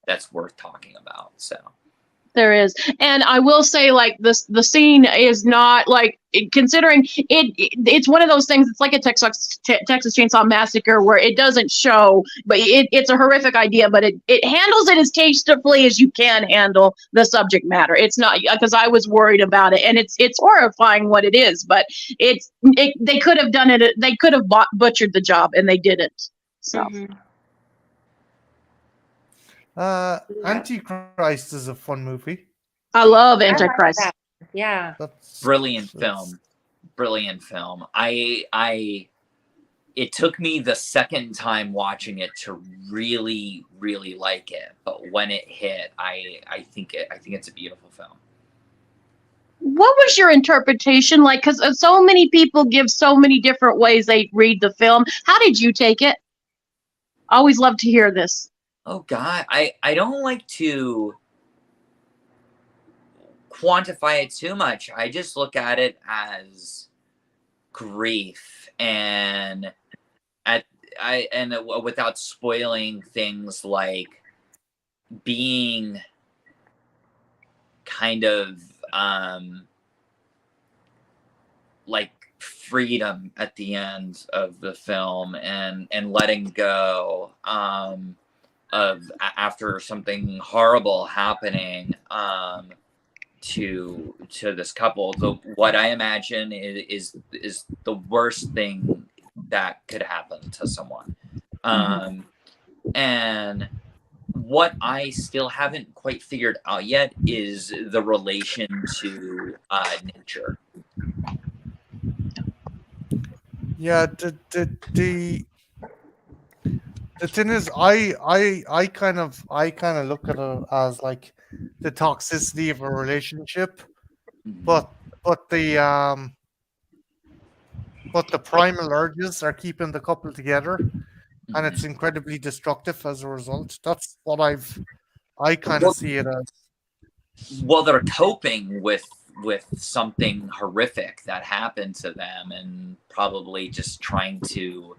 S5: that's worth talking about. So
S6: there is, and I will say, like the scene is not like considering it's one of those things. It's like a Texas Chainsaw Massacre where it doesn't show, but it's a horrific idea, but it handles it as tastefully as you can handle the subject matter. It's not, because I was worried about it, and it's horrifying what it is, but they could have done it. They could have butchered the job, and they didn't. So.
S7: Mm-hmm.
S1: Antichrist is a fun movie.
S6: I love Antichrist.
S7: I like that. Yeah.
S5: Brilliant film. It took me the second time watching it to really, really like it. But when it hit, I think it's a beautiful film.
S6: What was your interpretation like? Because so many people give so many different ways they read the film. How did you take it? Always love to hear this.
S5: Oh God, I don't like to quantify it too much. I just look at it as grief and without spoiling things, like being kind of like freedom at the end of the film and letting go after something horrible happening to this couple. What I imagine is the worst thing that could happen to someone. And what I still haven't quite figured out yet is the relation to nature.
S1: Yeah, the thing is, I kind of look at it as like the toxicity of a relationship, but the primal urges are keeping the couple together, and it's incredibly destructive as a result. That's what I kind of see it as.
S5: Well, they're coping with something horrific that happened to them, and probably just trying to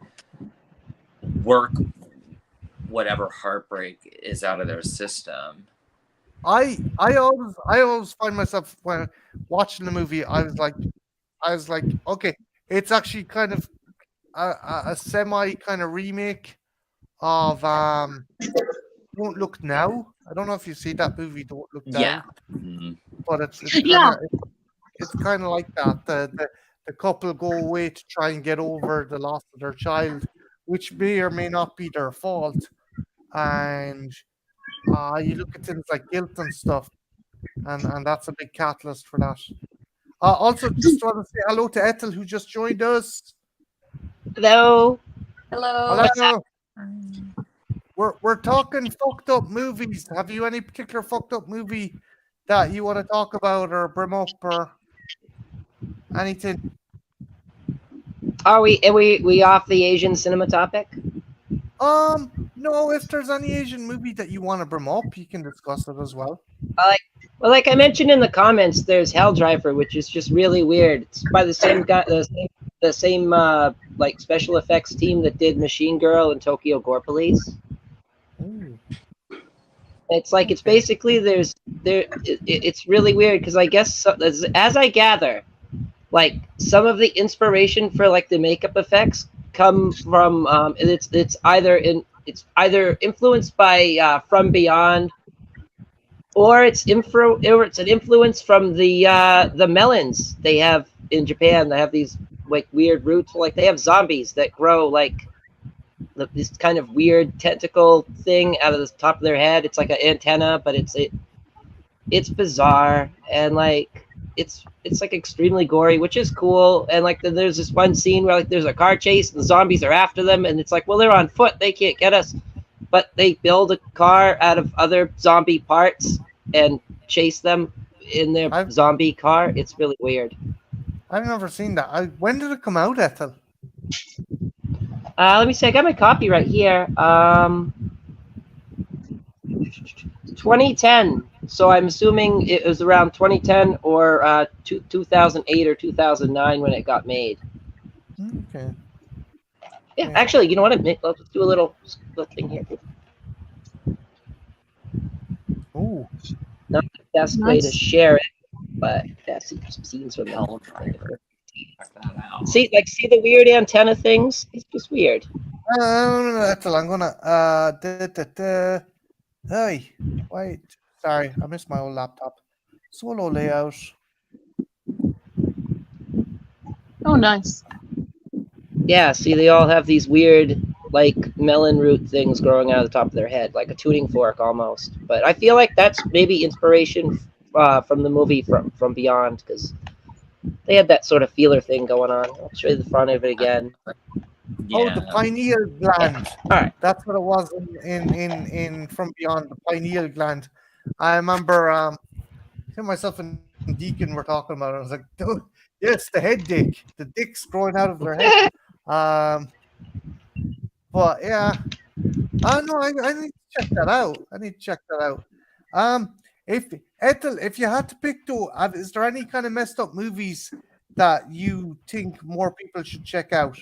S5: work whatever heartbreak is out of their system.
S1: I always find myself when watching the movie, I was like, okay, it's actually kind of a semi kind of remake of Don't Look Now. I don't know if you see that movie, Don't Look Now.
S5: Yeah.
S1: But it's kind of like that. The couple go away to try and get over the loss of their child, which may or may not be their fault. And you look at things like guilt and stuff, and that's a big catalyst for that. Also, just want to say hello to Ethel, who just joined us.
S6: Hello.
S7: Hello.
S1: Hello. We're talking fucked up movies. Have you any particular fucked up movie that you want to talk about or bring up or anything?
S9: Are we off the Asian cinema topic?
S1: No, if there's any Asian movie that you want to bring up, you can discuss it as well.
S9: Well, like I mentioned in the comments, there's Hell Driver, which is just really weird. It's by the same guy, the same like special effects team that did Machine Girl and Tokyo Gore Police.
S1: Ooh.
S9: It's like it's basically it's really weird because I guess as I gather, like some of the inspiration for like the makeup effects come from it's either influenced by From Beyond, or it's an influence from the melons they have in Japan. They have these like weird roots, like they have zombies that grow like this kind of weird tentacle thing out of the top of their head. It's like an antenna, but it's bizarre, and like it's like extremely gory, which is cool. And like there's this one scene where like there's a car chase and the zombies are after them, and it's like, well, they're on foot, they can't get us, but they build a car out of other zombie parts and chase them in their zombie car. It's really weird.
S1: I've never seen that. When did it come out, Ethel?
S9: Let me see. I got my copy right here. 2010. So I'm assuming it was around 2010 or 2008 or 2009 when it got made.
S1: Okay.
S9: Yeah, actually, you know what? Let's do a little thing here.
S1: Ooh.
S9: Not the best way to share it, but that's some scenes from the whole time. See the weird antenna things? It's just weird.
S1: Ethel, I'm gonna Hey, wait. Sorry, I missed my old laptop. Solo layout.
S6: Oh, nice.
S9: Yeah, see, they all have these weird, like, melon root things growing out of the top of their head, like a tuning fork almost. But I feel like that's maybe inspiration from the movie From Beyond, because they had that sort of feeler thing going on. I'll show you the front of it again.
S5: Yeah.
S1: Oh, the pineal gland.
S9: All right.
S1: That's what it was in From Beyond, the pineal gland. I remember myself and Deacon were talking about it. I was like, dude, yes, the head dick. The dick's growing out of their head. But yeah. I need to check that out. If Ethel, if you had to pick two, is there any kind of messed up movies that you think more people should check out?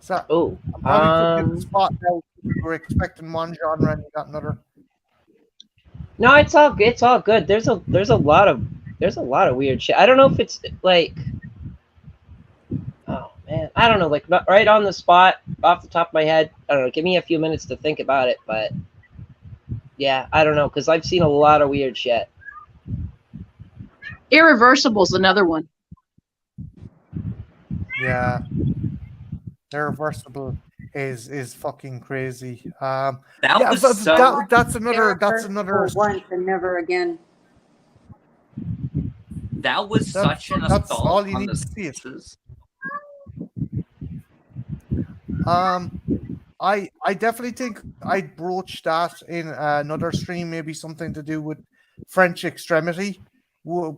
S1: So, I'm probably putting the spot now. We're expecting one genre and you got another.
S9: No, it's all good. It's all good. There's a lot of weird shit. I don't know if it's like man, I don't know, like right on the spot, off the top of my head. I don't know. Give me a few minutes to think about it, but yeah, I don't know, because I've seen a lot of weird shit.
S6: Irreversible's another one.
S1: Yeah, Irreversible is fucking crazy.
S5: That
S1: Yeah,
S5: was
S1: but
S5: so.
S1: that's another
S4: For once and never again.
S5: That was such an
S1: that's
S5: assault
S1: all you
S5: on
S1: need
S5: the
S1: to see it.
S5: senses.
S1: I definitely think I'd broach that in another stream, maybe something to do with French Extremity.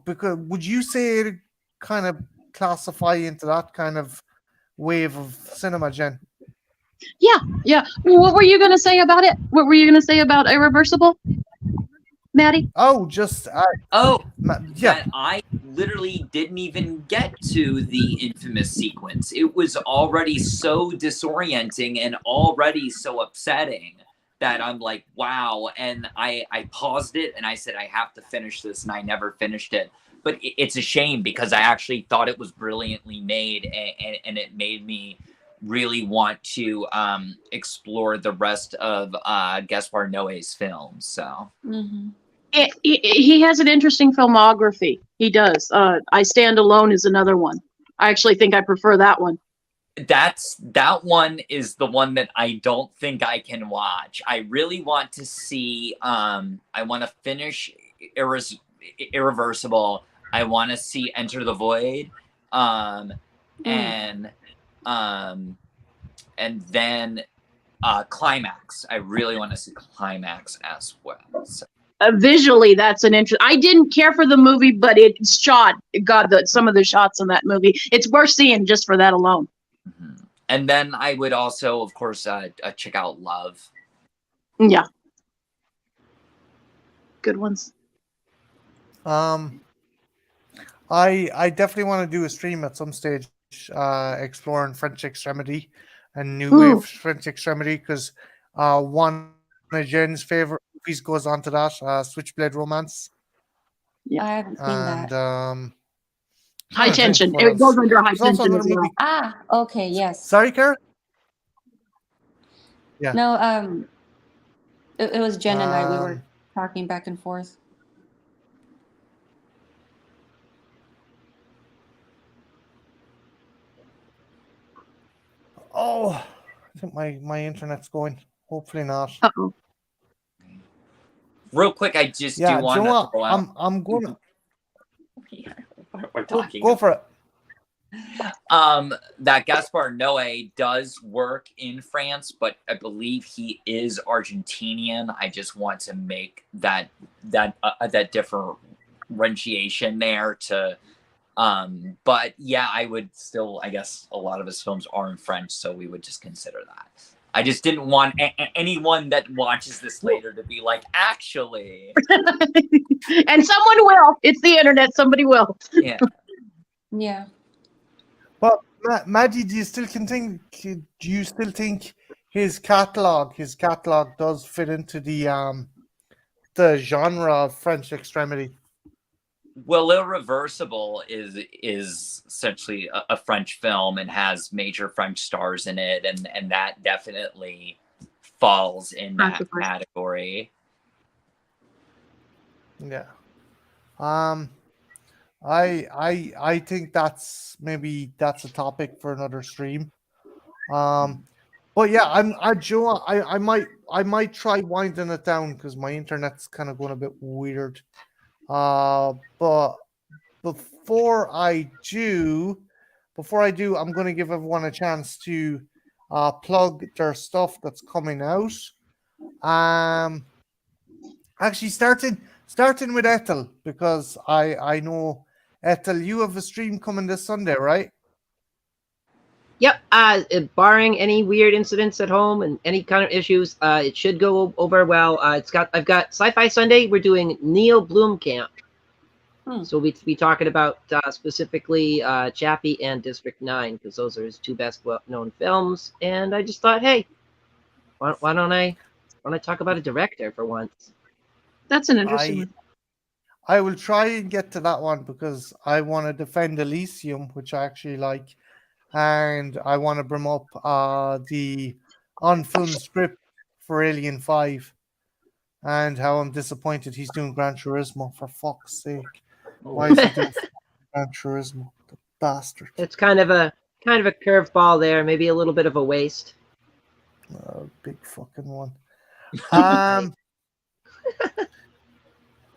S1: Because would you say it kind of classify into that kind of wave of cinema, Jen?
S6: Yeah. What were you gonna say about it? What were you gonna say about Irreversible, Maddie?
S1: Oh, just yeah.
S5: That I literally didn't even get to the infamous sequence. It was already so disorienting and already so upsetting that I'm like, wow. And I paused it and I said, I have to finish this, and I never finished it. But it's a shame because I actually thought it was brilliantly made, and it made me really want to explore the rest of Gaspar Noé's films. So.
S4: Mm-hmm.
S6: He has an interesting filmography. He does. I Stand Alone is another one. I actually think I prefer that one.
S5: That one is the one that I don't think I can watch. I really want to see. I want to finish Irreversible. I want to see Enter the Void, and then Climax. I really want to see Climax as well. So.
S6: Visually, that's an interest. I didn't care for the movie, but it's shot. God, some of the shots in that movie, it's worth seeing just for that alone.
S5: Mm-hmm. And then I would also, of course, check out Love.
S6: Yeah, good ones.
S1: I definitely want to do a stream at some stage, exploring French Extremity and New Wave French Extremity, because one of Jen's favorite movies goes on to that, Switchblade Romance.
S6: Yeah,
S4: I haven't seen that.
S1: And
S6: High Tension. It goes under High Tension as well.
S4: Ah, okay, yes.
S1: Sorry, Kara? Yeah.
S4: No, it was Jen and I. We were talking back and forth.
S1: Oh, I think my internet's going. Hopefully not.
S6: Uh-oh.
S5: Real quick, I just do want to throw out.
S1: I'm going to
S5: We're talking.
S1: go for it.
S5: That Gaspar Noé does work in France, but I believe he is Argentinian. I just want to make that differentiation there to. But yeah, I would still. I guess a lot of his films are in French, so we would just consider that. I just didn't want anyone that watches this later to be like, actually.
S6: And someone will. It's the internet. Somebody will.
S5: Yeah.
S4: Yeah.
S1: But Maddie, do you still think his catalog does fit into the genre of French Extremity?
S5: Well, Irreversible is essentially a French film and has major French stars in it, and that definitely falls in that category.
S1: Yeah. I think that's a topic for another stream. But yeah, I might try winding it down because my internet's kind of going a bit weird. But before I do, I'm going to give everyone a chance to plug their stuff that's coming out. Actually, starting with Ethel, because I know Ethel, you have a stream coming this Sunday, right?
S9: Yep. Barring any weird incidents at home and any kind of issues, it should go over well. I've got Sci-Fi Sunday. We're doing Neil Blomkamp. So we'll be talking about specifically Chappie and District 9, because those are his two best known films. And I just thought, hey, why don't I talk about a director for once?
S6: That's an interesting one.
S1: I will try and get to that one because I want to defend Elysium, which I actually like. and I want to bring up the on-film script for Alien 5 and how I'm disappointed he's doing Gran Turismo, for fuck's sake. Why is he doing Gran Turismo? The bastard.
S9: It's kind of a curveball there, maybe a little bit of a waste.
S1: Big fucking one.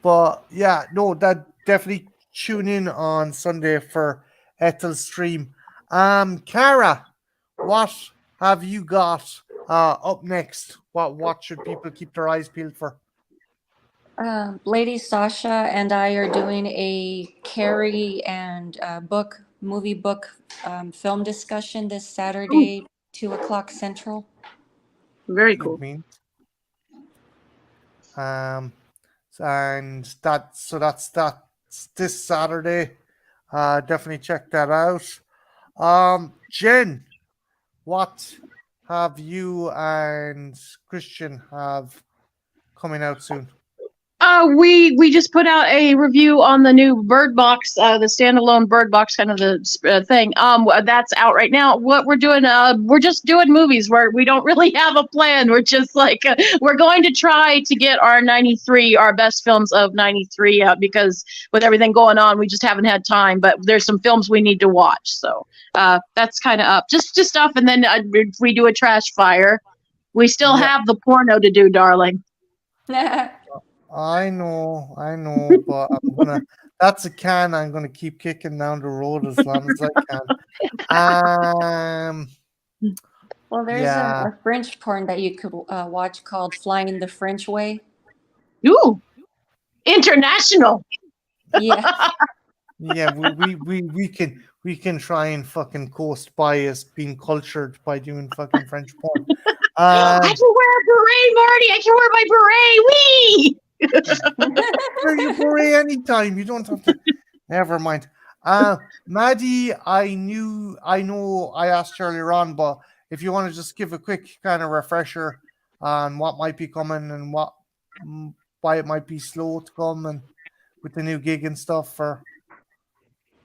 S1: But yeah, no, that definitely tune in on Sunday for Ethel's stream. Cara, what have you got up next? What should people keep their eyes peeled for?
S4: Lady Sasha and I are doing a Carrie and movie book film discussion this Saturday, 2:00 Central.
S6: Very cool.
S1: And that's this Saturday. Definitely check that out. Jen, what have you and Christian have coming out soon?
S6: We just put out a review on the new Bird Box, the standalone Bird Box kind of the thing. That's out right now. What we're doing, we're just doing movies where we don't really have a plan. We're just like we're going to try to get our best films of '93 out, because with everything going on, we just haven't had time. But there's some films we need to watch, so that's kind of up. Just stuff, and then we do a trash fire. We still have the porno to do, darling.
S1: I know, but that's a can I'm gonna keep kicking down the road as long as I can.
S4: Well, there's a French porn that you could watch called Flying the French Way.
S6: Ooh, international.
S4: Yeah.
S1: Yeah, we can try and fucking coast bias being cultured by doing fucking French porn.
S6: I can wear a beret, Marty. I can wear my beret. Wee!
S1: Wear your beret anytime. You don't have to. Never mind. Maddie, I know I asked earlier on, but if you want to just give a quick kind of refresher on what might be coming and why it might be slow to come and with the new gig and stuff for.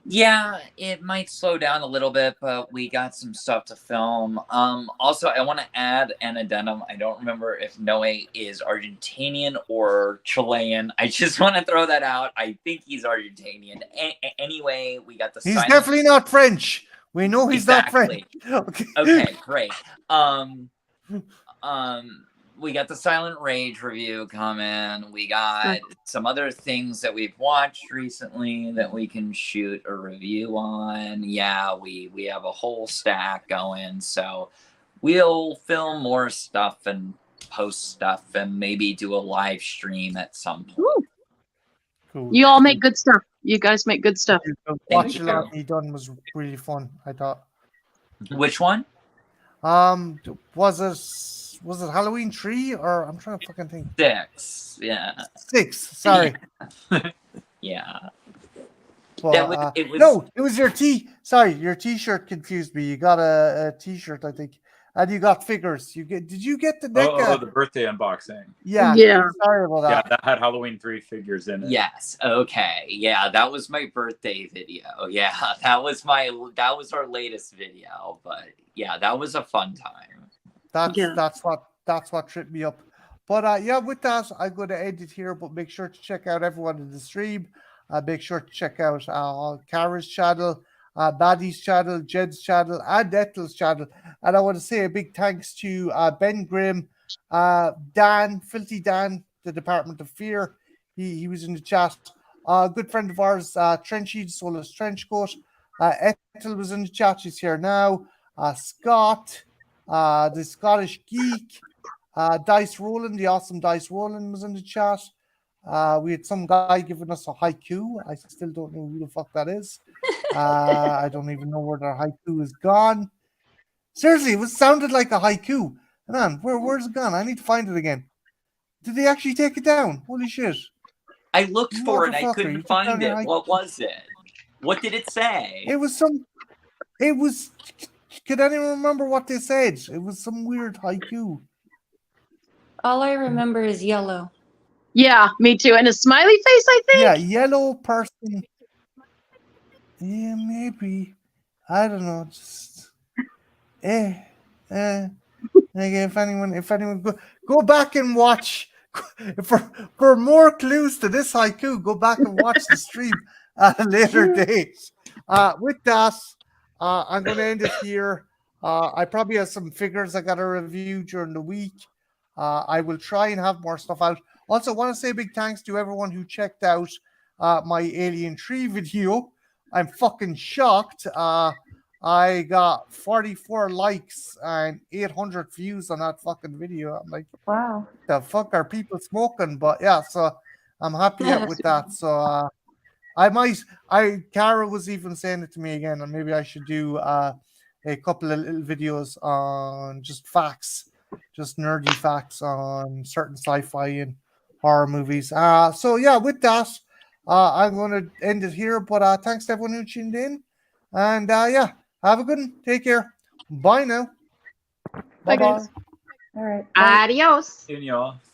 S5: Yeah, it might slow down a little bit, but we got some stuff to film. Also, I want to add an addendum. I don't remember if Noe is Argentinian or Chilean. I just want to throw that out. I think he's Argentinian. Anyway, we got the.
S1: He's definitely not French. We know he's not French.
S5: Okay, great. We got the Silent Rage review coming. We got some other things that we've watched recently that we can shoot a review on. Yeah, we have a whole stack going. So we'll film more stuff and post stuff and maybe do a live stream at some point.
S1: Cool.
S6: You all make good stuff. You guys make good stuff.
S1: Watching that he done was really fun, I thought.
S5: Which one?
S1: Was it Halloween 3 or I'm trying to fucking think.
S5: 6, yeah.
S1: 6, sorry.
S5: Yeah.
S1: But, it was your your t-shirt confused me. You got a t-shirt, I think. And you got figures. Did you get the NECA?
S8: The birthday unboxing.
S1: Yeah. Sorry about that.
S8: Yeah, that had Halloween 3 figures in it.
S5: Yes. Okay. Yeah, that was my birthday video. Yeah, that was our latest video. But yeah, that was a fun time.
S1: That's what tripped me up. But with that, I'm going to end it here. But make sure to check out everyone in the stream. Make sure to check out Cara's channel, Maddie's channel, Jed's channel, and Ethel's channel. And I want to say a big thanks to Ben Grimm, Dan, Filthy Dan, the Department of Fear. He was in the chat. A good friend of ours, Trenchy, the Soulless Trenchcoat. Ethel was in the chat. She's here now. Scott, the Scottish Geek. Dice Roland, the awesome Dice Roland was in the chat. We had some guy giving us a haiku. I still don't know who the fuck that is. I don't even know where their haiku is gone. Seriously, it sounded like a haiku. Man, where's it gone? I need to find it again. Did they actually take it down? Holy shit.
S5: I looked for it. I couldn't find it. What was it? What did it say?
S1: Could anyone remember what they said? It was some weird haiku.
S4: All I remember is yellow.
S6: Yeah, me too. And a smiley face, I think.
S1: Yeah, yellow person. Yeah, maybe. I don't know, just like if anyone go back and watch for more clues to this haiku, go back and watch the stream at a later date. With that, I'm going to end it here. I probably have some figures I got to review during the week. I will try and have more stuff out. Also, want to say a big thanks to everyone who checked out my Alien 3 video. I'm fucking shocked. I got 44 likes and 800 views on that fucking video. I'm like,
S4: Wow.
S1: the fuck are people smoking? But yeah, so I'm happy with that. So Cara was even saying it to me again, and maybe I should do a couple of little videos on just facts, just nerdy facts on certain sci-fi and horror movies. So yeah, with that, I'm going to end it here. But thanks to everyone who tuned in, and yeah, have a good one. Take care. Bye now.
S6: Bye,
S1: Bye-bye.
S6: guys.
S4: All right.
S6: Adios.
S8: Seeing y'all.